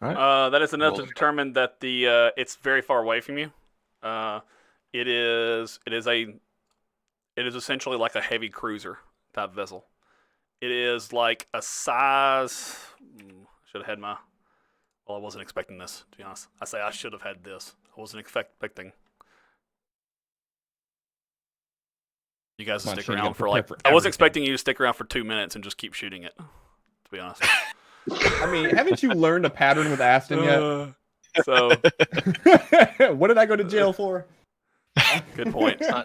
That is enough to Roll. determine that the it's very far away from you. It is essentially like a heavy cruiser type vessel. It is like a size. Should have had my. Well, I wasn't expecting this, to be honest. I say I should have had this. I wasn't expecting you guys to Come on, stick Shaun, you around gotta for prepare like. for I wasn't everything. expecting you to stick around for 2 minutes and just keep shooting it. To be honest. I mean, haven't you learned a pattern with Aston yet? So What did I go to jail for? good point. It's not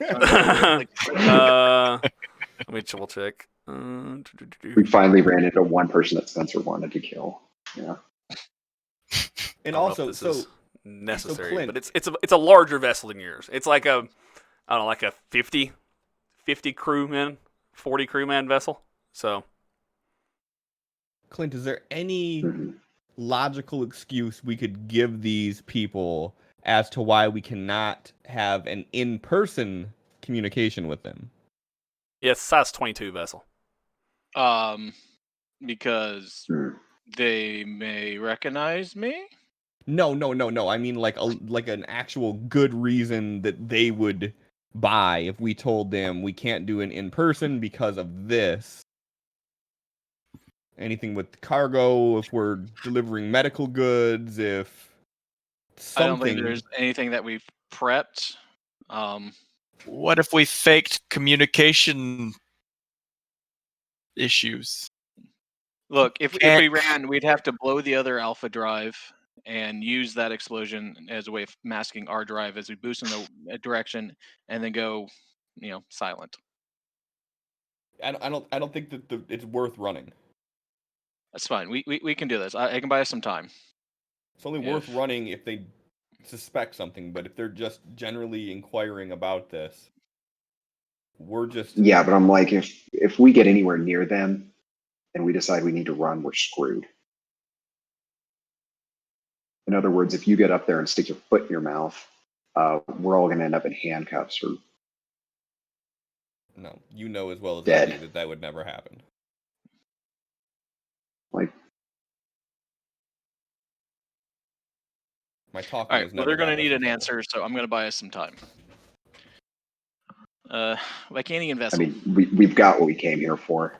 Let me double check. We finally ran into one person that Spencer wanted to kill. Yeah. And I don't know if also, this so is necessary, Clint- but it's a larger vessel than yours. It's like a I don't know, like a 50 crewman, 40 crewman vessel. So Clint, is there any Mhm. logical excuse we could give these people as to why we cannot have an in-person communication with them? yeah, it's a size 22 vessel. Because Hmm. they may recognize me. No. I mean, like an actual good reason that they would buy if we told them we can't do an in-person because of this. anything with cargo, if we're delivering medical goods, if I don't think something. there's anything that we've prepped. What if we faked communication issues? Look, if Can't- we ran, we'd have to blow the other alpha drive and use that explosion as a way of masking our drive as we boost in the direction and then go, silent. I don't think that it's worth running. That's fine. We can do this. I can buy us some time. It's only worth running if they suspect something, but if they're just generally inquiring about this, we're just... Yeah, but I'm like, if we get anywhere near them and we decide we need to run, we're screwed. In other words, if you get up there and stick your foot in your mouth, we're all going to end up in handcuffs or... No, you know as well as Dead. I do that would never happen. Like, my talking All right, has well, never they're going to gotten us need in an trouble. answer, so I'm going to buy us some time. Vicanian I vessel. mean, we've got what we came here for.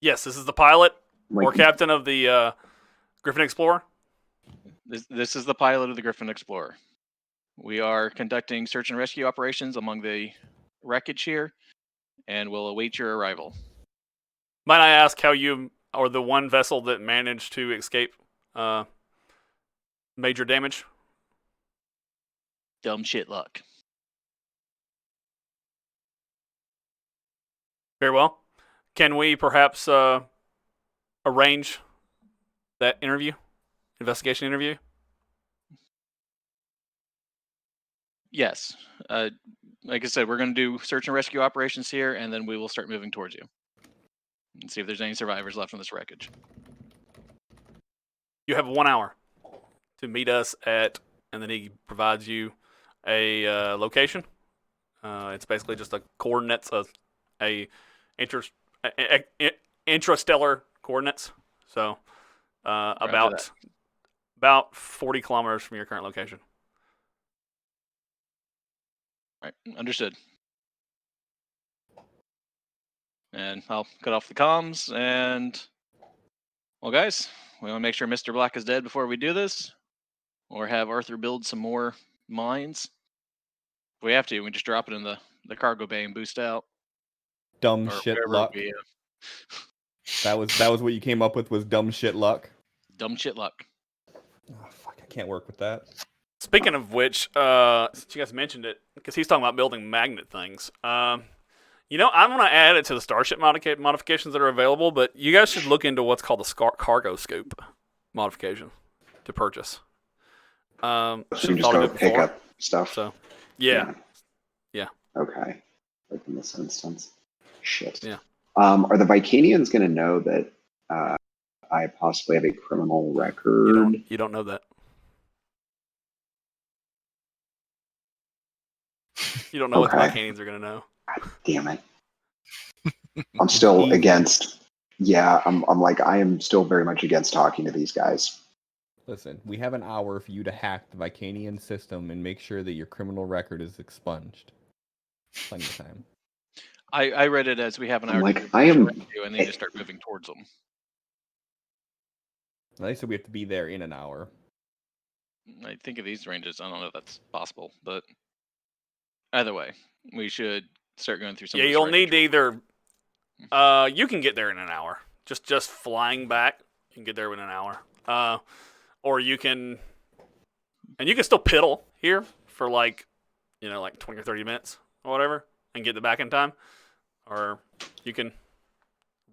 Yes, this is the pilot Like, or captain of the Griffin Explorer. This is the pilot of the Griffin Explorer. We are conducting search and rescue operations among the wreckage here, and we'll await your arrival. Might I ask how you are the one vessel that managed to escape major damage? Dumb shit luck. Very well. Can we perhaps arrange that investigation interview? Yes. Like I said, we're going to do search and rescue operations here, and then we will start moving towards you and see if there's any survivors left on this wreckage. You have 1 hour to meet us at, and then he provides you a location. It's basically just a coordinates, a intrastellar coordinates. So about 40 kilometers from your current location. All right, understood. And I'll cut off the comms, and... Well, guys, we want to make sure Mr. Black is dead before we do this, or have Arthur build some more mines. If we have to, we just drop it in the cargo bay and boost out. Dumb Or shit wherever luck. we, That was what you came up with, was dumb shit luck. dumb shit luck. Oh, fuck, I can't work with that. Speaking of which, since you guys mentioned it, because he's talking about building magnet things, I'm going to add it to the Starship modifications that are available, but you guys should look into what's called the cargo scoop modification to purchase. so you Should've just thought of go it pick before. up stuff. So, yeah. Okay. Like in this instance. Shit. Yeah. Are the Vicanians going to know that I possibly have a criminal record? You don't know that. You don't know what the Okay. Vicanians are going to know. God damn it. I'm still against. Yeah, I'm like, I am still very much against talking to these guys. Listen, we have an hour for you to hack the Vicanian system and make sure that your criminal record is expunged. Plenty of time. I read it as we have an I'm hour like, to I am- rescue, and then just start moving towards them. They said we have to be there in an hour. I think of these ranges. I don't know if that's possible, but either way, we should start going through some. Yeah, of this you'll need wreckage. to either. You can get there in an hour. Just flying back, you can get there in an hour. Or you can, and you can still piddle here for like 20 or 30 minutes or whatever, and get it back in time. Or you can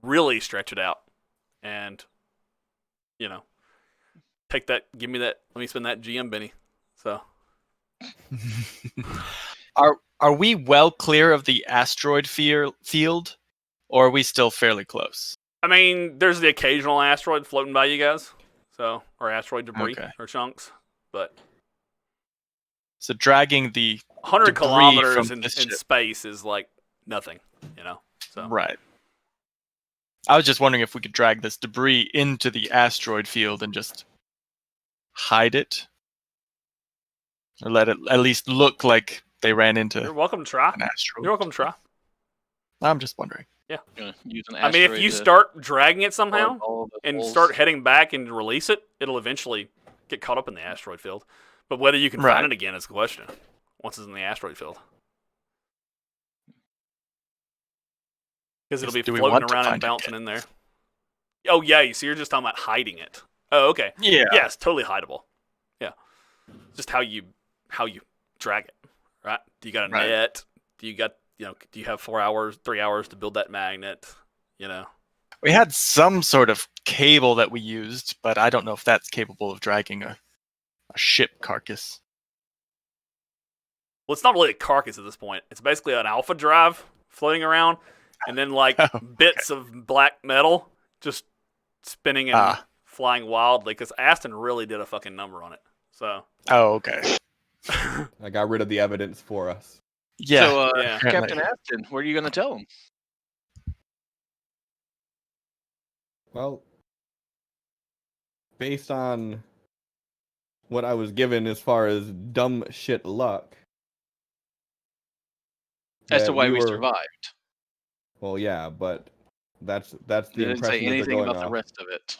really stretch it out and take that. Give me that. Let me spend that GM Benny. So. Are we well clear of the asteroid field, or are we still fairly close? I mean, there's the occasional asteroid floating by you guys, or asteroid debris Okay. or chunks, but So dragging the 100 debris kilometers from in this ship. space is like nothing, So Right. I was just wondering if we could drag this debris into the asteroid field and just hide it, or let it at least look like they ran into you're welcome to try. an asteroid. You're welcome to try. I'm just wondering. Gonna use an I mean, if asteroid you to start dragging it plug somehow all the and holes. start heading back and release it, it'll eventually get caught up in the asteroid field. But whether you can Right. find it again is the question. Once it's in the asteroid field, because it'll be Do we floating want to around and find it bouncing again? in there. Oh yeah, so you're just talking about hiding it. Oh okay. Yeah. Yeah, it's totally hideable. Yeah, just how you drag it, right? Do you got a Right. net? Do you have 4 hours, 3 hours to build that magnet? You know. We had some sort of cable that we used, but I don't know if that's capable of dragging a ship carcass. Well, it's not really a carcass at this point. It's basically an alpha drive floating around, and then like Oh, bits of black metal just spinning and flying wildly. Because Aston really did a fucking number on it. So. Oh, okay. I got rid of the evidence for us. Yeah. So, Yeah. Captain Aston, what are you going to tell him? Well, based on what I was given as far as dumb shit luck. As to that why we were- survived. Well, yeah, but that's the They didn't impression say that they're anything going about the off. rest of it.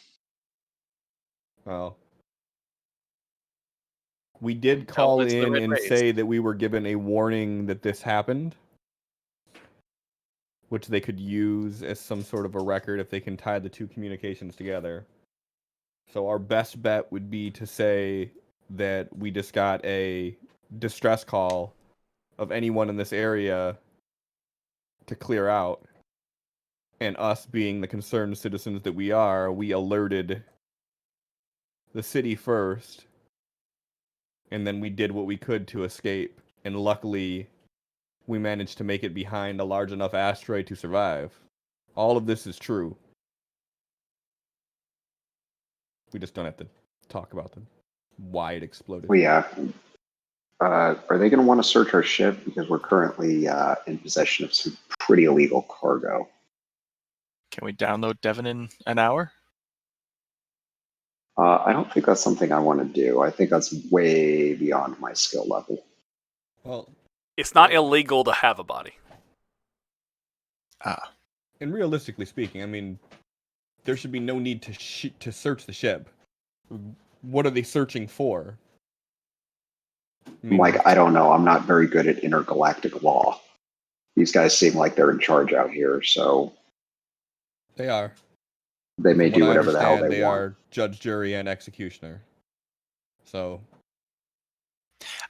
Well, we did Tell call it's the in red and rays. say that we were given a warning that this happened, which they could use as some sort of a record if they can tie the two communications together. So our best bet would be to say that we just got a distress call of anyone in this area to clear out. And us being the concerned citizens that we are, we alerted the city first. And then we did what we could to escape. And luckily, we managed to make it behind a large enough asteroid to survive. All of this is true. We just don't have to talk about why it exploded. Well, yeah. Are they going to want to search our ship? Because we're currently in possession of some pretty illegal cargo. Can we download Devon in an hour? I don't think that's something I want to do. I think that's way beyond my skill level. Well, It's not illegal to have a body. and realistically speaking, I mean, there should be no need to search the ship. What are they searching for? I mean, Like, I don't know. I'm not very good at intergalactic law. These guys seem like they're in charge out here, so they are. they may From do what I whatever the hell understand, they they want. are judge, jury, and executioner. So,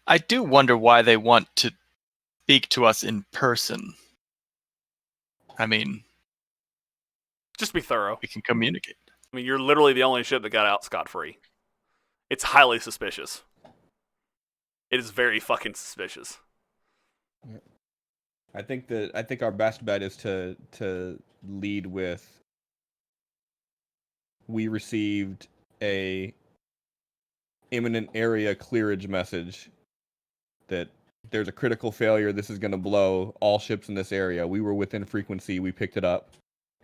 I do wonder why they want to speak to us in person. I mean, Just be thorough. we can communicate. I mean, you're literally the only ship that got out scot-free. It's highly suspicious. It is very fucking suspicious. I think our best bet is to lead with we received a imminent area clearage message that there's a critical failure, this is going to blow all ships in this area. We were within frequency, we picked it up.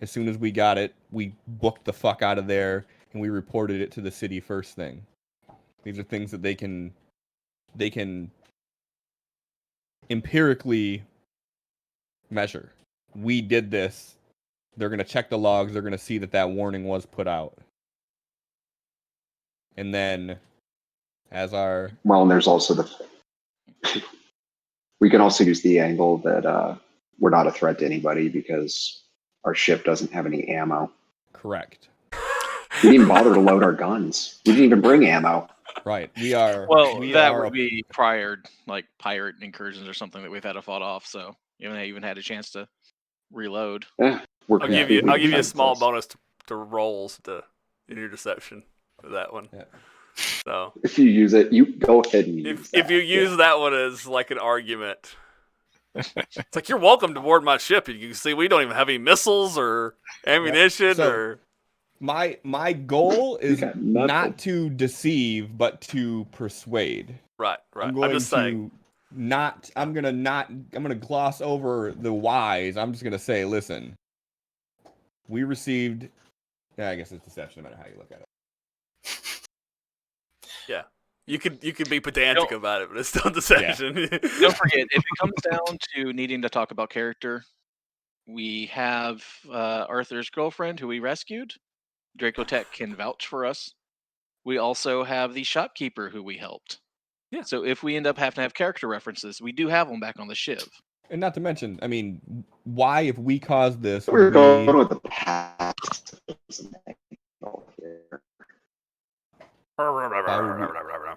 As soon as we got it, we booked the fuck out of there and we reported it to the city first thing. These are things that they can empirically measure. We did this. They're going to check the logs. They're going to see that warning was put out. And then, as our... Well, and there's also we can also use the angle that we're not a threat to anybody because our ship doesn't have any ammo. Correct. We didn't even bother to load our guns. We didn't even bring ammo. Right. We are... Well, we that are would be prior, like pirate incursions or something that we've had to fought off. So you haven't even had a chance to reload. Eh, we're I'll give completely you a small defenseless. bonus to rolls in your deception for that one. Yeah. So If you use it, you go ahead and use if that. you use that one as like an argument, it's like you're welcome to board my ship. You can see we don't even have any missiles or ammunition So- or. My goal is got nothing. not to deceive, but to persuade. Right. I'm I'm going just saying. I'm gonna gloss over the whys. I'm just gonna say, listen, we received. Yeah, I guess it's deception, no matter how you look at it. Yeah. You could be pedantic about it, but it's still deception. Don't forget, if it comes down to needing to talk about character, We have Arthur's girlfriend, who we rescued. Dracotech can vouch for us. We also have the shopkeeper, who we helped. Yeah. So if we end up having to have character references, we do have them back on the Shiv. And not to mention, I mean, why, if we caused this, We were would going we... with the past.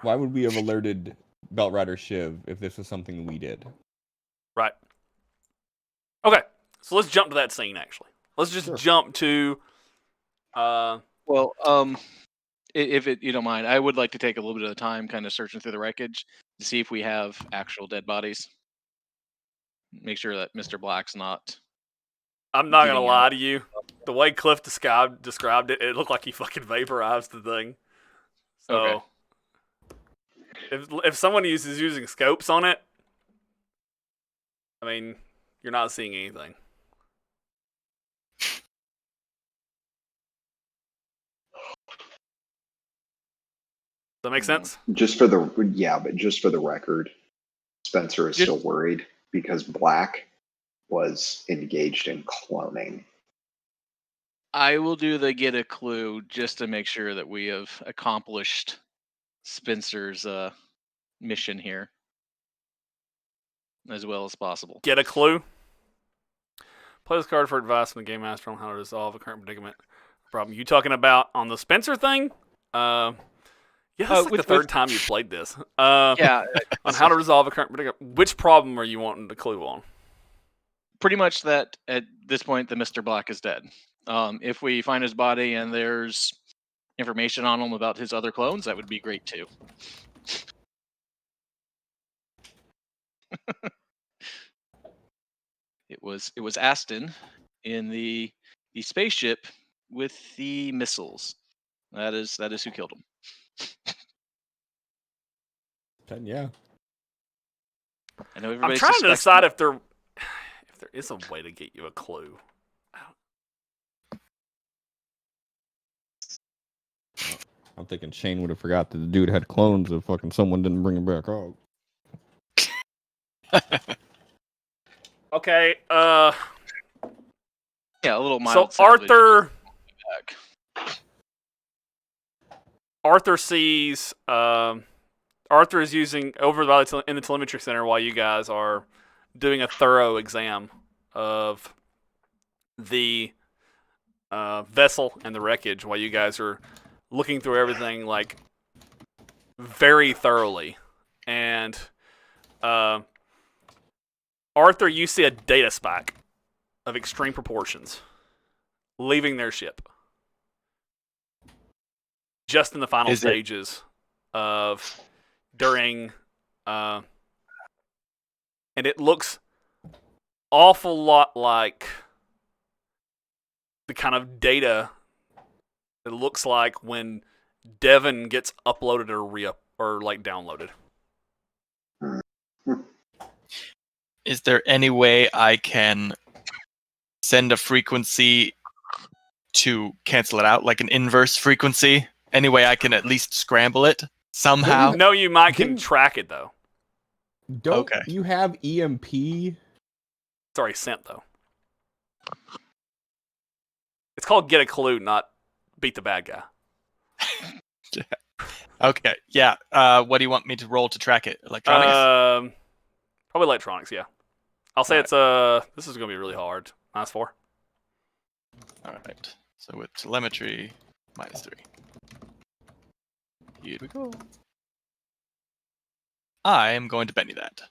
Why would we have alerted Belt Rider Shiv if this was something we did? Right. Okay, so let's jump to that scene, actually. Let's just jump to... Well, if you don't mind, I would like to take a little bit of time kind of searching through the wreckage to see if we have actual dead bodies. Make sure that Mr. Black's not... I'm not going to lie to you. The way Cliff described it, it looked like he fucking vaporized the thing. So, Okay. if someone is using scopes on it, I mean, you're not seeing anything. Does that make sense? But just for the record, Spencer is still worried because Black was engaged in cloning. I will do the get a clue just to make sure that we have accomplished Spencer's mission here as well as possible. Get a clue. Play this card for advice from the Game Master on how to resolve a current predicament problem. You talking about on the Spencer thing? Yeah, that's like the third time you played this. Yeah. On how to resolve a current predicament. Which problem are you wanting the clue on? Pretty much that at this point, the Mr. Black is dead. If we find his body and there's information on him about his other clones, that would be great too. It was Aston in the spaceship with the missiles. That is who killed him. Then yeah. I know I'm trying to decide if there is a way to get you a clue. I'm thinking Shane would have forgot that the dude had clones if fucking someone didn't bring him back out. Okay, yeah, a little mild. So Arthur sees Arthur is using in the telemetry center while you guys are doing a thorough exam of the vessel and the wreckage while you guys are looking through everything like very thoroughly. And Arthur, you see a data spike of extreme proportions leaving their ship just in the final stages of during and it looks awful lot like the kind of data it looks like when Devin gets uploaded or like downloaded. Is there any way I can send a frequency to cancel it out, like an inverse frequency? Any way I can at least scramble it somehow? No, you might can track it though. Don't you have EMP? It's already sent though. It's called Get a Clue, not Beat the Bad Guy. Okay, yeah. What do you want me to roll to track it? Electronics? Probably electronics, yeah. I'll say it's this is gonna be really hard. -4. Alright. So with telemetry, -3. Here we go. I am going to Benny that.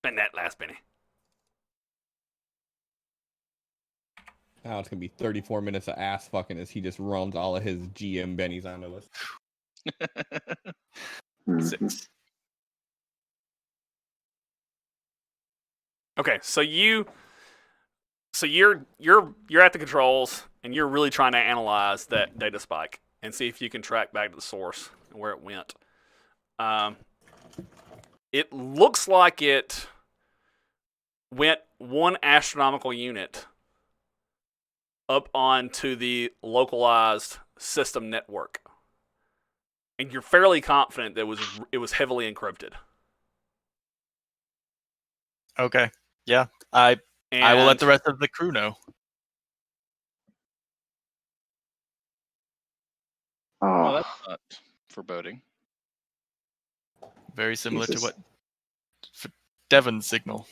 Spend that last penny. Now it's gonna be 34 minutes of ass fucking as he just runs all of his GM bennies onto us. 6. Okay, so you're at the controls and you're really trying to analyze that data spike and see if you can track back to the source and where it went. It looks like it went one astronomical unit up onto the localized system network, and you're fairly confident that it was heavily encrypted. Okay. Yeah. I And I will let the rest of the crew know. Well, Oh, that's not foreboding. Very similar Jesus. to what Devon's signal.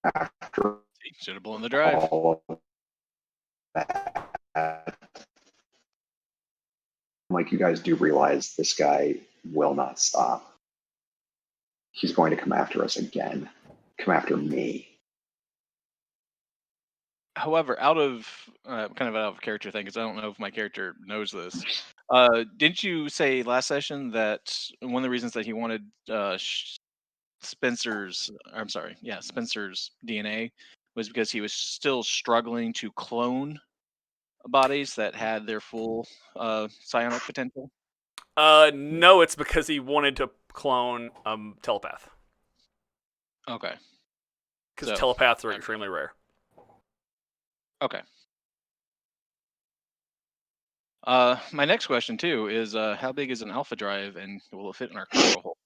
After Should have blown the drive. all of that, like, you guys do realize this guy will not stop. He's going to come after us again. Come after me. However, out of kind of out of character thing, because I don't know if my character knows this. Didn't you say last session that one of the reasons that he wanted Spencer's DNA was because he was still struggling to clone bodies that had their full psionic potential? no, it's because he wanted to clone telepath. Okay. Because So, telepaths are okay. extremely rare. Okay. My next question too is how big is an alpha drive, and will it fit in our cargo hold?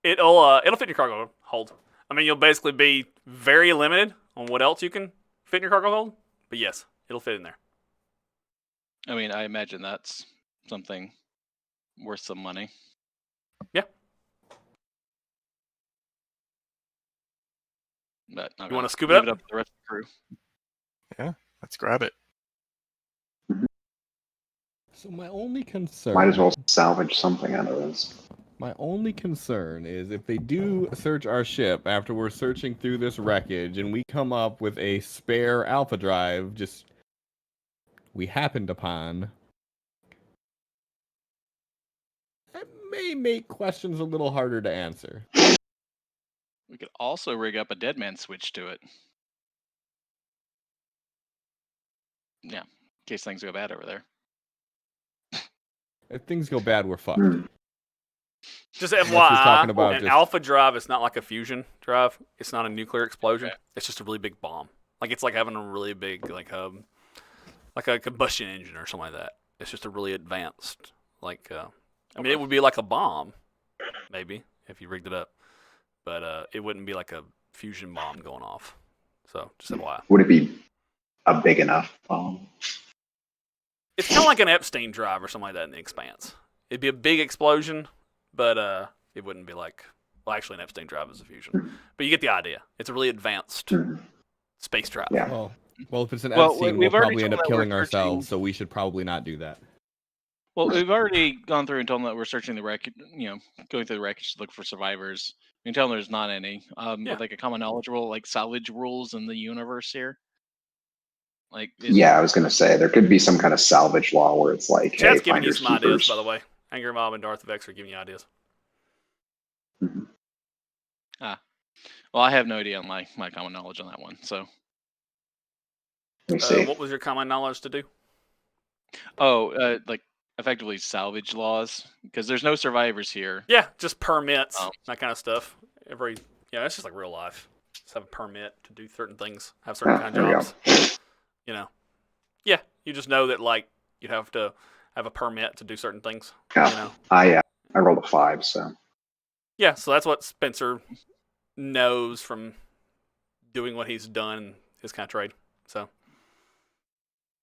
It'll fit in your cargo hold. I mean, you'll basically be very limited on what else you can fit in your cargo hold, but yes, it'll fit in there. I mean, I imagine that's something worth some money. Yeah. But You want to scoop leave it up? to the rest of the crew. Yeah, let's grab it. So my only concern. Might as well salvage something out of this. My only concern is if they do search our ship after we're searching through this wreckage and we come up with a spare alpha drive we happened upon, that may make questions a little harder to answer. We could also rig up a dead man switch to it. Yeah, in case things go bad over there. If things go bad, we're fucked. Just Unless you're FYI, talking about an just- alpha drive is not like a fusion drive. It's not a nuclear explosion. Okay. It's just a really big bomb. Like it's like having a really big like a combustion engine or something like that. It's just a really advanced I mean, it would be like a bomb, maybe if you rigged it up, but it wouldn't be like a fusion bomb going off. So just FYI. Would it be a big enough bomb? It's kind of like an Epstein drive or something like that in the Expanse. It'd be a big explosion, but it wouldn't be like, well, actually an Epstein drive is a fusion. But you get the idea. It's a really advanced space drive. Yeah. Well, if it's an Well, Epstein, we've we'll already probably end told up that we're killing ourselves, searching- so we should probably not do that. Well, we've already gone through and told them that we're searching the wreckage, going through the wreckage to look for survivors. We can tell them there's not any. Yeah. With like a common knowledge rule, like salvage rules in the universe here. Like, Yeah, I was going to say, there could be some kind of salvage law where it's like, Chat's hey, giving you finders some ideas, keepers. by the way. Anger Mob and Darth Vex are giving you ideas. Mhm. Well, I have no idea on my common knowledge on that one. So, Let me see. What was your common knowledge to do? like effectively salvage laws, because there's no survivors here. Yeah, just permits, Oh. that kind of stuff. It's just like real life. Just have a permit to do certain things, have certain kind of there we jobs. go. Yeah, you just know that like you'd have to have a permit to do certain things. Yeah. I rolled a 5, so Yeah, so that's what Spencer knows from doing what he's done in his kind of trade. So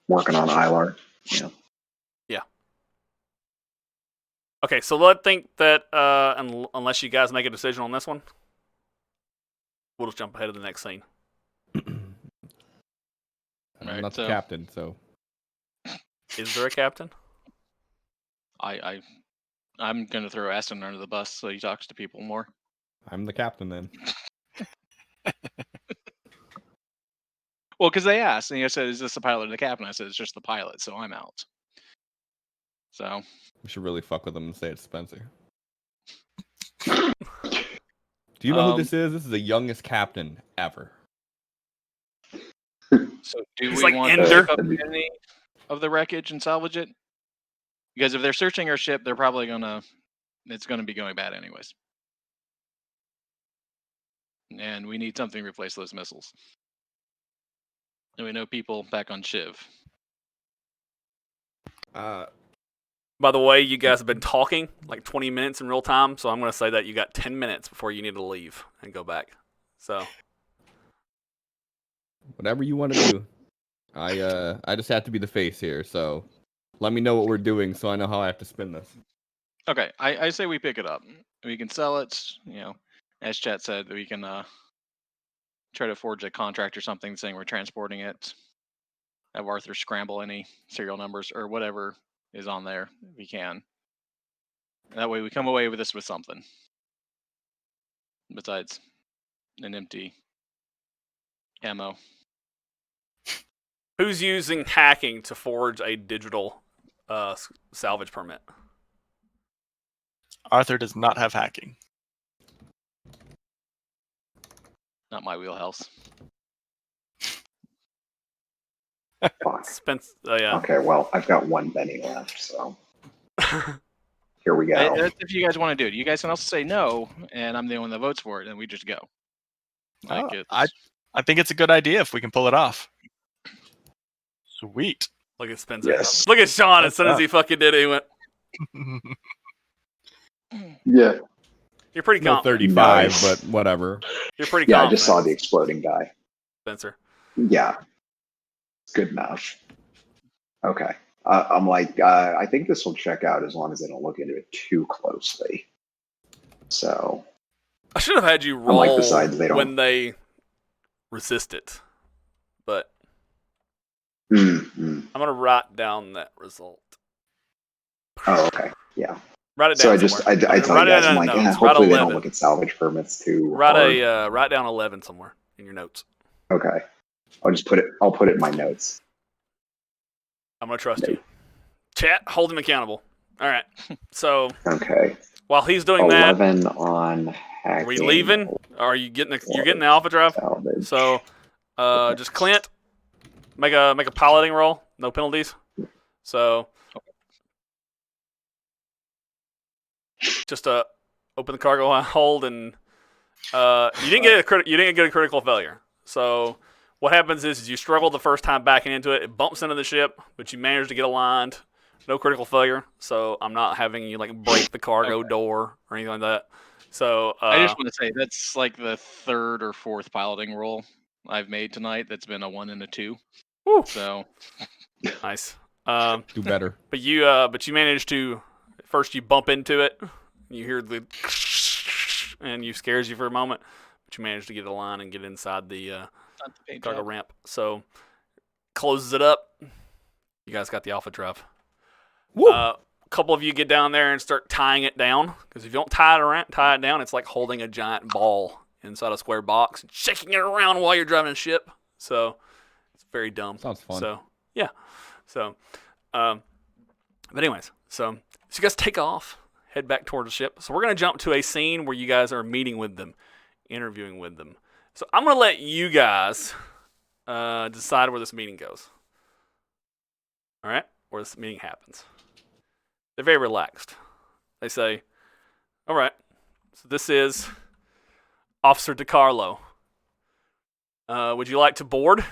working on ILAR. Yeah. okay, so let's think that unless you guys make a decision on this one, we'll just jump ahead of the next scene. I'm Right, not the so- captain, so Is there a captain? I'm gonna throw Aston under the bus so he talks to people more. I'm the captain then. Well, because they asked, and he said, "Is this the pilot or the captain?" I said, "It's just the pilot, so I'm out." So We should really fuck with him and say it's Spencer. Do you know who this is? This is the youngest captain ever. So do He's we like want to Ender. pick up any of the wreckage and salvage it? Because if they're searching our ship, they're probably it's gonna be going bad anyways. And we need something to replace those missiles. And we know people back on Shiv. By the way, you guys have been talking like 20 minutes in real time, so I'm going to say that you got 10 minutes before you need to leave and go back. So Whatever you want to do. I just have to be the face here, so let me know what we're doing so I know how I have to spin this. Okay, I say we pick it up. We can sell it. As Chat said, we can try to forge a contract or something saying we're transporting it. Have Arthur scramble any serial numbers or whatever is on there if we can. That way we come away with this with something besides an empty ammo. who's using hacking to forge a digital salvage permit? Arthur does not have hacking. Not my wheelhouse. Fuck. Spence, yeah. Okay, well, I've got one Benny left, so here we go. That's if you guys want to do it. You guys can also say no, and I'm the one that votes for it, and we just go. Like I think it's a good idea if we can pull it off. Sweet. Look at Spencer. Yes. Look at Shaun. As soon as he fucking did it, he went. Yeah. You're pretty No confident. 35, Nice. but whatever. You're pretty Yeah, I confident. just saw the exploding guy. Spencer. Yeah. Good enough. Okay. I'm like, I think this will check out as long as I don't look into it too closely. So, I should have had you roll Unlike the sides, they don't- when they resist it, but mm. I'm gonna write down that result. Oh, okay. Yeah. Write it down. So I just, I somewhere. tell Write you it guys, I'm down in like, notes. yeah, Write hopefully they 11. don't look at salvage permits too Write hard. write down 11 somewhere in your notes. Okay. I'll put it in my notes. I'm gonna trust you. Chat, hold him accountable. All right. So Okay. while he's doing that, 11 on hacking. are we leaving? Or are you getting you're getting the alpha drive? Salvage. So, just Clint, make a piloting roll, no penalties. So, just open the cargo hold, and you didn't get a critical failure. So, what happens is you struggle the first time backing into it. It bumps into the ship, but you manage to get aligned. No critical failure. So I'm not having you like break the cargo door or anything like that. So I just want to say that's like the third or fourth piloting roll I've made tonight. That's been a 1 and a 2. Woo. So nice. Do better. But you managed to first you bump into it, you hear the and you scares you for a moment, but you managed to get a line and get inside the not the paint cargo job. ramp. So closes it up. You guys got the alpha drive. A couple of you get down there and start tying it down, because if you don't tie it down, it's like holding a giant ball inside a square box and shaking it around while you're driving a ship. So it's very dumb. Sounds fun. So yeah. So, but anyways, so you guys take off, head back towards the ship. So we're gonna jump to a scene where you guys are meeting with them, interviewing with them. So I'm gonna let you guys decide where this meeting goes. All right, where this meeting happens. They're very relaxed. They say, all right, so this is Officer DiCarlo. Would you like to board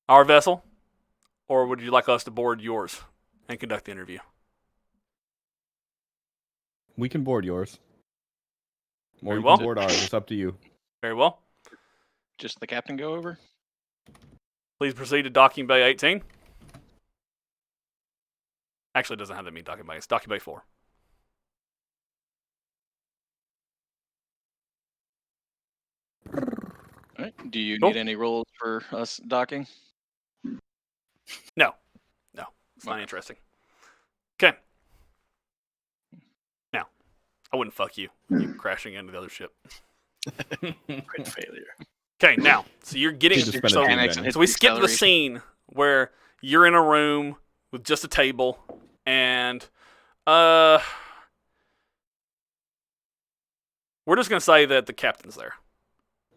our vessel, or would you like us to board yours and conduct the interview? We can board yours. Or Very you well. can board ours. It's up to you. Very well. Just the captain go over? Please proceed to docking bay 18. Actually, it doesn't have to mean docking bay. It's docking bay 4. All right. Do you Cool. need any rolls for us docking? No, it's not interesting. Okay. Now, I wouldn't fuck you crashing into the other ship. Great failure. Okay, now, so you're getting Just spend a so, few Annex minutes. so we skip the acceleration. scene where you're in a room with just a table and we're just gonna say that the captain's there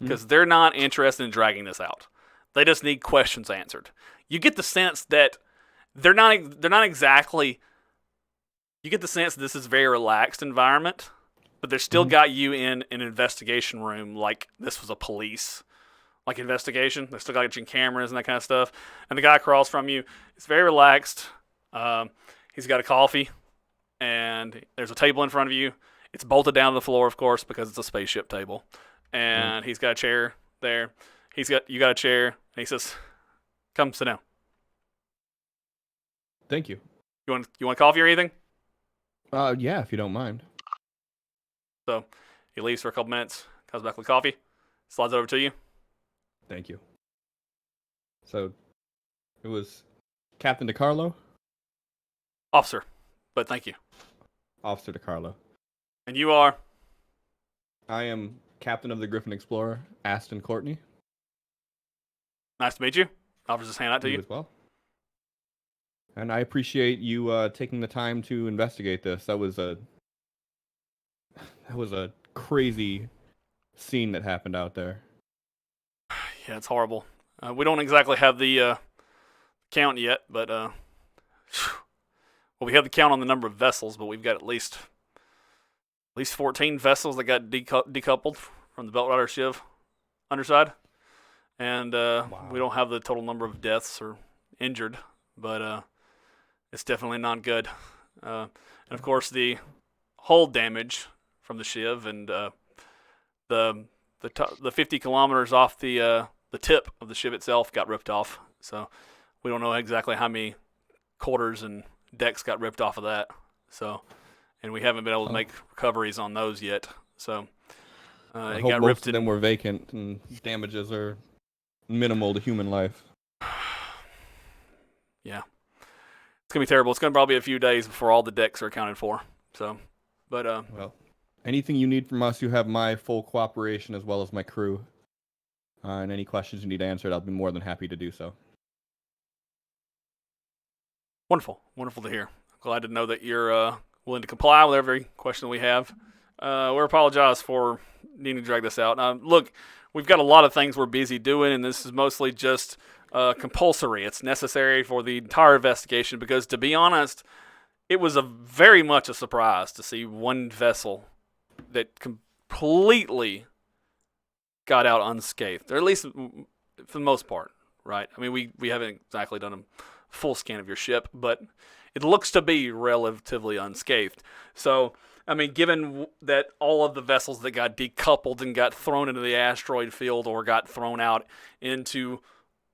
because they're not interested in dragging this out. They just need questions answered. You get the sense that they're not exactly. You get the sense that this is a very relaxed environment, but they're still got you in an investigation room like this was a police like investigation. They still got you in cameras and that kind of stuff. And the guy across from you is very relaxed. He's got a coffee, and there's a table in front of you. It's bolted down to the floor, of course, because it's a spaceship table. And he's got a chair there. You got a chair, and he says, "Come sit down. Thank you. You want coffee or anything?" Yeah, if you don't mind. So he leaves for a couple minutes, comes back with coffee, slides it over to you. Thank you. So, it was Captain DiCarlo? Officer, but thank you. Officer DiCarlo. And you are? I am Captain of the Griffin Explorer, Aston Courtney. Nice to meet you. Offers his hand out to you. As well. And I appreciate you taking the time to investigate this. That was a crazy scene that happened out there. Yeah, it's horrible. We don't exactly have the count yet, but well, we have the count on the number of vessels, but we've got at least 14 vessels that got decoupled from the Beltrider Shiv underside, and we don't have the total number of deaths or injured, but it's definitely not good. And of course, the hull damage from the Shiv and the 50 kilometers off the tip of the Shiv itself got ripped off. So we don't know exactly how many quarters and decks got ripped off of that. So, and we haven't been able to make recoveries on those yet. So I it hope got most ripped of them were vacant and damages are minimal to human life. Yeah, it's gonna be terrible. It's gonna probably be a few days before all the decks are accounted for. So, but well, anything you need from us, you have my full cooperation as well as my crew. And any questions you need answered, I'll be more than happy to do so. Wonderful to hear. Glad to know that you're willing to comply with every question we have. We apologize for needing to drag this out. Look, we've got a lot of things we're busy doing, and this is mostly just compulsory. It's necessary for the entire investigation because, to be honest, it was very much a surprise to see one vessel that completely got out unscathed, or at least for the most part, right? I mean, we haven't exactly done a full scan of your ship, but it looks to be relatively unscathed. So, I mean, given that all of the vessels that got decoupled and got thrown into the asteroid field or got thrown out into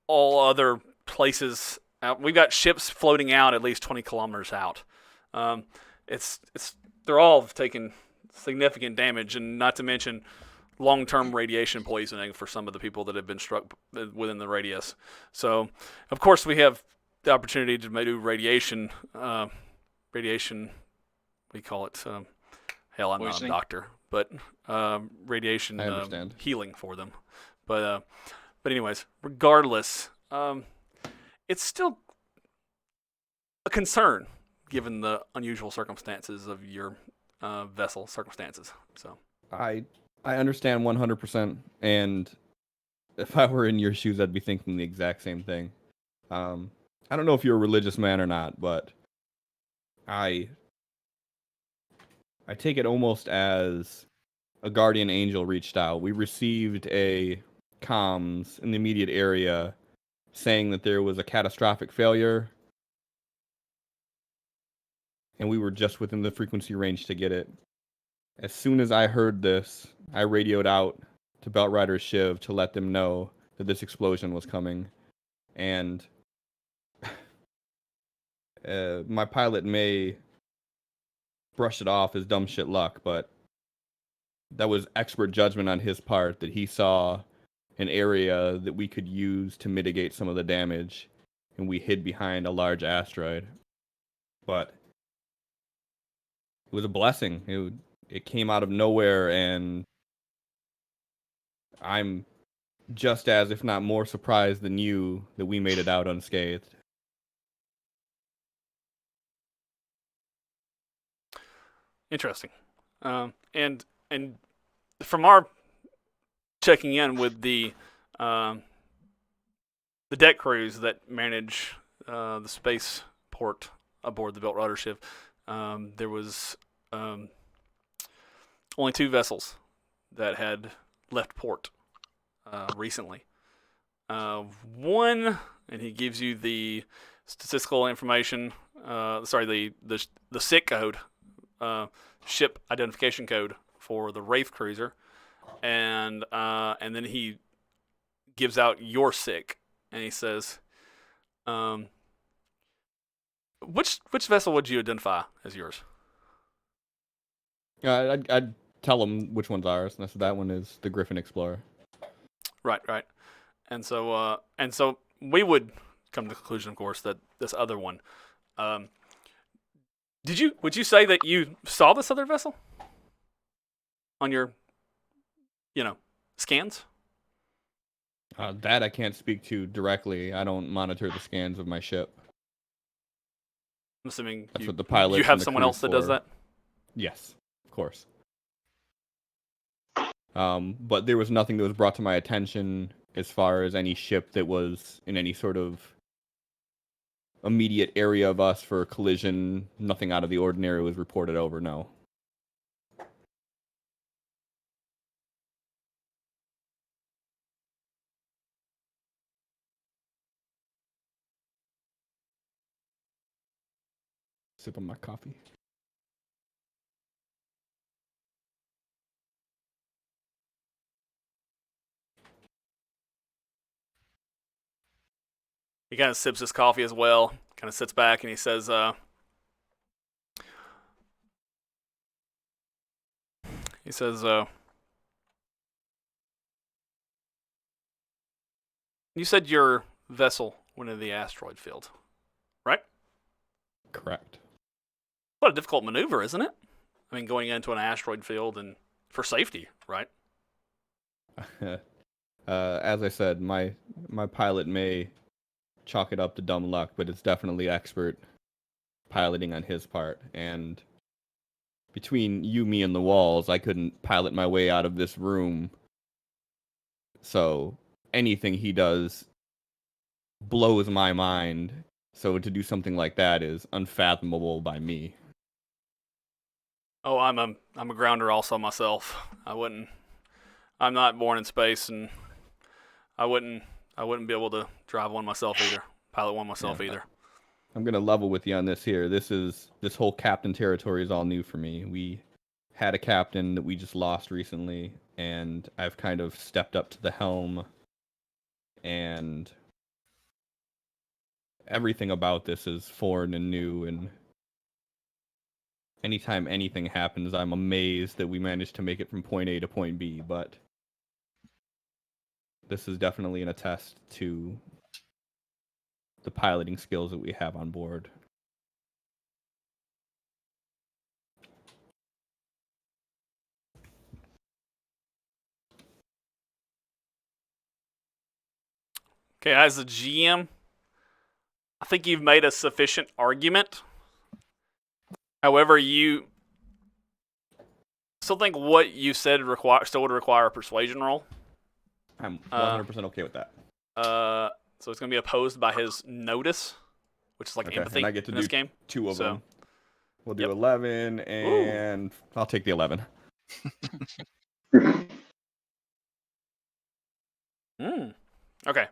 all other places, we've got ships floating out at least 20 kilometers out. They're all taking significant damage, and not to mention long-term radiation poisoning for some of the people that have been struck within the radius. So, of course, we have the opportunity to do radiation, we call it, hell, I'm not a doctor, but radiation healing for them. But anyways, regardless, it's still a concern given the unusual circumstances of your vessel circumstances. So I understand 100%, and if I were in your shoes, I'd be thinking the exact same thing. I don't know if you're a religious man or not, but I take it almost as a guardian angel reached out. We received a comms in the immediate area saying that there was a catastrophic failure, and we were just within the frequency range to get it. As soon as I heard this, I radioed out to Beltrider's Shiv to let them know that this explosion was coming. And my pilot may brush it off as dumb shit luck, but that was expert judgment on his part that he saw an area that we could use to mitigate some of the damage, and we hid behind a large asteroid. But it was a blessing. It came out of nowhere, and I'm just as, if not more, surprised than you that we made it out unscathed. Interesting. And from our checking in with the deck crews that manage the space port aboard the Beltrider ship, there was only 2 vessels that had left port recently. One, and he gives you the statistical information the SIC code, ship identification code for the Wraith cruiser, and then he gives out your SIC, and he says, which vessel would you identify as yours? I'd tell them which one's ours, and I said that one is the Griffin Explorer. Right. And so we would come to the conclusion, of course, that this other one. Would you say that you saw this other vessel on your, scans? That I can't speak to directly. I don't monitor the scans of my ship. I'm assuming That's what the pilots you have and the someone crew else that does for. that? Yes, of course. But there was nothing that was brought to my attention as far as any ship that was in any sort of immediate area of us for a collision. Nothing out of the ordinary was reported over, no. Sip on my coffee. He kind of sips his coffee as well, kind of sits back, and he says, you said your vessel went into the asteroid field, right? Correct. What a difficult maneuver, isn't it? I mean, going into an asteroid field and for safety, right? As I said, my pilot may chalk it up to dumb luck, but it's definitely expert piloting on his part. And between you, me, and the walls, I couldn't pilot my way out of this room. So anything he does blows my mind. So to do something like that is unfathomable by me. Oh, I'm a grounder also myself. I'm not born in space, and I wouldn't be able to drive one myself either, pilot one myself either. I'm gonna level with you on this here. This whole captain territory is all new for me. We had a captain that we just lost recently, and I've kind of stepped up to the helm, and everything about this is foreign and new, and anytime anything happens, I'm amazed that we managed to make it from point A to point B, but this is definitely an attest to the piloting skills that we have on board. Okay, as a GM, I think you've made a sufficient argument. However, you still think what you said still would require a persuasion roll. I'm 100% okay with that. So it's going to be opposed by his notice, which is like empathy and I get to in do this game. two of them. We'll do Yep. 11, and I'll take the 11. Okay.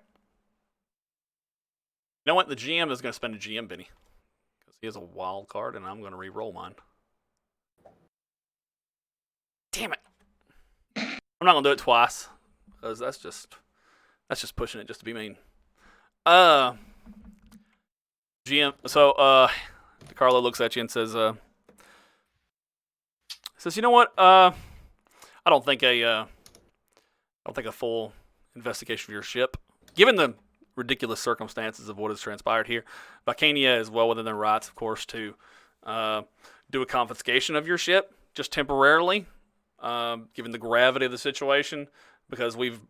You know what? The GM is going to spend a GM Benny because he has a wild card, and I'm going to re-roll mine. Damn it! I'm not going to do it twice because that's just pushing it just to be mean. GM. So Carlo looks at you and says, "You know what? I don't think a full investigation of your ship, given the ridiculous circumstances of what has transpired here. Bacania is well within their rights, of course, to do a confiscation of your ship just temporarily, given the gravity of the situation, because we've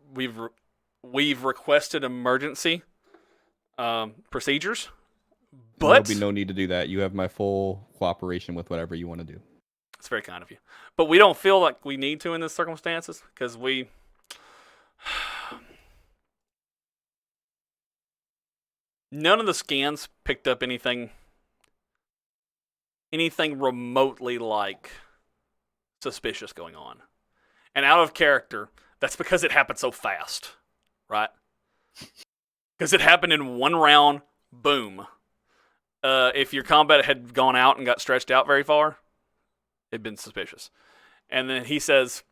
requested emergency procedures. But there'll be no need to do that. You have my full cooperation with whatever you want to do. It's very kind of you. But we don't feel like we need to in these circumstances because none of the scans picked up anything remotely like suspicious going on. And out of character, that's because it happened so fast, right? Because it happened in one round, boom. if your combat had gone out and got stretched out very far, it'd been suspicious. And then he says,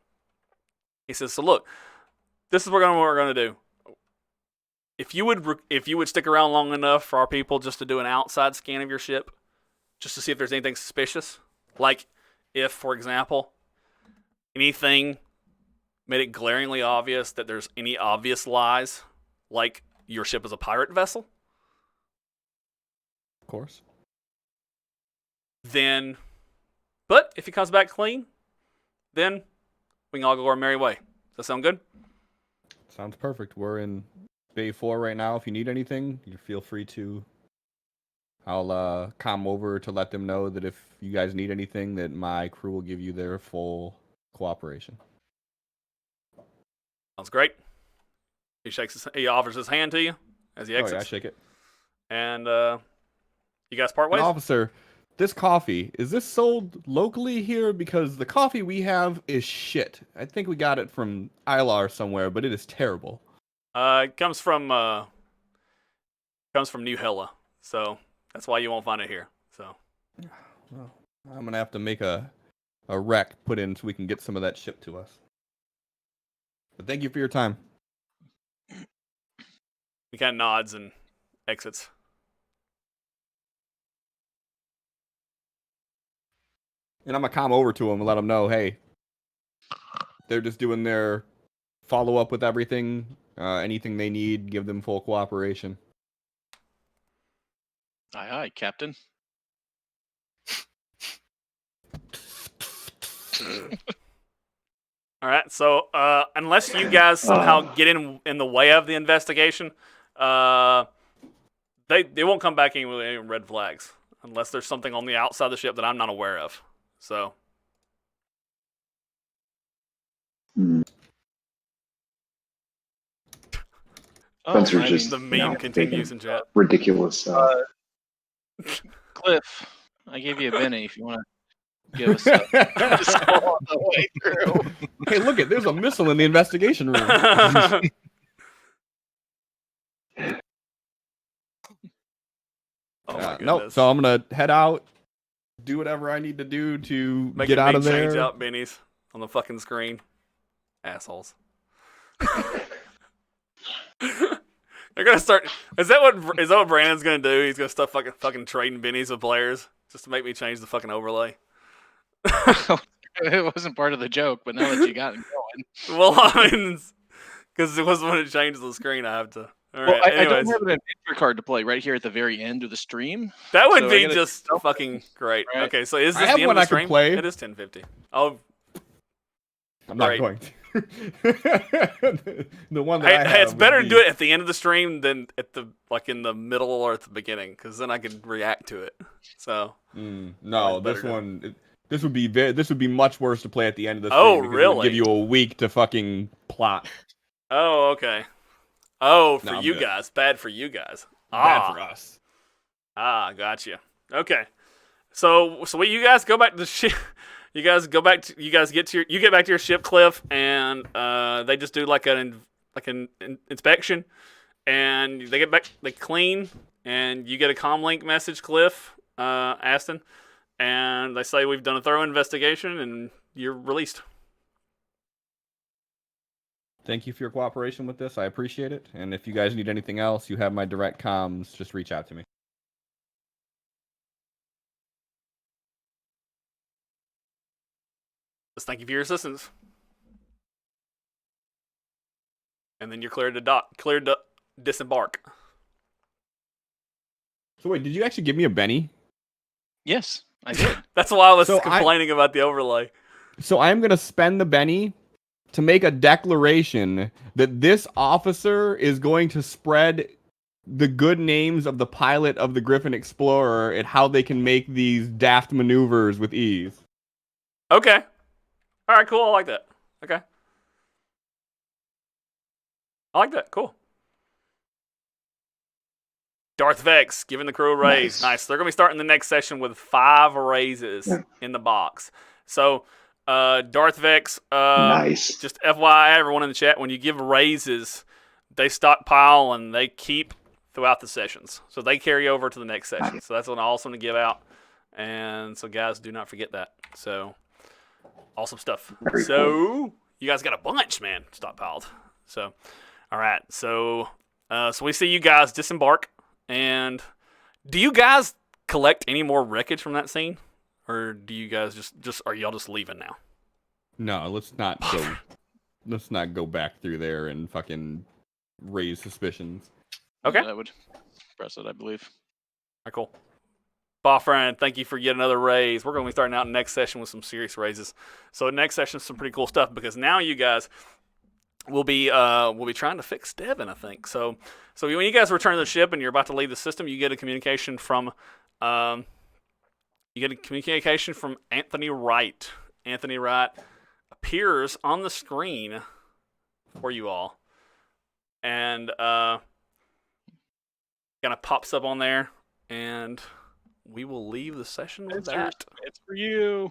so look, this is what we're gonna do. If you would stick around long enough for our people just to do an outside scan of your ship, just to see if there's anything suspicious, like if, for example, anything made it glaringly obvious that there's any obvious lies, like your ship is a pirate vessel, Of course. then, but if he comes back clean, then we can all go our merry way. Does that sound good? Sounds perfect. We're in Bay 4 right now. If you need anything, you feel free to. I'll come over to let them know that if you guys need anything, that my crew will give you their full cooperation. Sounds great. He offers his hand to you as he Oh exits. yeah, I shake it. And you guys part ways? And officer, this coffee, is this sold locally here? Because the coffee we have is shit. I think we got it from Ilar somewhere, but it is terrible. It comes from New Hella, so that's why you won't find it here. So Well, I'm gonna have to make a rec put in so we can get some of that shipped to us. But thank you for your time. he kind of nods and exits. And I'm gonna come over to him and let him know, hey, they're just doing their follow up with everything. Anything they need, give them full cooperation. Aye, aye, Captain. All right. So unless you guys somehow get in the way of the investigation, they won't come back in with any red flags unless there's something on the outside of the ship that I'm not aware of. So. Spencer's I just The mean, meme you know, continues making in chat. ridiculous. Cliff, I gave you a Benny if you want to give us a skull on the way through. Hey, look it, there's a missile in the investigation room. Oh my Nope. goodness. So I'm gonna head out, do whatever I need to do to Making get out me of there. change out bennies on the fucking screen. Assholes. They're gonna start. Is that what Brandon's gonna do? He's gonna start fucking trading bennies with players just to make me change the fucking overlay. It wasn't part of the joke, but now that you got it going. Well, I mean, because it wasn't when it changes the screen. I have to. All right. Well, I don't anyways. have an adventure card to play right here at the very end of the stream. That would so I be gotta just do something, fucking great. right? Okay, so is I this have the end one of the I could stream? play. It is 10:50. Oh, I'm not Great. going to. The one that I have hey, it's better would to be- do it at the end of the stream than at the in the middle or at the beginning, because then I can react to it. So. No, Always this better to- one. This would be much worse to play at the end of the stream. Oh, because it would give really? you a week to fucking plot. Oh, okay. Oh, for No, I'm you good. guys. Bad for you guys. Bad for us. Gotcha. Okay. So what you guys go back to the ship. You guys get back to your ship, Cliff, and they just do like an inspection, and they get back, they clean, and you get a comlink message, Cliff, Aston, and they say we've done a thorough investigation, and you're released. Thank you for your cooperation with this. I appreciate it. And if you guys need anything else, you have my direct comms. Just reach out to me. Just thank you for your assistance. And then you're cleared to disembark. So wait, did you actually give me a Benny? Yes, I did. That's why I was So complaining about the overlay. So I'm going to spend the Benny to make a declaration that this officer is going to spread the good names of the pilot of the Griffin Explorer and how they can make these daft maneuvers with ease. Okay. All right, cool. I like that. Okay. I like that. Cool. Darth Vex giving the crew a raise. Nice. They're going to be starting the next session with 5 raises in the box. So, Darth Vex, Nice. just FYI, everyone in the chat, when you give raises, they stockpile and they keep throughout the sessions. So they carry over to the next session. So that's an awesome to give out. And so guys, do not forget that. So awesome stuff. Very So you guys got a bunch, man, stockpiled. So all right. So so we see you guys disembark. And do you guys collect any more wreckage from that scene? Or do you guys just are y'all just leaving now? No, let's not go. Let's not go back through there and fucking raise suspicions. Okay. That would press it, I believe. All right, cool. Boffran, thank you for yet another raise. We're going to be starting out next session with some serious raises. So next session is some pretty cool stuff because now you guys will be trying to fix Devin, I think. So when you guys return to the ship and you're about to leave the system, you get a communication from Anthony Wright. Anthony Wright appears on the screen for you all, and kind of pops up on there, and we will leave the session with that. It's for you.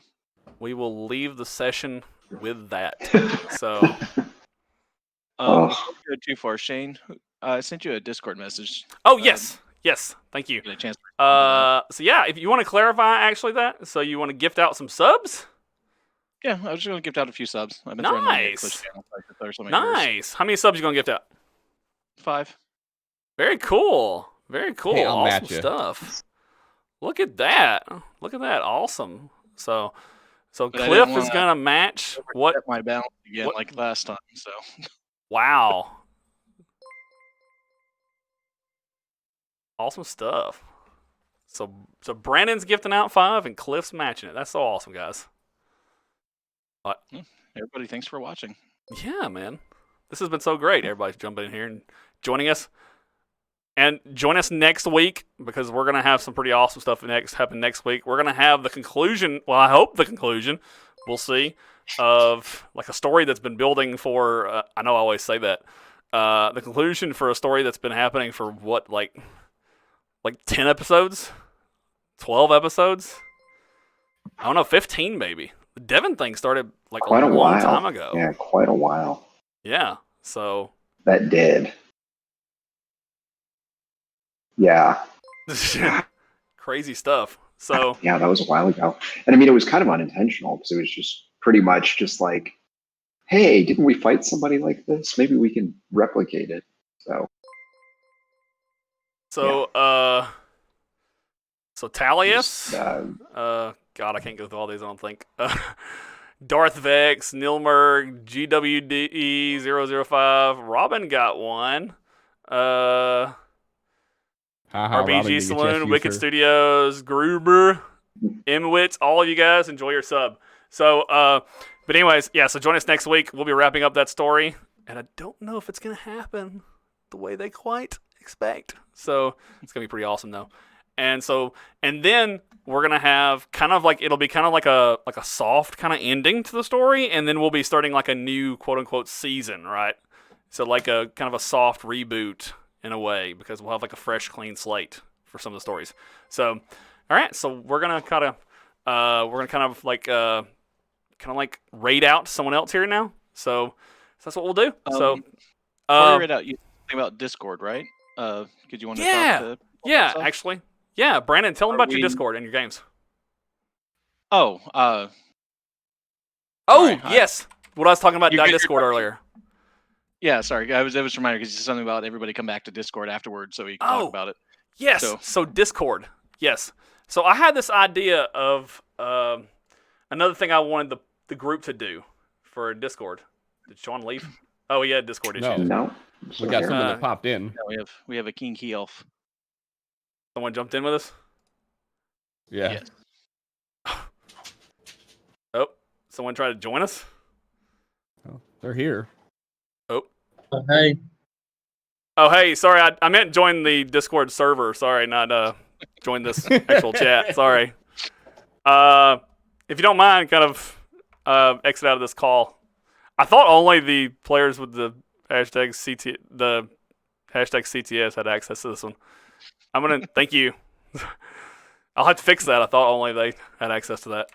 We will leave the session with that. So, Oh. Before we go too far, Shane, I sent you a Discord message. oh yes, thank you. Get a chance. To So yeah, if you want to clarify actually that, so you want to gift out some subs? yeah, I was just gonna gift out a few subs. I've been throwing them on the Nice. Twitch channel for 30 something years. Nice. How many subs you gonna gift out? 5. Very cool. Very cool. Hey, I'll awesome match ya. stuff. Look at that. Look at that. Awesome. So But I Cliff didn't is wanna gonna match what? Set my balance again what- like last time. So Wow. Awesome stuff. So Brandon's gifting out 5 and Cliff's matching it. That's so awesome, guys. everybody, thanks for watching. Yeah, man. This has been so great. Everybody's jumping in here and joining us. And join us next week because we're going to have some pretty awesome stuff happen next week. We're going to have the conclusion, well, I hope the conclusion, we'll see, of like a story that's been building for, I know I always say that, the conclusion for a story that's been happening for what, like 10 episodes? 12 episodes? I don't know, 15 maybe. The Devin thing started like Quite a a long while. time ago. Yeah, quite a while. Yeah, so... That did. Yeah. Crazy stuff. So Yeah, that was a while ago. And I mean, it was kind of unintentional because it was just pretty much just like, hey, didn't we fight somebody like this? Maybe we can replicate it. So so Talius, just, God, I can't go through all these. I don't think. Darth Vex, Nilmerg, GWDE005, Robin got one. Robin, RBG you Saloon, get Wicked user. Studios, Gruber, Imwitz, all of you guys, enjoy your sub. So, but anyways, yeah, so join us next week. We'll be wrapping up that story, and I don't know if it's going to happen the way they quite expect. So, it's going to be pretty awesome, though. And then we're going to have it'll be kind of like a soft kind of ending to the story, and then we'll be starting like a new quote-unquote season, right? So, like a kind of a soft reboot in a way, because we'll have like a fresh, clean slate for some of the stories. So, all right, so we're gonna kind of like raid out someone else here now. So that's what we'll do. Before you read out, you think about Discord, right? Could you want to Yeah. talk to yeah, stuff? actually, yeah. Brandon, tell them Are about your we- Discord and your games. Oh, Oh, Sorry, yes, what I was talking about You get your Discord earlier. yeah, sorry. It was a reminder because you said something about everybody come back to Discord afterwards so we can Oh. talk about it. Yes. So Discord. Yes. So I had this idea of another thing I wanted the group to do for Discord. Did Shaun leave? Oh, he had Discord issues. No. no. We got Here. someone that popped in. Yeah, we have a King Key Elf. Someone jumped in with us. Yeah. Yes. Oh, someone tried to join us. Oh, they're here. Hey, Oh, hey, sorry, I meant join the Discord server. Sorry, not join this actual chat. Sorry. If you don't mind, kind of exit out of this call. I thought only the players with the hashtag CTS had access to this one. I'm gonna thank you. I'll have to fix that. I thought only they had access to that.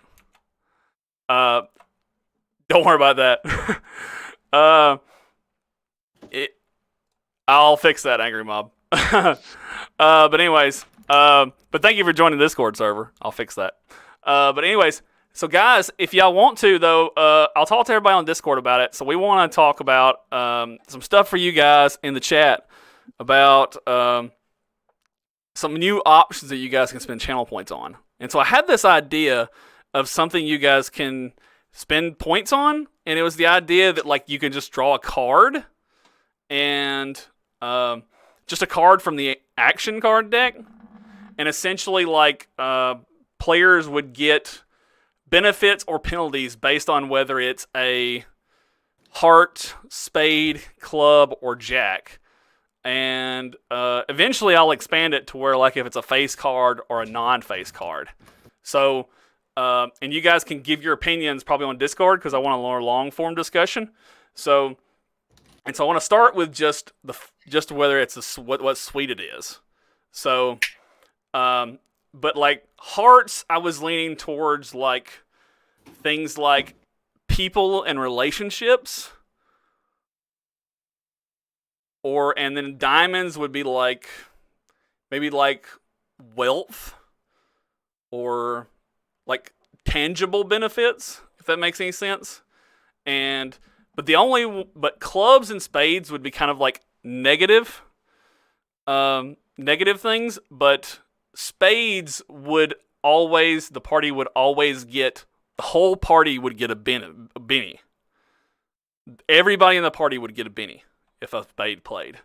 Don't worry about that. I'll fix that, Angry Mob. But anyways, but thank you for joining the Discord server. I'll fix that. But anyways, so guys, if y'all want to though, I'll talk to everybody on Discord about it. So we want to talk about some stuff for you guys in the chat about some new options that you guys can spend channel points on. And so I had this idea of something you guys can spend points on, and it was the idea that like you could just draw a card and just a card from the action card deck, and essentially like players would get benefits or penalties based on whether it's a heart, spade, club, or jack. And eventually I'll expand it to where like if it's a face card or a non-face card. So, and you guys can give your opinions probably on Discord because I want a more long-form discussion. So, and so I want to start with just whether it's what suite it is. So, but like hearts, I was leaning towards like things like people and relationships. And then diamonds would be like maybe like wealth or like tangible benefits, if that makes any sense. But clubs and spades would be kind of like negative things, but spades would always, the whole party would get a Benny. Everybody in the party would get a Benny if a spade played,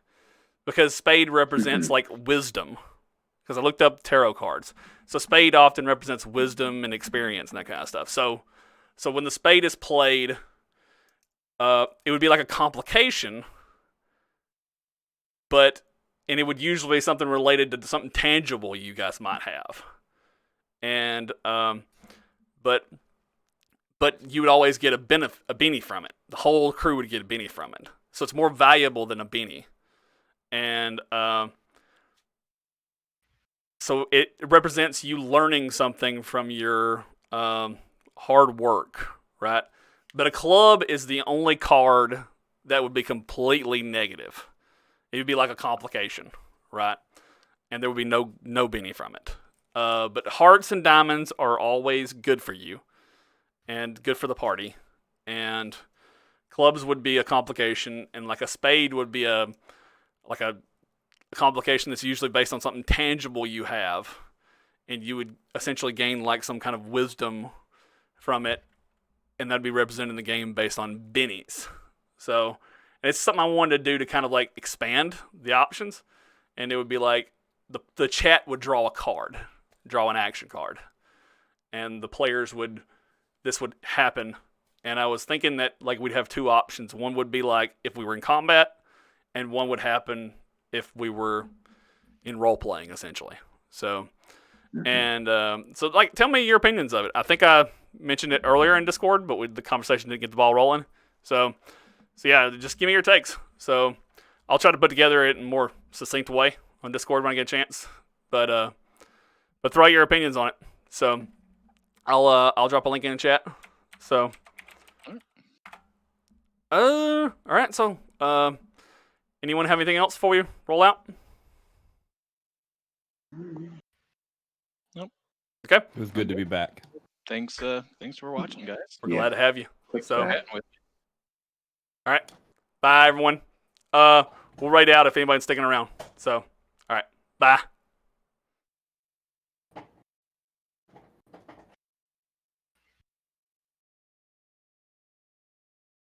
because spade represents like wisdom, because I looked up tarot cards. So spade often represents wisdom and experience and that kind of stuff. So when the spade is played, it would be like a complication, and it would usually be something related to something tangible you guys might have. And but you would always get a beanie from it. The whole crew would get a beanie from it. So it's more valuable than a beanie. And so it represents you learning something from your hard work, right? But a club is the only card that would be completely negative. It would be like a complication, right? And there would be no beanie from it. But hearts and diamonds are always good for you and good for the party. And clubs would be a complication, and like a spade would be a complication that's usually based on something tangible you have, and you would essentially gain like some kind of wisdom from it, and that'd be represented in the game based on bennies. So it's something I wanted to do to kind of like expand the options, and it would be like the chat would draw an action card, and the players this would happen. And I was thinking that like we'd have two options. One would be like if we were in combat, and one would happen if we were in role playing, essentially. So, and so like tell me your opinions of it. I think I mentioned it earlier in Discord, but the conversation didn't get the ball rolling. So yeah, just give me your takes. So I'll try to put together it in a more succinct way on Discord when I get a chance. But throw out your opinions on it. So I'll drop a link in the chat. So. All right. So, anyone have anything else before we roll out? Nope. Okay. It was good to be back. Thanks for watching, guys. We're glad to have you. So, all Chatting with right. Bye, everyone. We'll write out if anybody's sticking around. So, all right. Bye.